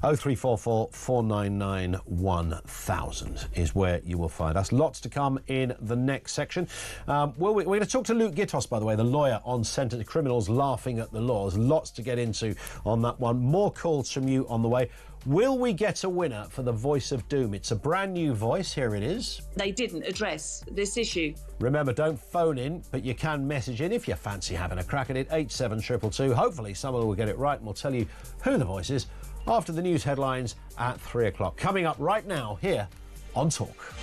B: 0344 499 1000 is where you will find us. Lots to come in the next section. We're going to talk to Luke Gios, by the way, the lawyer on sentenced criminals laughing at the law. There's lots to get into on that one. More calls from you on the way. Will we get a winner for the Voice of Doom? It's a brand new voice. Here it is.
R: They didn't address this issue.
B: Remember, don't phone in, but you can message in if you fancy having a crack at it. 87222. Hopefully someone will get it right and we'll tell you who the voice is after the news headlines at 3 o'clock. Coming up right now here on Talk.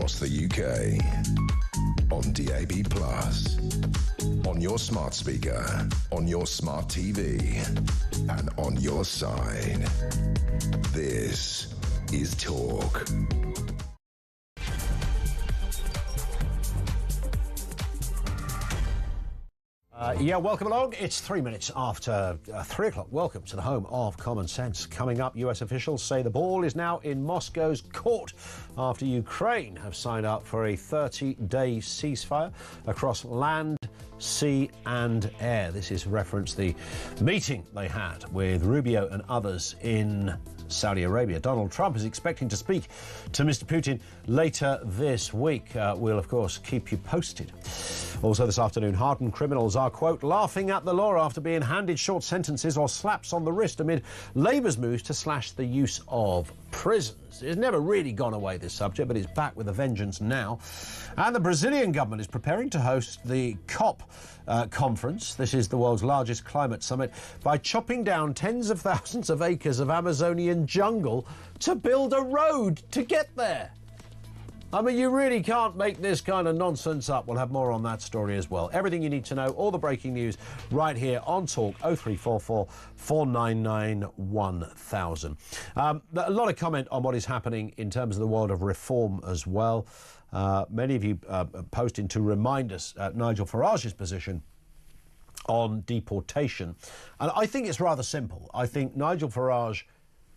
A: across the UK. On DAB+, on your smart speaker, on your smart TV, and on your side. This is Talk.
B: Yeah, welcome along. It's 3 minutes after 3 o'clock. Welcome to the home of common sense. Coming up, US officials say the ball is now in Moscow's court after Ukraine have signed up for a 30-day ceasefire across land, sea and air. This is reference the meeting they had with Rubio and others in Saudi Arabia. Donald Trump is expecting to speak to Mr. Putin later this week. We'll, of course, keep you posted. Also this afternoon, hardened criminals are, quote, laughing at the law after being handed short sentences or slaps on the wrist amid Labour's moves to slash the use of prisons. It's never really gone away, this subject, but it's back with a vengeance now. And the Brazilian government is preparing to host the COP conference. This is the world's largest climate summit, by chopping down tens of thousands of acres of Amazonian jungle to build a road to get there. I mean, you really can't make this kind of nonsense up. We'll have more on that story as well. Everything you need to know, all the breaking news, right here on Talk, 0344 499 1000. A lot of comment on what is happening in terms of the world of reform as well. Many of you posting to remind us Nigel Farage's position on deportation. And I think it's rather simple. I think Nigel Farage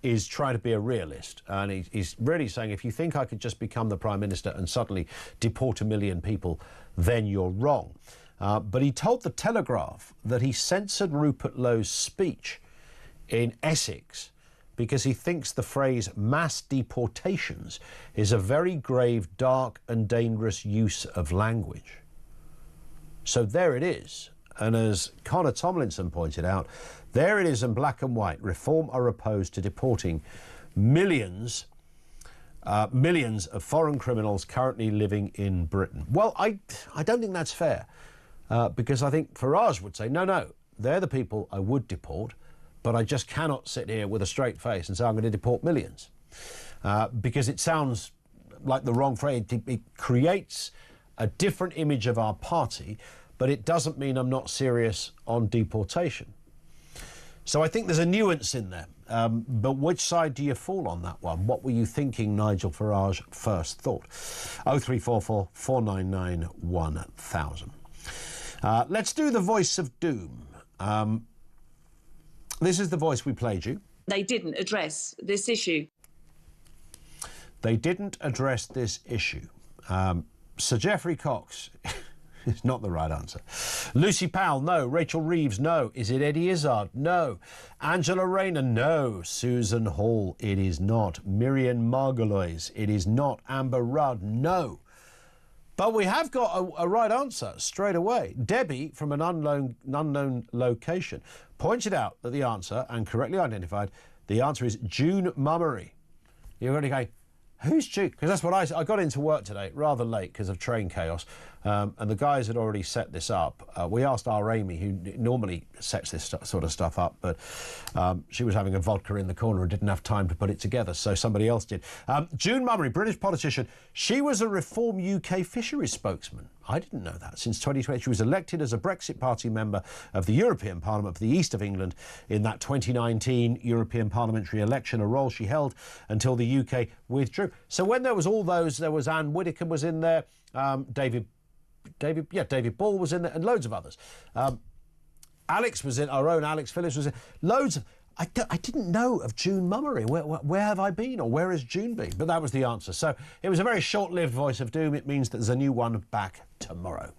B: is trying to be a realist, and he's really saying, if you think I could just become the Prime Minister and suddenly deport 1 million people, then you're wrong. But he told The Telegraph that he censored Rupert Lowe's speech in Essex because he thinks the phrase mass deportations is a very grave, dark and dangerous use of language. So there it is. And as Connor Tomlinson pointed out, there it is in black and white. Reform are opposed to deporting millions of foreign criminals currently living in Britain. Well, I don't think that's fair, because I think Farage would say, no, they're the people I would deport, but I just cannot sit here with a straight face and say I'm going to deport millions, because it sounds like the wrong phrase. It creates a different image of our party, but it doesn't mean I'm not serious on deportation. So I think there's a nuance in there. But which side do you fall on that one? What were you thinking Nigel Farage first thought? 0344 499 1000. Let's do the voice of doom. This is the voice we played you.
R: They didn't address this issue.
B: They didn't address this issue. Sir Geoffrey Cox is not the right answer. Lucy Powell, no. Rachel Reeves, no. Is it Eddie Izzard? No. Angela Rayner, no. Susan Hall, it is not. Miriam Margolois, it is not. Amber Rudd, no. But we have got a right answer straight away. Debbie, from an unknown location, pointed out that the answer, and correctly identified, the answer is June Mummery. You're going to go, who's June? Because that's what I got into work today rather late because of train chaos, and the guys had already set this up. We asked our Amy, who normally sets this sort of stuff up, but she was having a vodka in the corner and didn't have time to put it together, so somebody else did. June Mummery, British politician, she was a Reform UK fisheries spokesman. I didn't know that. Since 2020, she was elected as a Brexit Party member of the European Parliament for the East of England in that 2019 European parliamentary election, a role she held until the UK withdrew. So when there was all those, there was Anne Widdecombe was in there, David Ball was in there, and loads of others. Alex was in, our own Alex Phillips was in, loads of. I didn't know of June Mummery. Where have I been, or where has June been? But that was the answer. So it was a very short-lived voice of doom. It means that there's a new one back tomorrow.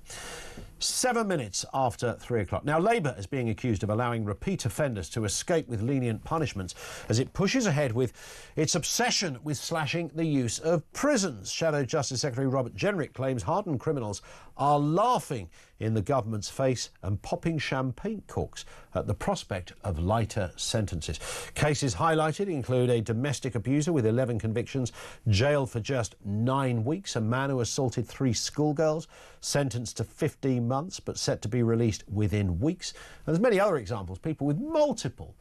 B: 7 minutes after 3 o'clock. Now, Labour is being accused of allowing repeat offenders to escape with lenient punishments as it pushes ahead with its obsession with slashing the use of prisons. Shadow Justice Secretary Robert Jenrick claims hardened criminals are laughing in the government's face and popping champagne corks at the prospect of lighter sentences. Cases highlighted include a domestic abuser with 11 convictions, jailed for just 9 weeks, a man who assaulted 3 schoolgirls, sentenced to 15 months but set to be released within weeks. And there's many other examples, people with multiple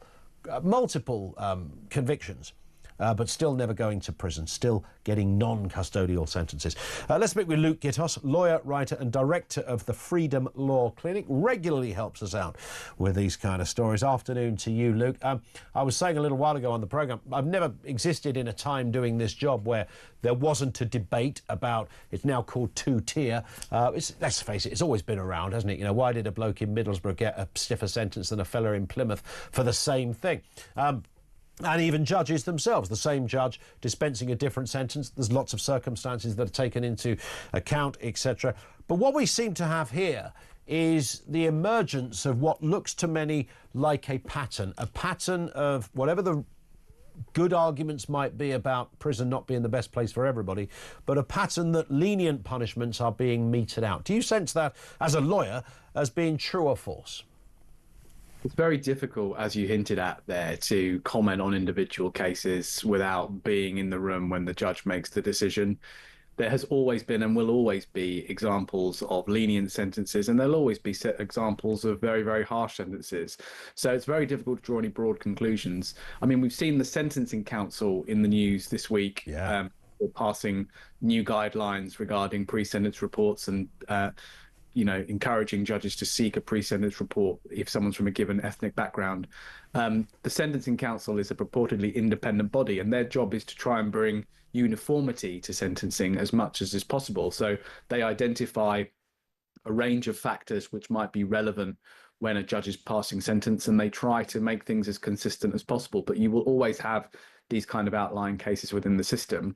B: convictions but still never going to prison, still getting non-custodial sentences. Let's speak with Luke Gios, lawyer, writer and director of the Freedom Law Clinic. Regularly helps us out with these kind of stories. Afternoon to you, Luke. I was saying a little while ago on the programme, I've never existed in a time doing this job where there wasn't a debate about, it's now called two-tier. Let's face it, it's always been around, hasn't it? You know, why did a bloke in Middlesbrough get a stiffer sentence than a fella in Plymouth for the same thing? And even judges themselves, the same judge dispensing a different sentence. There's lots of circumstances that are taken into account, etc. But what we seem to have here is the emergence of what looks to many like a pattern of whatever the good arguments might be about prison not being the best place for everybody, but a pattern that lenient punishments are being meted out. Do you sense that, as a lawyer, as being true or false?
T: It's very difficult, as you hinted at there, to comment on individual cases without being in the room when the judge makes the decision. There has always been and will always be examples of lenient sentences, and there'll always be examples of very, very harsh sentences. So it's very difficult to draw any broad conclusions. I mean, we've seen the Sentencing Council in the news this week, passing new guidelines regarding pre-sentence reports and encouraging judges to seek a pre-sentence report if someone's from a given ethnic background. The Sentencing Council is a purportedly independent body, and their job is to try and bring uniformity to sentencing as much as is possible. So they identify a range of factors which might be relevant when a judge is passing sentence, and they try to make things as consistent as possible. But you will always have these kind of outlying cases within the system.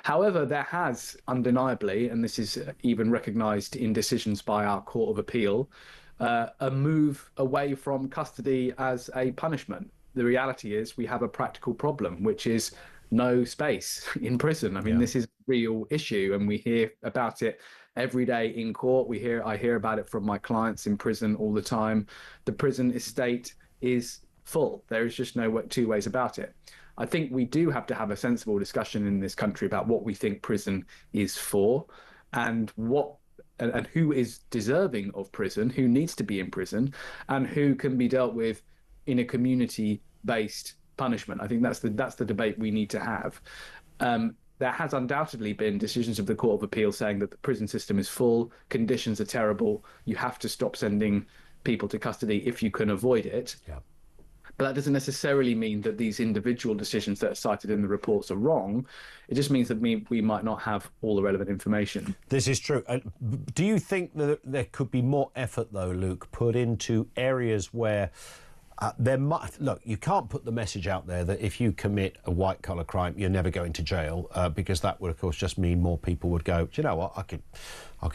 T: However, there has undeniably, and this is even recognised in decisions by our Court of Appeal, a move away from custody as a punishment. The reality is we have a practical problem, which is no space in prison. I mean, this is a real issue, and we hear about it every day in court. I hear about it from my clients in prison all the time. The prison estate is full. There is just no two ways about it. I think we do have to have a sensible discussion in this country about what we think prison is for, and who is deserving of prison, who needs to be in prison, and who can be dealt with in a community-based punishment. I think that's the debate we need to have. There has undoubtedly been decisions of the Court of Appeal saying that the prison system is full, conditions are terrible, you have to stop sending people to custody if you can avoid it. Yeah. But that doesn't necessarily mean that these individual decisions that are cited in the reports are wrong. It just means that we might not have all the relevant information.
B: This is true. Do you think that there could be more effort, though, Luke, put into areas where look, you can't put the message out there that if you commit a white-collar crime, you're never going to jail, because that would, of course, just mean more people would go, do you know what, I could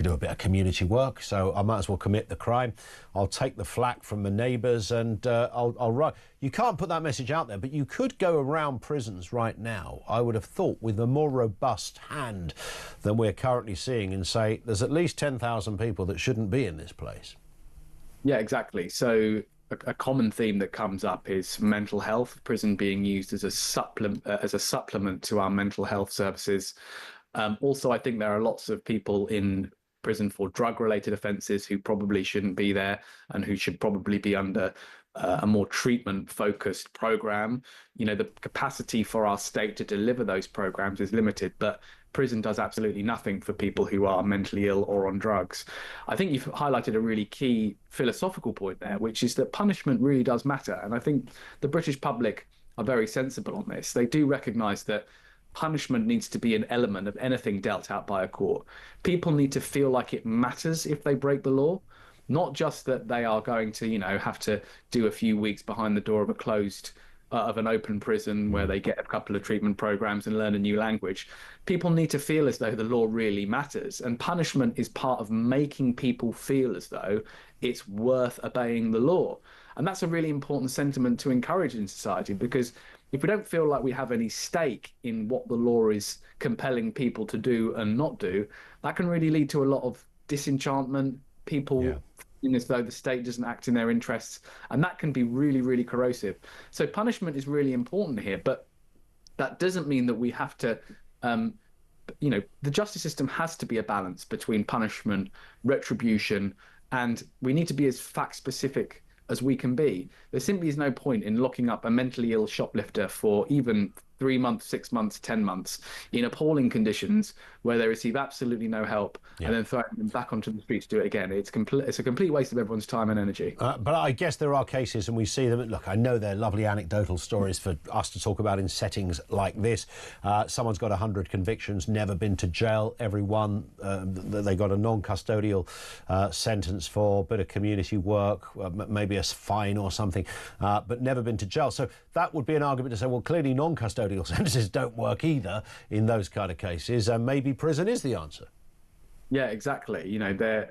B: do a bit of community work, so I might as well commit the crime. I'll take the flak from the neighbours and I'll run. You can't put that message out there, but you could go around prisons right now, I would have thought, with a more robust hand than we're currently seeing, and say there's at least 10,000 people that shouldn't be in this place.
T: Yeah, exactly. So a common theme that comes up is mental health, prison being used as a supplement to our mental health services. Also, I think there are lots of people in prison for drug-related offences who probably shouldn't be there and who should probably be under a more treatment-focused programme. You know, the capacity for our state to deliver those programmes is limited, but prison does absolutely nothing for people who are mentally ill or on drugs. I think you've highlighted a really key philosophical point there, which is that punishment really does matter. And I think the British public are very sensible on this. They do recognise that punishment needs to be an element of anything dealt out by a court. People need to feel like it matters if they break the law, not just that they are going to, have to do a few weeks behind the door of an open prison where they get a couple of treatment programs and learn a new language. People need to feel as though the law really matters, and punishment is part of making people feel as though it's worth obeying the law. And that's a really important sentiment to encourage in society, because if we don't feel like we have any stake in what the law is compelling people to do and not do, that can really lead to a lot of disenchantment, people feeling as though the state doesn't act in their interests, and that can be really, really corrosive. So punishment is really important here, but that doesn't mean that we have to, the justice system has to be a balance between punishment, retribution, and we need to be as fact-specific as we can be. There simply is no point in locking up a mentally ill shoplifter for even 3 months, 6 months, 10 months in appalling conditions where they receive absolutely no help, and then throwing them back onto the street to do it again. It's a complete waste of everyone's time and energy.
B: But I guess there are cases, and we see them. Look, I know they're lovely anecdotal stories for us to talk about in settings like this. Someone's got 100 convictions, never been to jail. Everyone, they got a non-custodial sentence for a bit of community work, maybe a fine or something, but never been to jail. So that would be an argument to say, well, clearly non-custodial sentences don't work either in those kind of cases, and maybe prison is the answer.
T: Yeah, exactly. You know,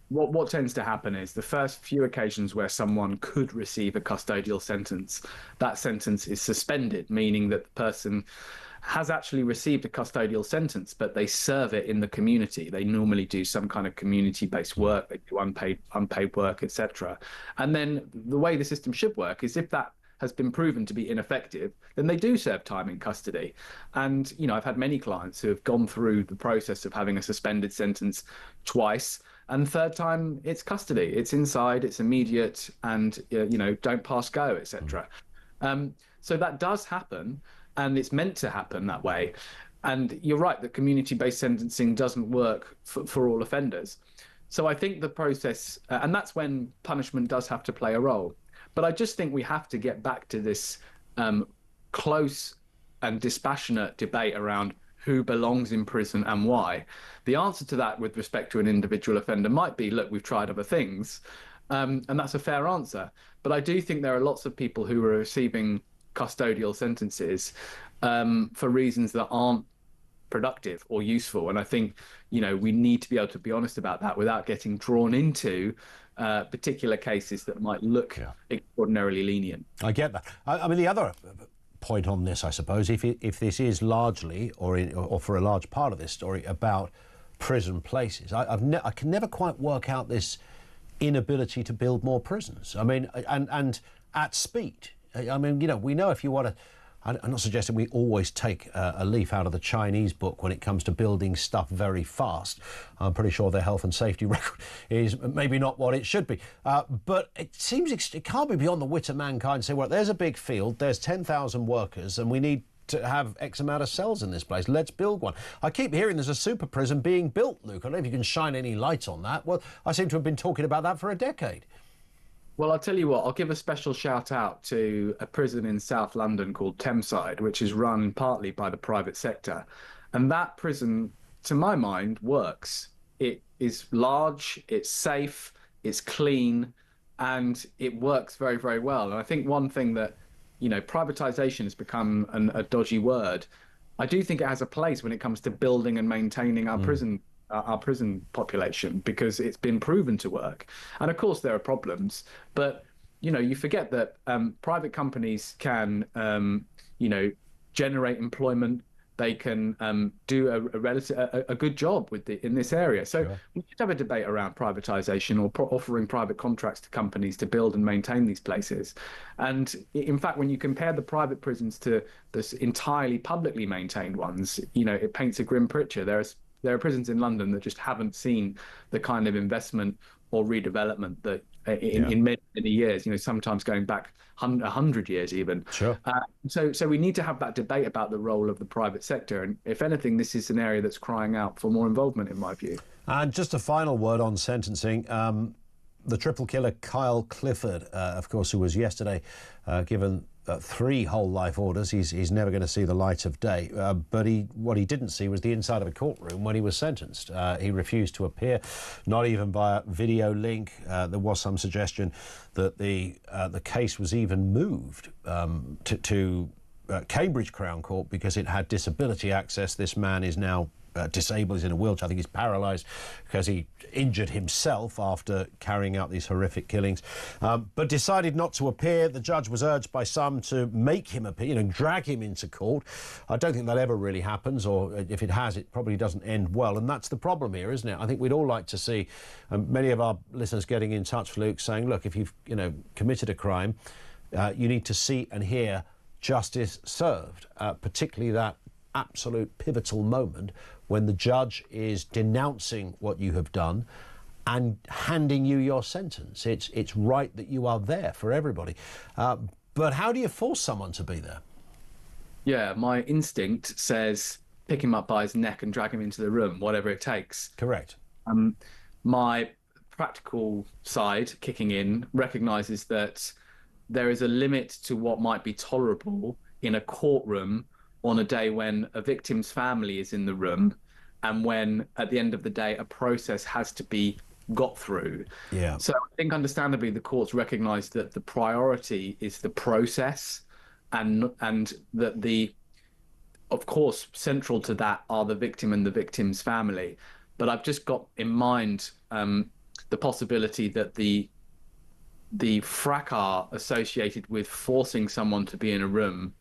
T: what tends to happen is the first few occasions where someone could receive a custodial sentence, that sentence is suspended, meaning that the person has actually received a custodial sentence, but they serve it in the community. They normally do some kind of community-based work, they do unpaid work, etc. And then the way the system should work is if that has been proven to be ineffective, then they do serve time in custody. And, you know, I've had many clients who have gone through the process of having a suspended sentence twice, and third time it's custody. It's inside, it's immediate, and, you know, don't pass go, etc. So that does happen, and it's meant to happen that way. And you're right that community-based sentencing doesn't work for all offenders. So I think the process, and that's when punishment does have to play a role. But I just think we have to get back to this close and dispassionate debate around who belongs in prison and why. The answer to that with respect to an individual offender might be, look, we've tried other things, and that's a fair answer. But I do think there are lots of people who are receiving custodial sentences for reasons that aren't productive or useful. And I think, you know, we need to be able to be honest about that without getting drawn into particular cases that might look extraordinarily lenient.
B: I get that. I mean, the other point on this, I suppose, if this is largely, or for a large part of this story, about prison places, I can never quite work out this inability to build more prisons. I mean, and at speed. I mean, you know, we know if you want to. I'm not suggesting we always take a leaf out of the Chinese book when it comes to building stuff very fast. I'm pretty sure their health and safety record is maybe not what it should be. But it seems it can't be beyond the wit of mankind to say, well, there's a big field, there's 10,000 workers, and we need to have X amount of cells in this place. Let's build one. I keep hearing there's a super prison being built, Luke. I don't know if you can shine any light on that. Well, I seem to have been talking about that for a decade.
T: Well, I'll tell you what, I'll give a special shout out to a prison in South London called Thameside, which is run partly by the private sector. And that prison, to my mind, works. It is large, it's safe, it's clean, and it works very, very well. And I think one thing that, you know, privatization has become a dodgy word. I do think it has a place when it comes to building and maintaining our prison population, because it's been proven to work. And of course there are problems, but you know, you forget that private companies can you know, generate employment. They can do a good job in this area. So we should have a debate around privatization or offering private contracts to companies to build and maintain these places. And in fact, when you compare the private prisons to the entirely publicly maintained ones, you know, it paints a grim picture. There are prisons in London that just haven't seen the kind of investment or redevelopment that in many, many years, you know, sometimes going back 100 years even.
B: Sure.
T: So we need to have that debate about the role of the private sector. And if anything, this is an area that's crying out for more involvement, in my view.
B: And just a final word on sentencing. The triple killer Kyle Clifford, of course, who was yesterday given 3 whole life orders. He's never going to see the light of day. But what he didn't see was the inside of a courtroom when he was sentenced. He refused to appear, not even via video link. There was some suggestion that the case was even moved to Cambridge Crown Court because it had disability access. This man is now disabled, he's in a wheelchair. I think he's paralysed because he injured himself after carrying out these horrific killings, but decided not to appear. The judge was urged by some to make him appear, you know, drag him into court. I don't think that ever really happens, or if it has, it probably doesn't end well, and that's the problem here, isn't it? I think we'd all like to see many of our listeners getting in touch, Luke, saying, look, if you've, you know, committed a crime, you need to see and hear justice served, particularly that absolute pivotal moment when the judge is denouncing what you have done and handing you your sentence. It's right that you are there for everybody. But how do you force someone to be there?
T: Yeah, my instinct says pick him up by his neck and drag him into the room, whatever it takes.
B: Correct.
T: My practical side, kicking in, recognises that there is a limit to what might be tolerable in a courtroom on a day when a victim's family is in the room and when, at the end of the day, a process has to be got through.
B: Yeah.
T: So I think, understandably, the courts recognise that the priority is the process, and that of course, central to that are the victim and the victim's family. But I've just got in mind the possibility that the fracas associated with forcing someone to be in a room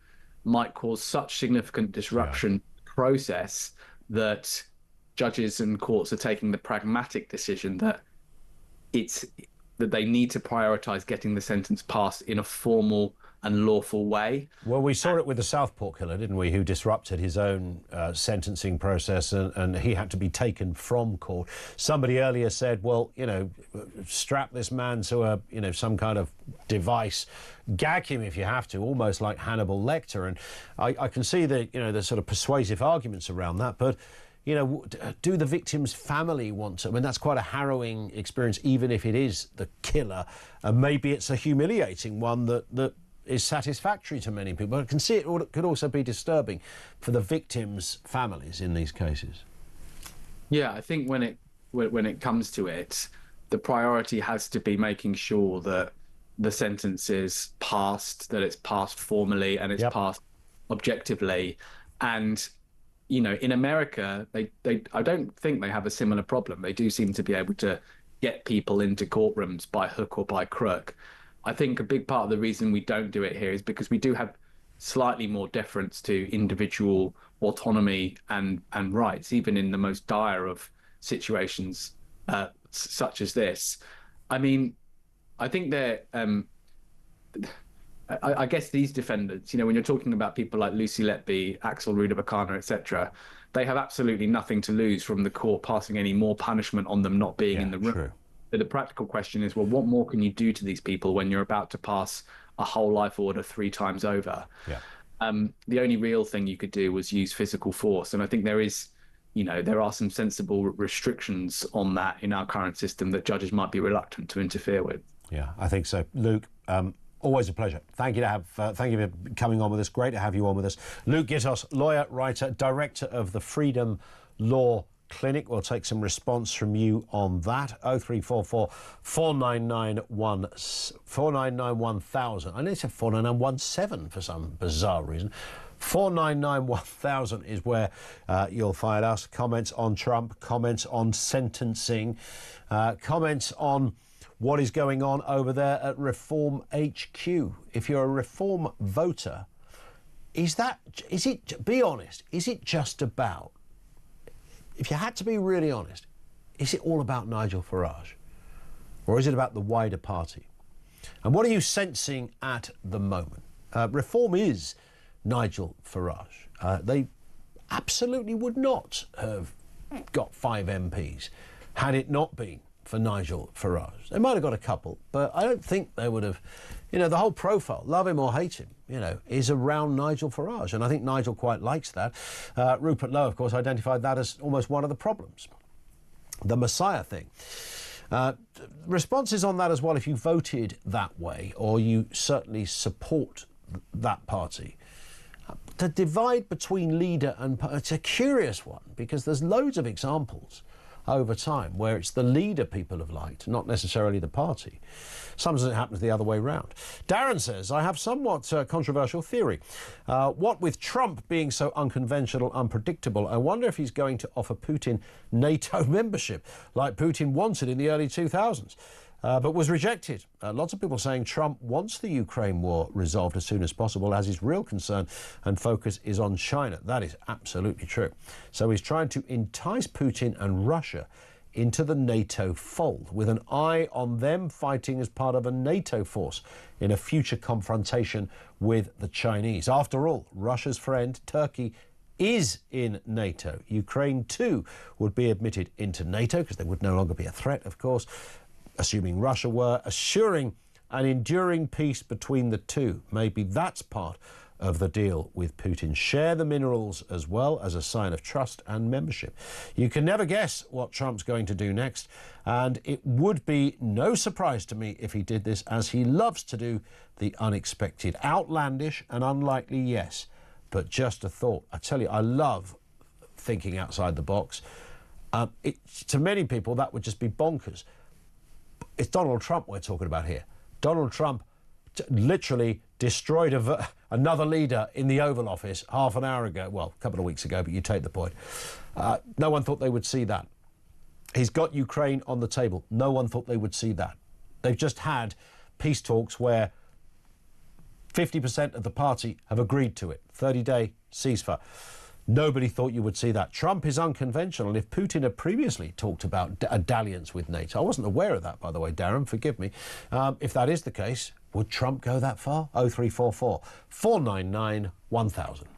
T: might cause such significant disruption to the process that judges and courts are taking the pragmatic decision that they need to prioritise getting the sentence passed in a formal and lawful way.
B: Well, we saw it with the Southport killer, didn't we, who disrupted his own sentencing process, and he had to be taken from court. Somebody earlier said, well, you know, strap this man to a, you know, some kind of device, gag him if you have to, almost like Hannibal Lecter. And I can see the, you know, the sort of persuasive arguments around that, but you know, do the victim's family want to? I mean, that's quite a harrowing experience, even if it is the killer. And maybe it's a humiliating one that is satisfactory to many people. But I can see it could also be disturbing for the victims' families in these cases.
T: Yeah, I think when it comes to it, the priority has to be making sure that the sentence is passed, that it's passed formally and it's passed objectively. And you know, in America, I don't think they have a similar problem. They do seem to be able to get people into courtrooms by hook or by crook. I think a big part of the reason we don't do it here is because we do have slightly more deference to individual autonomy and rights, even in the most dire of situations such as this. I mean, I think they're... I guess these defendants, you know, when you're talking about people like Lucy Letby, Axel Rudabakana, etc., they have absolutely nothing to lose from the court passing any more punishment on them not being in the room.
B: True.
T: But the practical question is, well, what more can you do to these people when you're about to pass a whole life order 3 times over?
B: Yeah.
T: The only real thing you could do was use physical force. And I think there is, you know, there are some sensible restrictions on that in our current system that judges might be reluctant to interfere with.
B: Yeah, I think so. Luke, always a pleasure. Thank you thank you for coming on with us. Great to have you on with us. Luke Gios, lawyer, writer, director of the Freedom Law Clinic. We'll take some response from you on that. 0344 499 1000. I know it said 49917 for some bizarre reason. 499 1000 is where you'll find us. Comments on Trump, comments on sentencing, comments on what is going on over there at Reform HQ. If you're a Reform voter, be honest, is it just about, if you had to be really honest, is it all about Nigel Farage? Or is it about the wider party? And what are you sensing at the moment? Reform is Nigel Farage. They absolutely would not have got 5 MPs had it not been for Nigel Farage. They might have got a couple, but I don't think they would have, you know, the whole profile, love him or hate him, you know, is around Nigel Farage. And I think Nigel quite likes that. Rupert Lowe, of course, identified that as almost one of the problems. The Messiah thing. Responses on that as well, if you voted that way, or you certainly support that party. The divide between leader and party, it's a curious one, because there's loads of examples over time where it's the leader people have liked, not necessarily the party. Sometimes it happens the other way round. Darren says, I have somewhat controversial theory. What with Trump being so unconventional, unpredictable, I wonder if he's going to offer Putin NATO membership like Putin wanted in the early 2000s. But was rejected. Lots of people saying Trump wants the Ukraine war resolved as soon as possible, as his real concern and focus is on China. That is absolutely true. So he's trying to entice Putin and Russia into the NATO fold, with an eye on them fighting as part of a NATO force in a future confrontation with the Chinese. After all, Russia's friend, Turkey, is in NATO. Ukraine, too, would be admitted into NATO because there would no longer be a threat, of course, assuming Russia were, assuring an enduring peace between the two. Maybe that's part of the deal with Putin. Share the minerals as well as a sign of trust and membership. You can never guess what Trump's going to do next, and it would be no surprise to me if he did this, as he loves to do the unexpected. Outlandish and unlikely, yes, but just a thought. I tell you, I love thinking outside the box. To many people, that would just be bonkers. It's Donald Trump we're talking about here. Donald Trump literally destroyed another leader in the Oval Office half an hour ago. Well, a couple of weeks ago, but you take the point. No one thought they would see that. He's got Ukraine on the table. No one thought they would see that. They've just had peace talks where 50% of the party have agreed to it. 30-day ceasefire. Nobody thought you would see that. Trump is unconventional. If Putin had previously talked about a dalliance with NATO, I wasn't aware of that, by the way, Darren, forgive me. If that is the case, would Trump go that far? 0344 499 1000.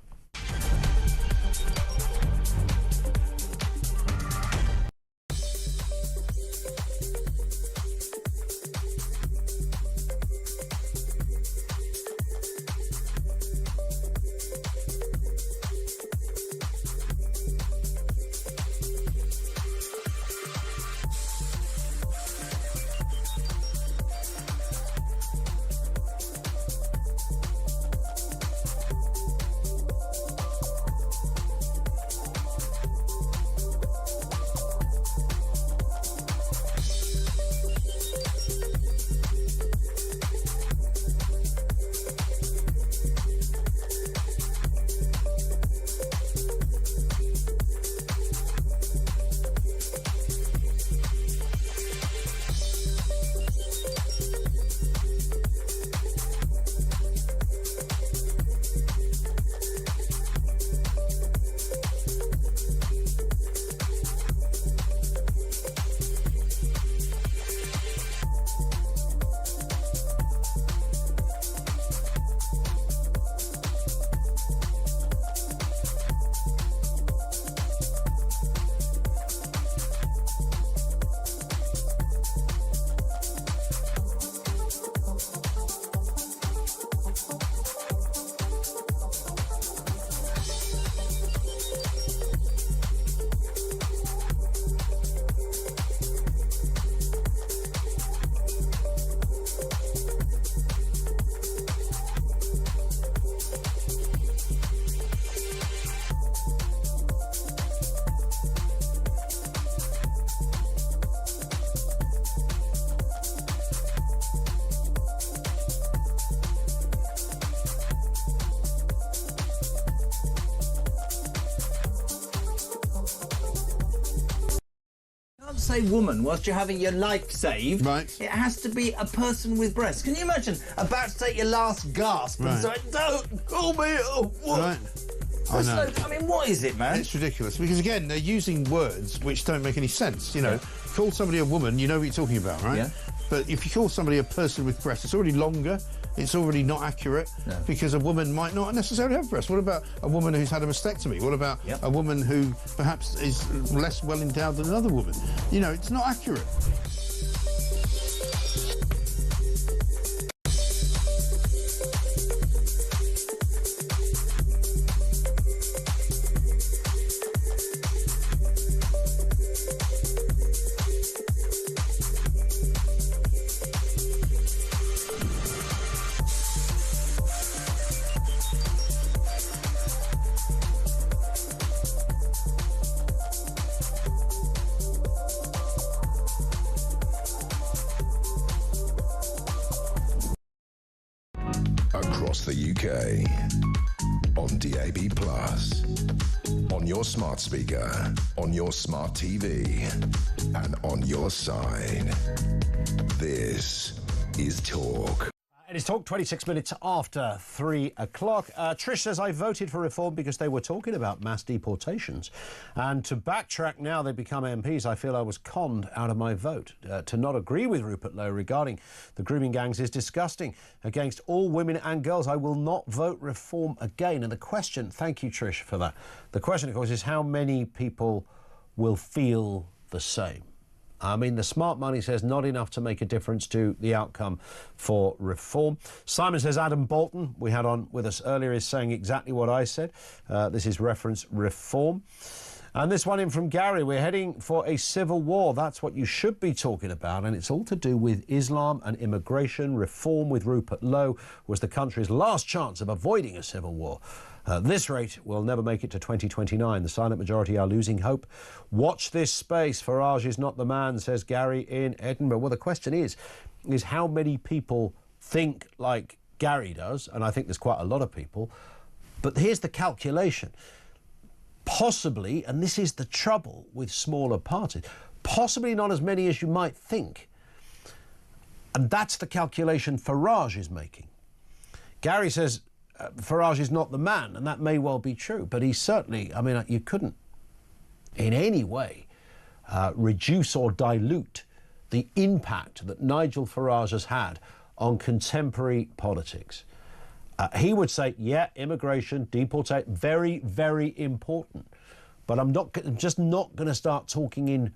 U: Say woman whilst you're having your life saved. Right. It has to be a person with breasts. Can you imagine about to take your last gasp and say, "Don't call me a woman"?
V: Right. I know.
U: I mean, what is it, man?
V: It's ridiculous because again they're using words which don't make any sense. You know, call somebody a woman, you know what you're talking about, right? Yeah. But if you call somebody a person with breasts, it's already longer. It's already not accurate because a woman might not necessarily have breasts. What about a woman who's had a mastectomy? What about a woman who perhaps is less well endowed than another woman? You know, it's not accurate.
A: Across the UK, on DAB+, on your smart speaker, on your smart TV, and on your side. This is Talk.
B: It is Talk, 26 minutes after 3 o'clock. Trish says, I voted for reform because they were talking about mass deportations. And to backtrack now they become MPs, I feel I was conned out of my vote. To not agree with Rupert Lowe regarding the grooming gangs is disgusting. Against all women and girls, I will not vote reform again. And the question, thank you, Trish, for that. The question, of course, is how many people will feel the same? I mean, the smart money says not enough to make a difference to the outcome for reform. Simon says Adam Bolton, we had on with us earlier, is saying exactly what I said. This is reference reform. And this one in from Gary, we're heading for a civil war. That's what you should be talking about, and it's all to do with Islam and immigration. Reform with Rupert Lowe was the country's last chance of avoiding a civil war. At this rate, we'll never make it to 2029. The silent majority are losing hope. Watch this space. Farage is not the man, says Gary in Edinburgh. Well, the question is how many people think like Gary does, and I think there's quite a lot of people. But here's the calculation. Possibly, and this is the trouble with smaller parties, possibly not as many as you might think. And that's the calculation Farage is making. Gary says Farage is not the man, and that may well be true, but he's certainly, I mean, you couldn't in any way reduce or dilute the impact that Nigel Farage has had on contemporary politics. He would say, yeah, immigration, deportation, very, very important. But I'm just not going to start talking in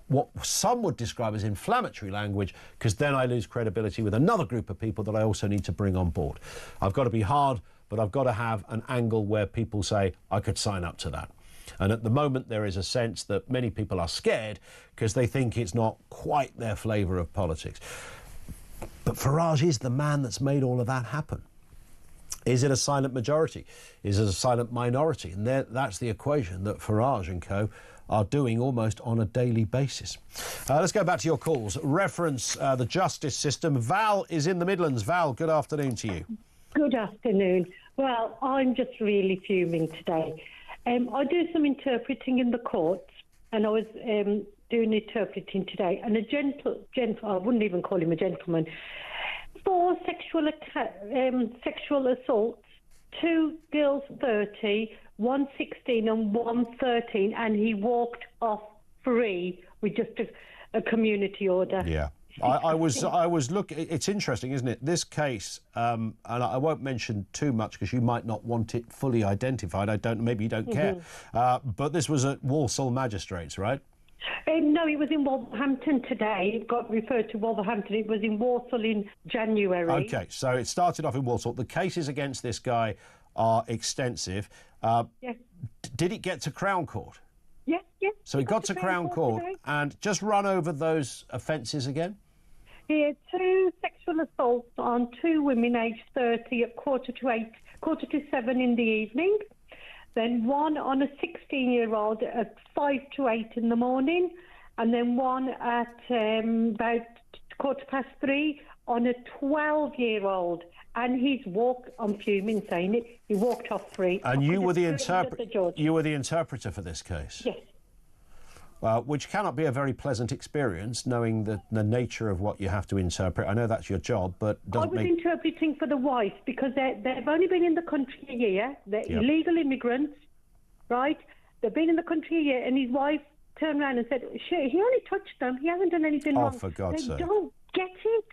B: what some would describe as inflammatory language, because then I lose credibility with another group of people that I also need to bring on board. I've got to be hard, but I've got to have an angle where people say, I could sign up to that. And at the moment, there is a sense that many people are scared because they think it's not quite their flavour of politics. But Farage is the man that's made all of that happen. Is it a silent majority? Is it a silent minority? And that's the equation that Farage and co are doing almost on a daily basis. Let's go back to your calls. Reference the justice system. Val is in the Midlands. Val, good afternoon to you.
D: Good afternoon. Well, I'm just really fuming today. I do some interpreting in the courts, and I was doing interpreting today, and a gentle, I wouldn't even call him a gentleman, for sexual assaults, 2 girls 30, 1 16 and 1 13, and he walked off free with just a community order.
B: Yeah. I was looking. It's interesting, isn't it? This case, and I won't mention too much because you might not want it fully identified. I don't. Maybe you don't care. But this was at Walsall Magistrates, right?
D: No, it was in Wolverhampton today. It got referred to Wolverhampton. It was in Walsall in January.
B: OK, so it started off in Walsall. The cases against this guy are extensive.
D: Yes.
B: Did it get to Crown Court?
D: Yes, yes.
B: So it got to Crown Court, and just run over those offences again?
D: He had 2 sexual assaults on 2 women aged 30 at 7:45 in the evening. Then 1 on a 16-year-old at 5 to 8 in the morning, and then 1 at about 3:15 on a 12-year-old. And he's walked, I'm fuming saying it, he walked off free.
B: And you were the interpreter for this case?
D: Yes.
B: Which cannot be a very pleasant experience, knowing the nature of what you have to interpret. I know that's your job, but
D: I was interpreting for the wife because they've only been in the country a year. They're illegal immigrants, right? They've been in the country a year, and his wife turned around and said, he only touched them. He hasn't done anything wrong.
B: For God's sake.
D: They don't get it.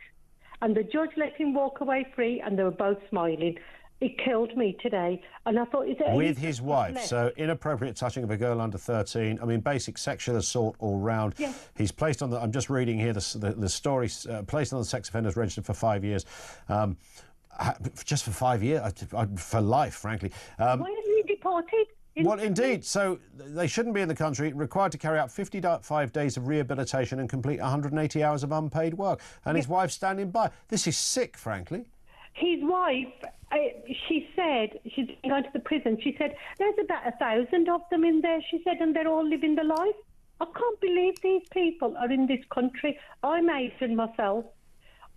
D: And the judge let him walk away free, and they were both smiling. It killed me today. And I thought, is there
B: with his wife, so inappropriate touching of a girl under 13. I mean, basic sexual assault all round.
D: Yes.
B: He's placed on I'm just reading here the story, placed on the sex offenders register for 5 years. Just for 5 years, for life, frankly.
D: Why isn't he deported?
B: Well, indeed. So they shouldn't be in the country, required to carry out 55 days of rehabilitation and complete 180 hours of unpaid work. And his wife's standing by. This is sick, frankly.
D: His wife, she said, she's going to the prison, she said, there's about 1,000 of them in there, she said, and they're all living the life. I can't believe these people are in this country. I'm Asian myself.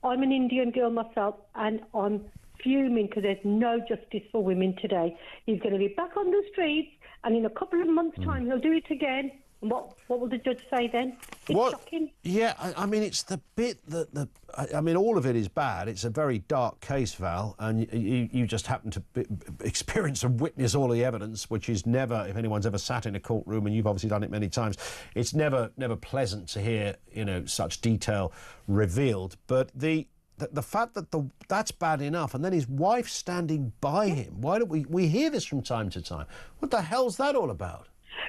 D: I'm an Indian girl myself, and I'm fuming because there's no justice for women today. He's going to be back on the streets, and in a couple of months' time, he'll do it again. And what will the judge say then? It's shocking.
B: Yeah, I mean, it's the bit that I mean, all of it is bad. It's a very dark case, Val, and you just happen to experience and witness all the evidence, which is never, if anyone's ever sat in a courtroom, and you've obviously done it many times, it's never pleasant to hear, such detail revealed. But the fact that that's bad enough, and then his wife standing by him. Why don't we hear this from time to time? What the hell's that all about?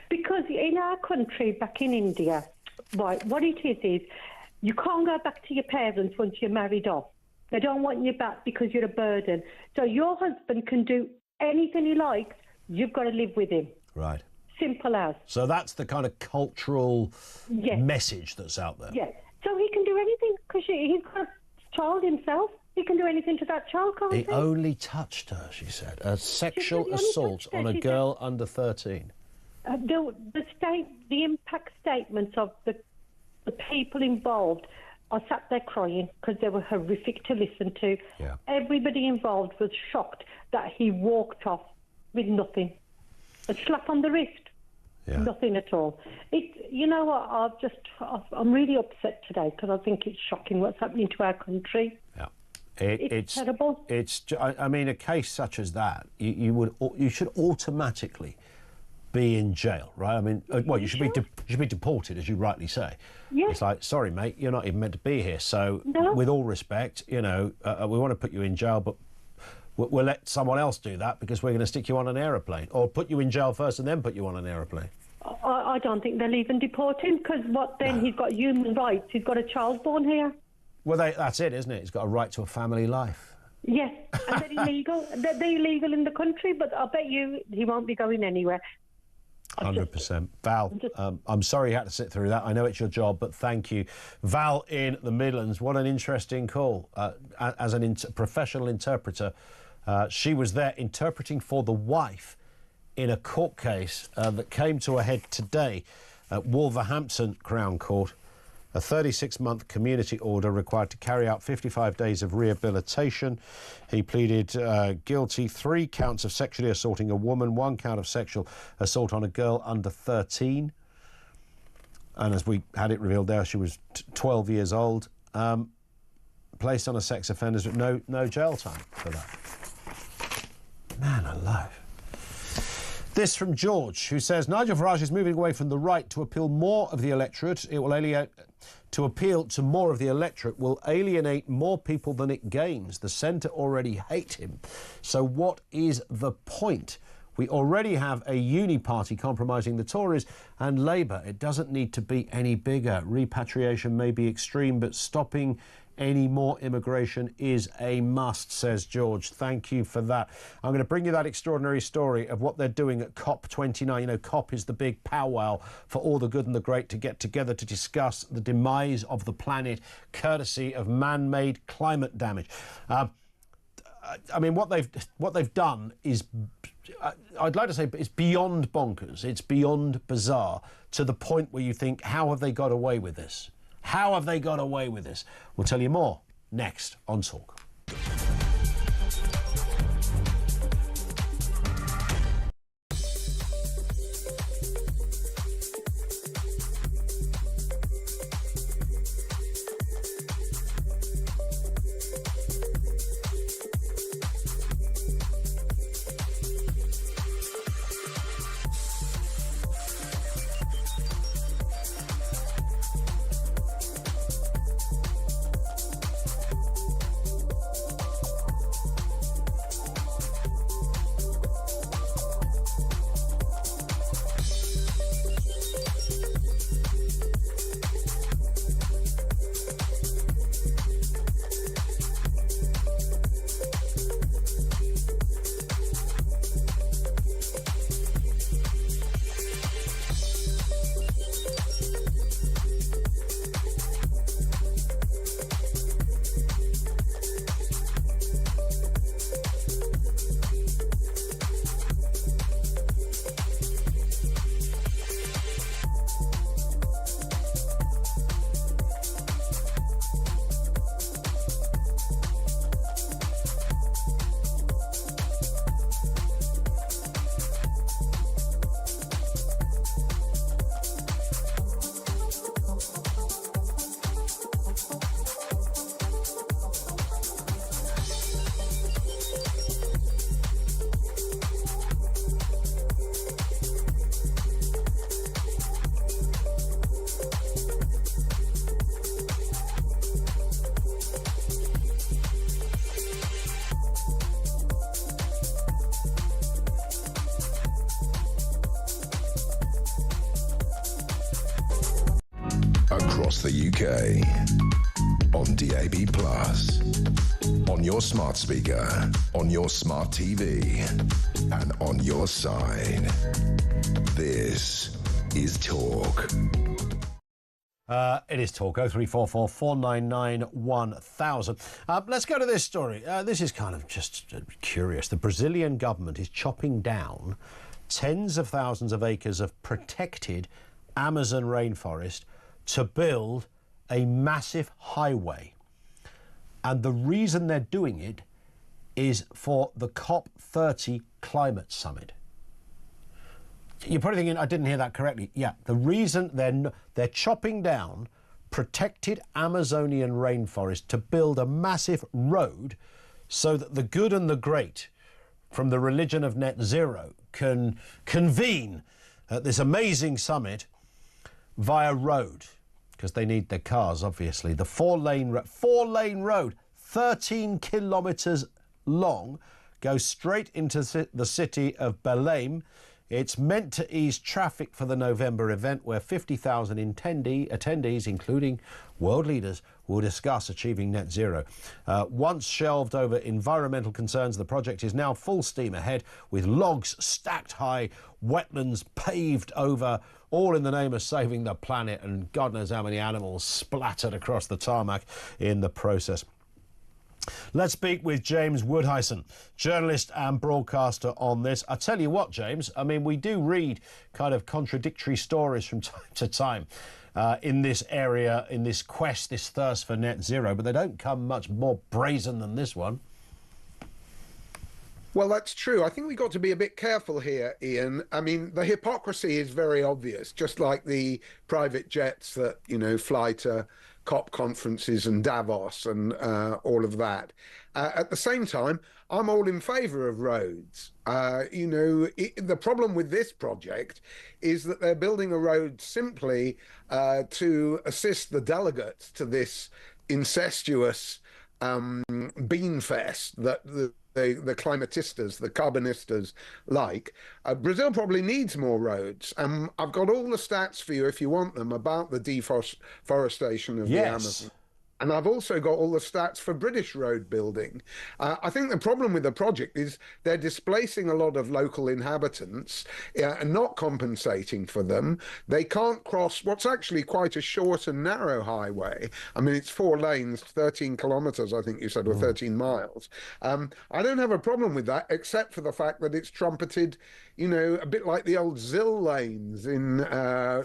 D: Because in our country, back in India, Right, what it is you can't go back to your parents once you're married off. They don't want you back because you're a burden. So your husband can do anything he likes. You've got to live with him.
B: Right.
D: Simple as.
B: So that's the kind of cultural message that's out there.
D: Yes. So he can do anything because he's got a child himself. He can do anything to that child, can't he?
B: He only touched her, she said. A sexual assault on a girl under 13.
D: The impact statements of the people involved, I sat there crying because they were horrific to listen to.
B: Yeah.
D: Everybody involved was shocked that he walked off with nothing. A slap on the wrist.
B: Yeah.
D: Nothing at all. You know what? I'm really upset today because I think it's shocking what's happening to our country.
B: Yeah.
D: It's terrible.
B: I mean, a case such as that, you should automatically be in jail, right? I mean, well, you should be deported, as you rightly say.
D: Yeah.
B: It's like, sorry, mate, you're not even meant to be here. So,
D: No.
B: with all respect, we want to put you in jail, but we'll let someone else do that because we're going to stick you on an aeroplane, or put you in jail first and then put you on an aeroplane.
D: I don't think they'll even deport him because he's got human rights. He's got a child born here.
B: Well, that's it, isn't it? He's got a right to a family life.
D: Yes, and they're illegal. They're illegal in the country, but I bet you he won't be going anywhere.
B: 100%. Val, I'm sorry you had to sit through that. I know it's your job, but thank you. Val in the Midlands, what an interesting call. As a professional interpreter, she was there interpreting for the wife in a court case that came to a head today at Wolverhampton Crown Court. A 36-month community order required to carry out 55 days of rehabilitation. He pleaded guilty, 3 counts of sexually assaulting a woman, 1 count of sexual assault on a girl under 13. And as we had it revealed there, she was 12 years old. Placed on a sex offenders with no jail time for that. Man alive. This from George, who says Nigel Farage is moving away from the right to appeal more of the electorate. It will appeal to more of the electorate will alienate more people than it gains. The centre already hate him. So what is the point? We already have a uni party compromising the Tories and Labour. It doesn't need to be any bigger. Repatriation may be extreme, but stopping any more immigration is a must, says George. Thank you for that. I'm going to bring you that extraordinary story of what they're doing at COP29. You know, COP is the big powwow for all the good and the great to get together to discuss the demise of the planet, courtesy of man-made climate damage. I mean, what they've done is, I'd like to say, it's beyond bonkers. It's beyond bizarre, to the point where you think, how have they got away with this? How have they got away with this? We'll tell you more next on Talk.
A: across the UK. On DAB+, on your smart speaker, on your smart TV, and on your side. This is Talk.
B: It is Talk, 0344 499 1000. Let's go to this story. This is kind of just curious. The Brazilian government is chopping down tens of thousands of acres of protected Amazon rainforest to build a massive highway. And the reason they're doing it is for the COP30 climate summit. You're probably thinking, I didn't hear that correctly. Yeah, the reason they're chopping down protected Amazonian rainforest to build a massive road so that the good and the great from the religion of net zero can convene at this amazing summit via road, because they need their cars, obviously. The four-lane road, 13 kilometres long, goes straight into the city of Belém. It's meant to ease traffic for the November event, where 50,000 attendees, including world leaders, will discuss achieving net zero. Once shelved over environmental concerns, the project is now full steam ahead, with logs stacked high, wetlands paved over, all in the name of saving the planet, and God knows how many animals splattered across the tarmac in the process. Let's speak with James Woodhyson, journalist and broadcaster on this. I tell you what, James, I mean, we do read kind of contradictory stories from time to time in this area, in this quest, this thirst for net zero, but they don't come much more brazen than this one.
E: Well, that's true. I think we've got to be a bit careful here, Ian. I mean, the hypocrisy is very obvious, just like the private jets that, you know, fly to COP conferences and Davos and all of that. At the same time, I'm all in favour of roads. You know, the problem with this project is that they're building a road simply to assist the delegates to this incestuous bean fest that the climatistas, the carbonistas like. Brazil probably needs more roads. I've got all the stats for you, if you want them, about the deforestation of the Amazon. And I've also got all the stats for British road building. I think the problem with the project is they're displacing a lot of local inhabitants and not compensating for them. They can't cross what's actually quite a short and narrow highway. I mean, it's 4 lanes, 13 kilometres, I think you said, or 13 miles. I don't have a problem with that, except for the fact that it's trumpeted, you know, a bit like the old ZIL lanes in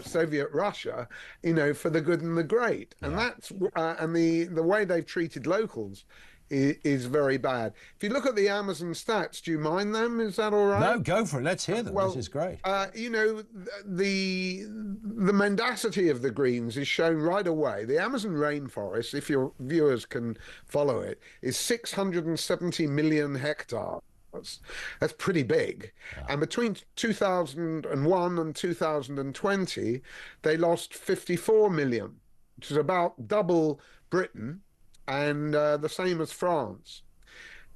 E: Soviet Russia, you know, for the good and the great. And that's, and the way they've treated locals is very bad. If you look at the Amazon stats, do you mind them? Is that all right?
B: No, go for it. Let's hear them. Well, this is great.
E: You know, the mendacity of the Greens is shown right away. The Amazon rainforest, if your viewers can follow it, is 670 million hectares. That's pretty big. And between 2001 and 2020, they lost 54 million, which is about double Britain and the same as France.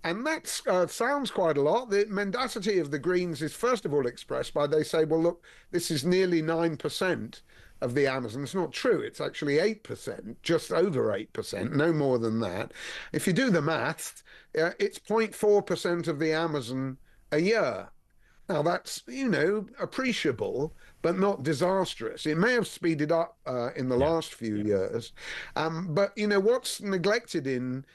E: And that sounds quite a lot. The mendacity of the Greens is first of all expressed by, they say, well, look, this is nearly 9% of the Amazon. It's not true. It's actually 8%, just over 8%, no more than that. If you do the maths, it's 0.4% of the Amazon a year. Now, that's, you know, appreciable, but not disastrous. It may have speeded up in the last few years. But, you know, what's neglected in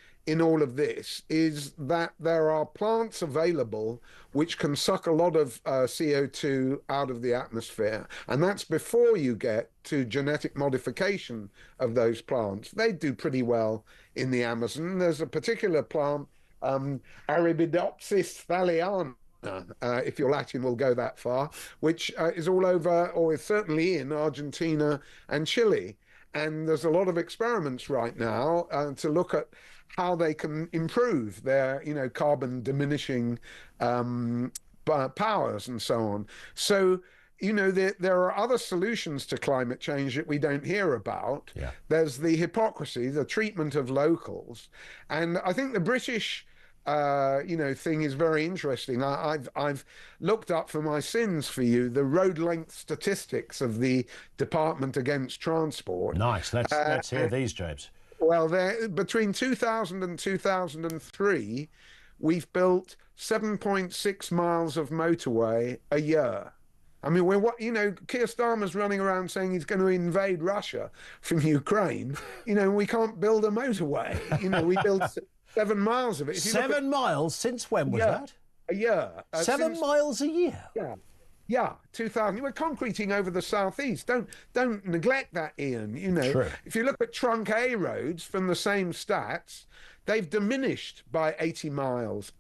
E: all of this is that there are plants available which can suck a lot of CO2 out of the atmosphere. And that's before you get to genetic modification of those plants. They do pretty well in the Amazon. There's a particular plant, Arabidopsis thaliana, if your Latin will go that far, which is all over, or is certainly in Argentina and Chile. And there's a lot of experiments right now to look at how they can improve their, you know, carbon diminishing powers and so on. So, you know, there are other solutions to climate change that we don't hear about. There's the hypocrisy, the treatment of locals. And I think the British thing is very interesting. I've looked up for my sins for you the road length statistics of the Department Against Transport.
B: Nice. Let's hear these, James.
E: Well, between 2000 and 2003, we've built 7.6 miles of motorway a year. I mean, Keir Starmer's running around saying he's going to invade Russia from Ukraine. We can't build a motorway. We built 7 miles of it.
B: 7 miles? Since when was that?
E: A year.
B: 7 miles a year?
E: Yeah, 2000. We're concreting over the southeast. Don't neglect that, Ian.
B: True.
E: If you look at Trunk A roads from the same stats, they've diminished by 80 miles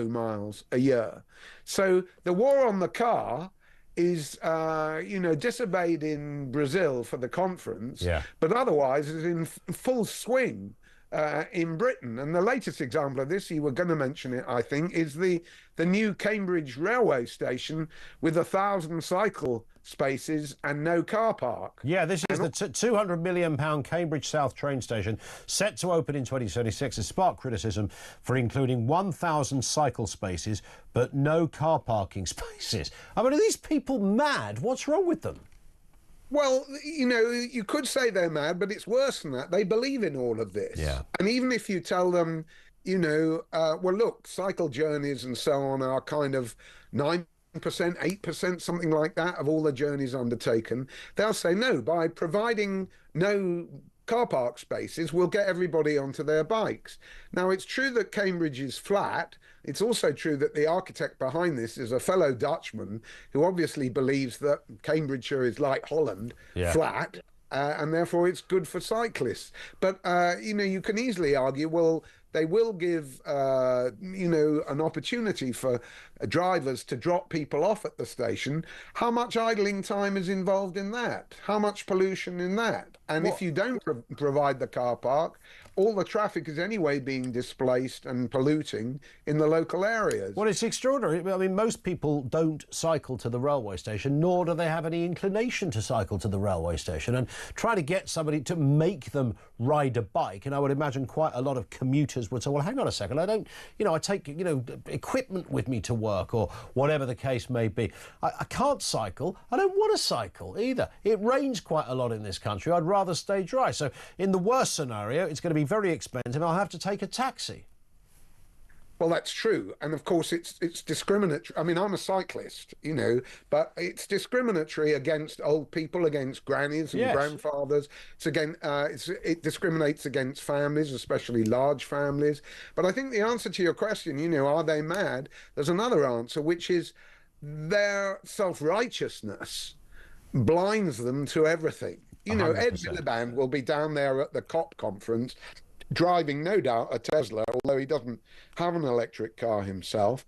E: miles a year. So the war on the car is, disobeyed in Brazil for the conference, but otherwise is in full swing in Britain. And the latest example of this, you were going to mention it, I think, is the new Cambridge railway station with 1,000 cycle spaces and no car park.
B: Yeah, this is the £200 million Cambridge South train station set to open in 2036 has sparked criticism for including 1,000 cycle spaces but no car parking spaces. I mean, are these people mad? What's wrong with them?
E: Well, you could say they're mad, but it's worse than that. They believe in all of this.
B: Yeah.
E: And even if you tell them, well, look, cycle journeys and so on are kind of 9%, 8%, something like that, of all the journeys undertaken, they'll say no. By providing no car park spaces, we'll get everybody onto their bikes. Now, it's true that Cambridge is flat. It's also true that the architect behind this is a fellow Dutchman who obviously believes that Cambridgeshire is like Holland, flat, and therefore it's good for cyclists. But, you can easily argue, well, they will give, an opportunity for drivers to drop people off at the station. How much idling time is involved in that? How much pollution in that? And if you don't provide the car park, all the traffic is anyway being displaced and polluting in the local areas.
B: Well, it's extraordinary. I mean, most people don't cycle to the railway station, nor do they have any inclination to cycle to the railway station. And try to get somebody to make them ride a bike, and I would imagine quite a lot of commuters would say, well, hang on a second, I don't, I take, equipment with me to work or whatever the case may be. I can't cycle. I don't want to cycle either. It rains quite a lot in this country. I'd rather stay dry. So in the worst scenario, it's going to be very expensive. I'll have to take a taxi.
E: Well, that's true. And of course, it's discriminatory. I mean, I'm a cyclist, but it's discriminatory against old people, against grannies and grandfathers. It discriminates against families, especially large families. But I think the answer to your question, are they mad? There's another answer, which is their self-righteousness blinds them to everything. 100%. Ed Miliband will be down there at the COP conference driving, no doubt, a Tesla, although he doesn't have an electric car himself.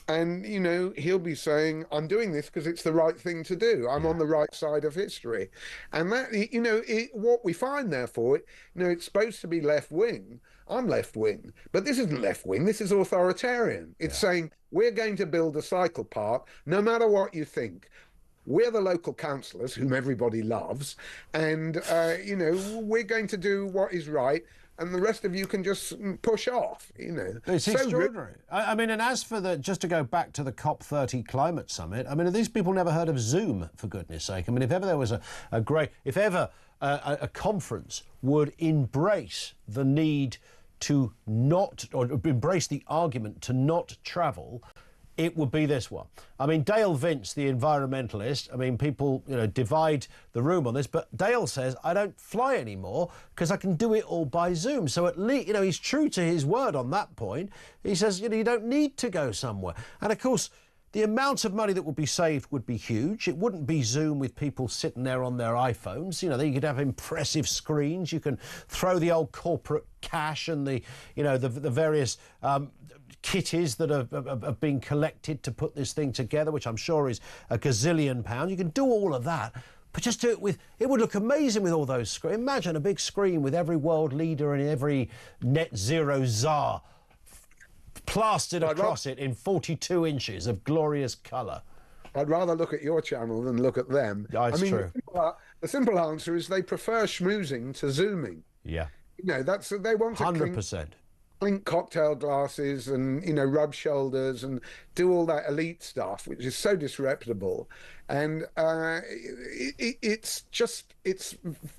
E: And, he'll be saying, I'm doing this because it's the right thing to do. I'm on the right side of history. And that, what we find, therefore, it's supposed to be left-wing. I'm left-wing. But this isn't left-wing. This is authoritarian. It's saying, we're going to build a cycle park, no matter what you think. We're the local councillors, whom everybody loves, and, we're going to do what is right, and the rest of you can just push off,
B: It's extraordinary. I mean, and as for just to go back to the COP30 climate summit, I mean, have these people never heard of Zoom, for goodness sake? I mean, if ever there was a conference would embrace the need to not, or embrace the argument to not travel, it would be this one. I mean, Dale Vince, the environmentalist, I mean, people, divide the room on this, but Dale says, I don't fly anymore because I can do it all by Zoom. So at least, he's true to his word on that point. He says, you don't need to go somewhere. And of course, the amount of money that would be saved would be huge. It wouldn't be Zoom with people sitting there on their iPhones. You could have impressive screens. You can throw the old corporate cash and the various kitties that have been collected to put this thing together, which I'm sure is a gazillion pounds. You can do all of that, but just do it it would look amazing with all those screens. Imagine a big screen with every world leader and every net zero czar plastered across it in 42 inches of glorious colour.
E: I'd rather look at your channel than look at them.
B: That's true.
E: The simple answer is they prefer schmoozing to zooming.
B: Yeah.
E: They want
B: 100%.
E: clink cocktail glasses and, you know, rub shoulders and do all that elite stuff, which is so disreputable. And it's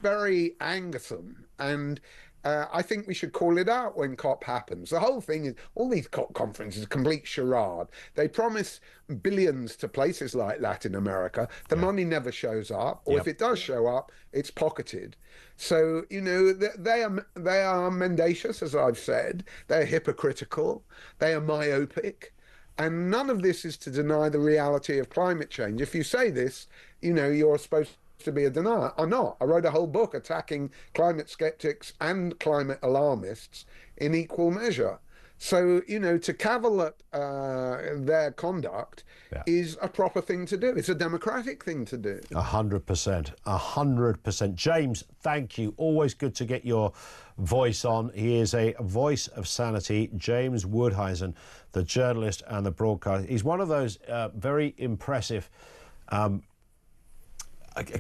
E: very angersome. And I think we should call it out when COP happens. The whole thing is, all these COP conferences are complete charade. They promise billions to places like Latin America. The money never shows up, or if it does show up, it's pocketed. So, you know, they are mendacious, as I've said. They're hypocritical. They are myopic. And none of this is to deny the reality of climate change. If you say this, you know, you're supposed to be a denier. I'm not. I wrote a whole book attacking climate skeptics and climate alarmists in equal measure. So, you know, to cavil at their conduct is a proper thing to do. It's a democratic thing to do.
B: 100%. 100%. James, thank you. Always good to get your voice on. He is a voice of sanity. James Woodheisen, the journalist and the broadcaster. He's one of those very impressive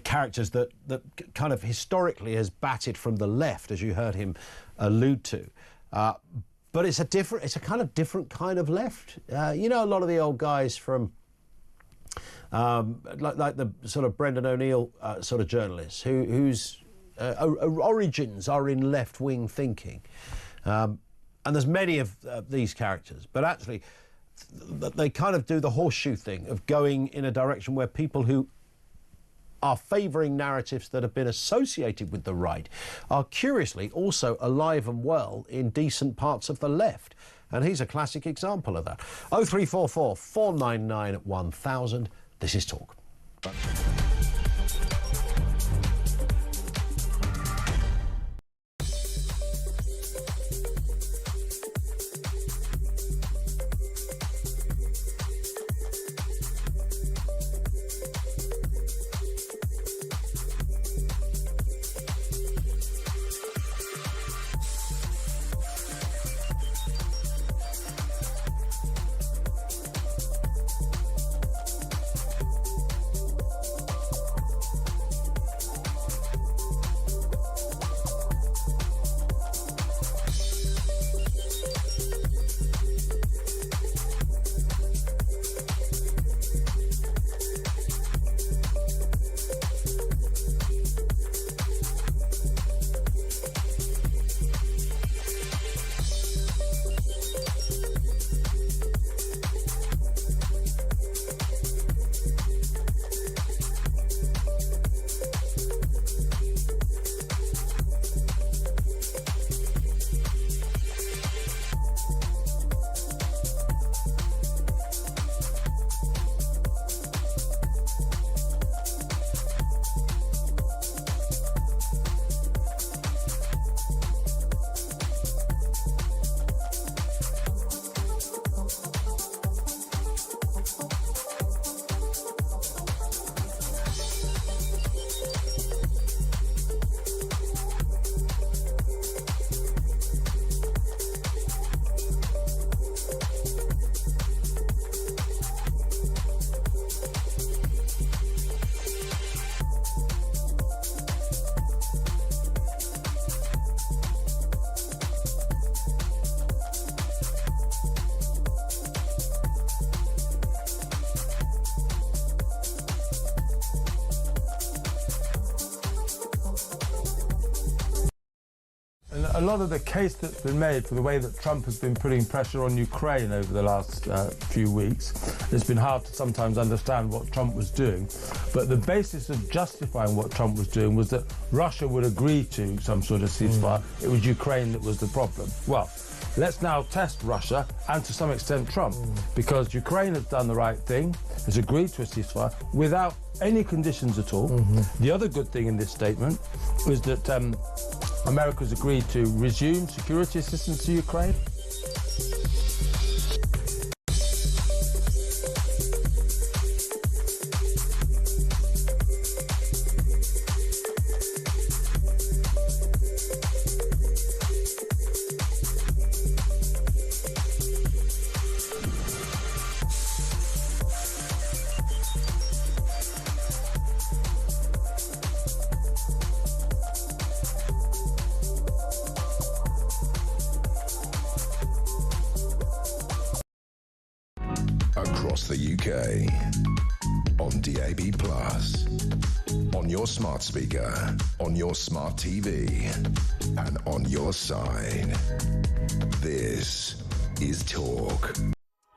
B: characters that kind of historically has batted from the left, as you heard him allude to. But it's a kind of different kind of left. You know, a lot of the old guys from like the sort of Brendan O'Neill sort of journalists whose origins are in left-wing thinking. And there's many of these characters, but actually they kind of do the horseshoe thing of going in a direction where people who are favouring narratives that have been associated with the right are curiously also alive and well in decent parts of the left. And he's a classic example of that. 0344 499 1000. This is Talk.
F: A lot of the case that's been made for the way that Trump has been putting pressure on Ukraine over the last few weeks, it's been hard to sometimes understand what Trump was doing. But the basis of justifying what Trump was doing was that Russia would agree to some sort of ceasefire. It was Ukraine that was the problem. Well, let's now test Russia and to some extent Trump, because Ukraine has done the right thing, has agreed to a ceasefire without any conditions at all. The other good thing in this statement is that America's agreed to resume security assistance to Ukraine.
A: across the UK. On DAB+, on your smart speaker, on your smart TV, and on your side. This is Talk.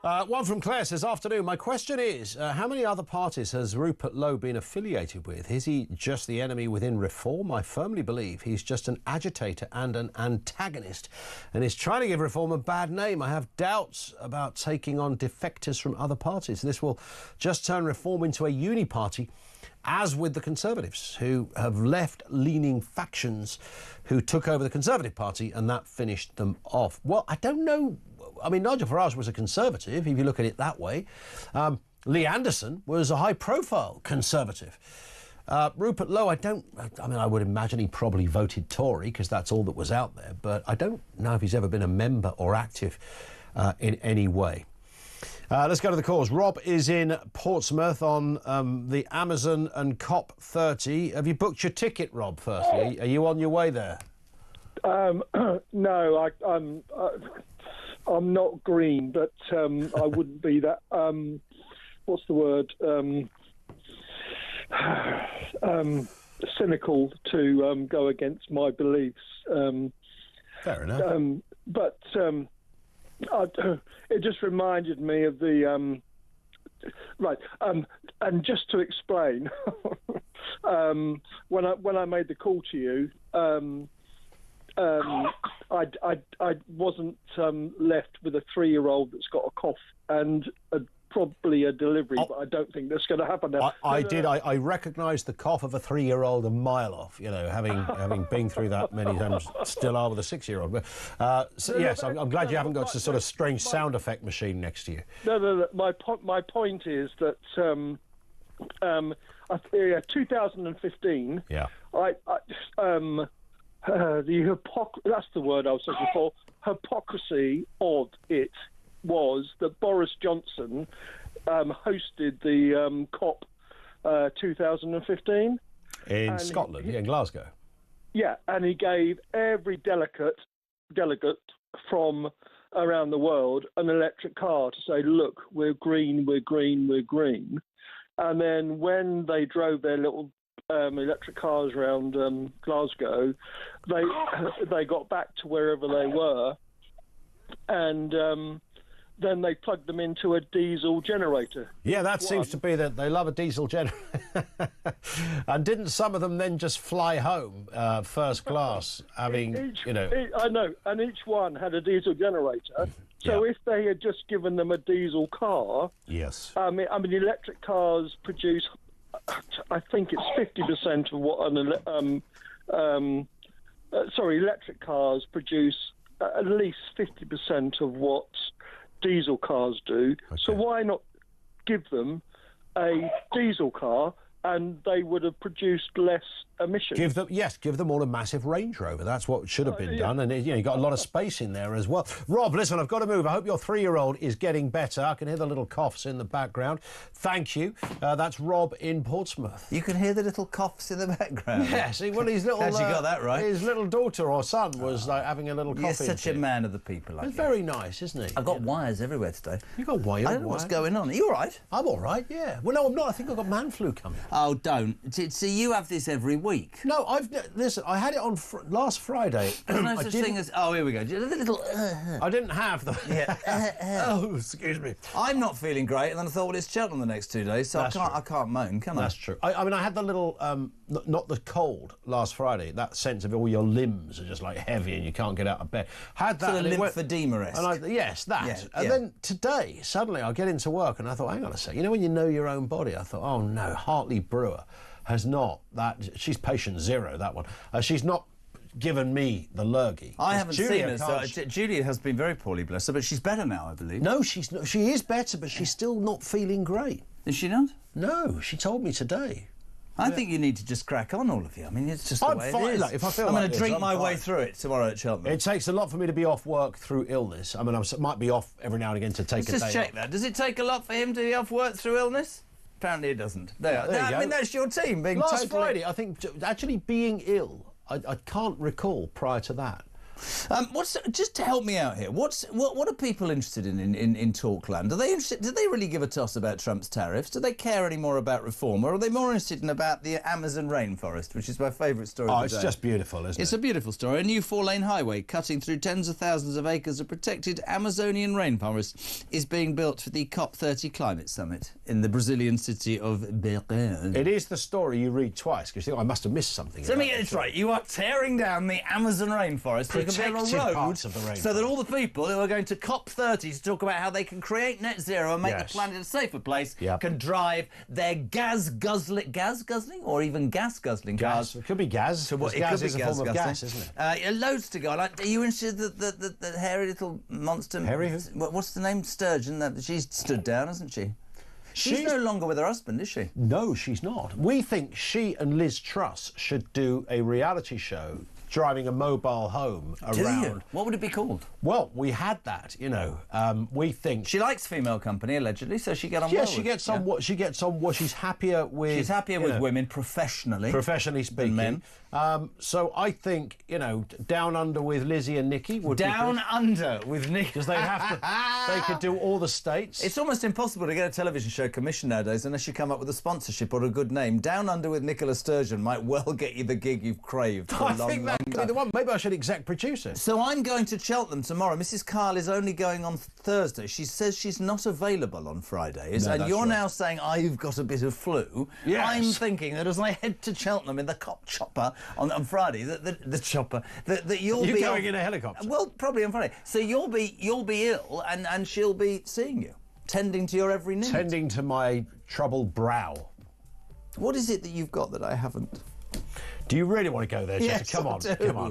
B: One from Claire says, afternoon, my question is, how many other parties has Rupert Lowe been affiliated with? Is he just the enemy within Reform? I firmly believe he's just an agitator and an antagonist and is trying to give Reform a bad name. I have doubts about taking on defectors from other parties. This will just turn Reform into a uni-party, as with the Conservatives, who have left-leaning factions who took over the Conservative Party, and that finished them off. Well, I don't know. I mean, Nigel Farage was a Conservative, if you look at it that way. Lee Anderson was a high-profile Conservative. Rupert Lowe, I would imagine he probably voted Tory, because that's all that was out there, but I don't know if he's ever been a member or active in any way. Let's go to the calls. Rob is in Portsmouth on the Amazon and COP30. Have you booked your ticket, Rob, firstly? Are you on your way there?
C: No, I'm not green, but I wouldn't be that. What's the word? Cynical to go against my beliefs.
B: Fair enough.
C: But it just reminded me of the right. And just to explain, when I made the call to you. I wasn't left with a 3-year-old that's got a cough and probably a delivery, but I don't think that's going to happen now.
B: I recognised the cough of a 3-year-old a mile off, having been through that many times, still are with a 6-year-old. Yes, I'm glad you haven't got a sort of strange sound effect machine next to you. No.
C: My point is that 2015.
B: Yeah.
C: That's the word I was looking for. Hypocrisy of it was that Boris Johnson hosted the COP 2015
B: in Scotland, in Glasgow.
C: Yeah, and he gave every delegate from around the world an electric car to say, "Look, we're green, we're green, we're green." And then when they drove their little electric cars around Glasgow, they got back to wherever they were, and then they plugged them into a diesel generator.
B: Yeah, that seems to be that they love a diesel generator. And didn't some of them then just fly home first class, having,
C: I know, and each one had a diesel generator. So if they had just given them a diesel car,
B: yes,
C: electric cars produce, I think it's 50% of what electric cars produce at least 50% of what diesel cars do. Okay. So why not give them a diesel car and they would have produced less emissions?
B: Give them all a massive Range Rover. That's what should have been done. And you got a lot of space in there as well. Rob, listen, I've got to move. I hope your 3-year-old is getting better. I can hear the little coughs in the background. Thank you. That's Rob in Portsmouth.
U: You can hear the little coughs in the background.
B: Yeah, see, well, his little...
U: How'd you got that right?
B: His little daughter or son was having a little cough.
U: You're such a man of the people.
B: He's very nice, isn't he?
U: I've got wires everywhere today.
B: You got wires?
U: I don't know what's going on. Are you all right?
B: I'm all right, yeah. Well, no, I'm not. I think I've got man flu coming.
U: Oh, don't. See, you have this every week.
B: No, listen, I had it on last Friday.
U: There's no such thing as... Oh, here we go.
B: I didn't have the... Yeah. Oh, excuse me.
U: I'm not feeling great, and then I thought, well, it's Cheltenham the next 2 days, so I can't moan, can I?
B: That's true. I mean, I had the little, not the cold last Friday, that sense of all your limbs are just, like, heavy and you can't get out of bed. Had that...
U: Sort of lymphedema-esque.
B: Yes, that. Yeah, then today, suddenly, I get into work and I thought, hang on a sec, when you know your own body, I thought, oh, no, Hartley Brewer has not she's patient zero, that one. She's not given me the lurgy.
U: I haven't seen her. So Julia has been very poorly, bless her, but she's better now, I believe.
B: No, she's not. She is better, but she's still not feeling great.
U: Is she not?
B: No, she told me today.
U: I think you need to just crack on, all of you. I mean, it's just the way it is.
B: Like, if I feel
U: I'm
B: like
U: going to drink my way through it tomorrow at Cheltenham.
B: It takes a lot for me to be off work through illness. I mean, I might be off every now and again to take a day off.
U: Just check that. Does it take a lot for him to be off work through illness? Apparently it doesn't. I mean, that's your team being
B: Last Friday, I think, actually being ill, I can't recall prior to that.
G: Just to help me out here? What are people interested in Talkland? Do they really give a toss about Trump's tariffs? Do they care any more about reform, or are they more interested in about the Amazon rainforest, which is my favourite story?
B: Oh,
G: of the
B: it's
G: day?
B: just beautiful, isn't it?
G: It's a beautiful story. A new 4-lane highway cutting through tens of thousands of acres of protected Amazonian rainforest is being built for the COP30 climate summit in the Brazilian city of Belém.
B: It is the story you read twice because you think I must have missed something.
G: So let me get this right. You are tearing down the Amazon rainforest to build a road
B: parts of the rainforest,
G: so that all the people who are going to COP30 to talk about how they can create net zero and make the planet a safer place can drive their gas-guzzling or even gas-guzzling cars.
B: It could be gas.
G: So what,
B: gas is a form of
G: guzzling.
B: gas, isn't it?
G: Loads to go. Like, are you interested in the hairy little monster?
B: Hairy who?
G: What's the name? Sturgeon. She's stood down, hasn't she? She's no longer with her husband, is she?
B: No, she's not. We think she and Liz Truss should do a reality show driving a mobile home around.
G: What would it be called?
B: Well, we had that, you know. We think
G: she likes female company allegedly, so she get on. Yeah,
B: she gets on. What she gets on. What she's happier with.
G: She's happier with women professionally.
B: Professionally speaking,
G: men.
B: So I think, you know, Down Under with Lizzie and Nikki would
G: Down
B: be
G: Under with Nikki,
B: because they have to. They could do all the states.
G: It's almost impossible to get a television show commissioned nowadays unless you come up with a sponsorship or a good name. Down Under with Nicola Sturgeon might well get you the gig you've craved for a long,
B: think that could be the one. Maybe I should exec produce it.
G: So I'm going to Cheltenham tomorrow. Mrs. Kyle is only going on Thursday. She says she's not available on Fridays, and you're now saying I've got a bit of flu.
B: Yes.
G: I'm thinking that as I head to Cheltenham in the cop chopper on Friday, the chopper, that you'll
B: You're
G: be
B: going in a helicopter.
G: Well, probably on Friday. So you'll be ill, and she'll be seeing you, tending to your every need,
B: tending to my troubled brow.
G: What is it that you've got that I haven't?
B: Do you really want to go there, Jessica?
G: Yes,
B: Come
G: I
B: on,
G: do.
B: come on.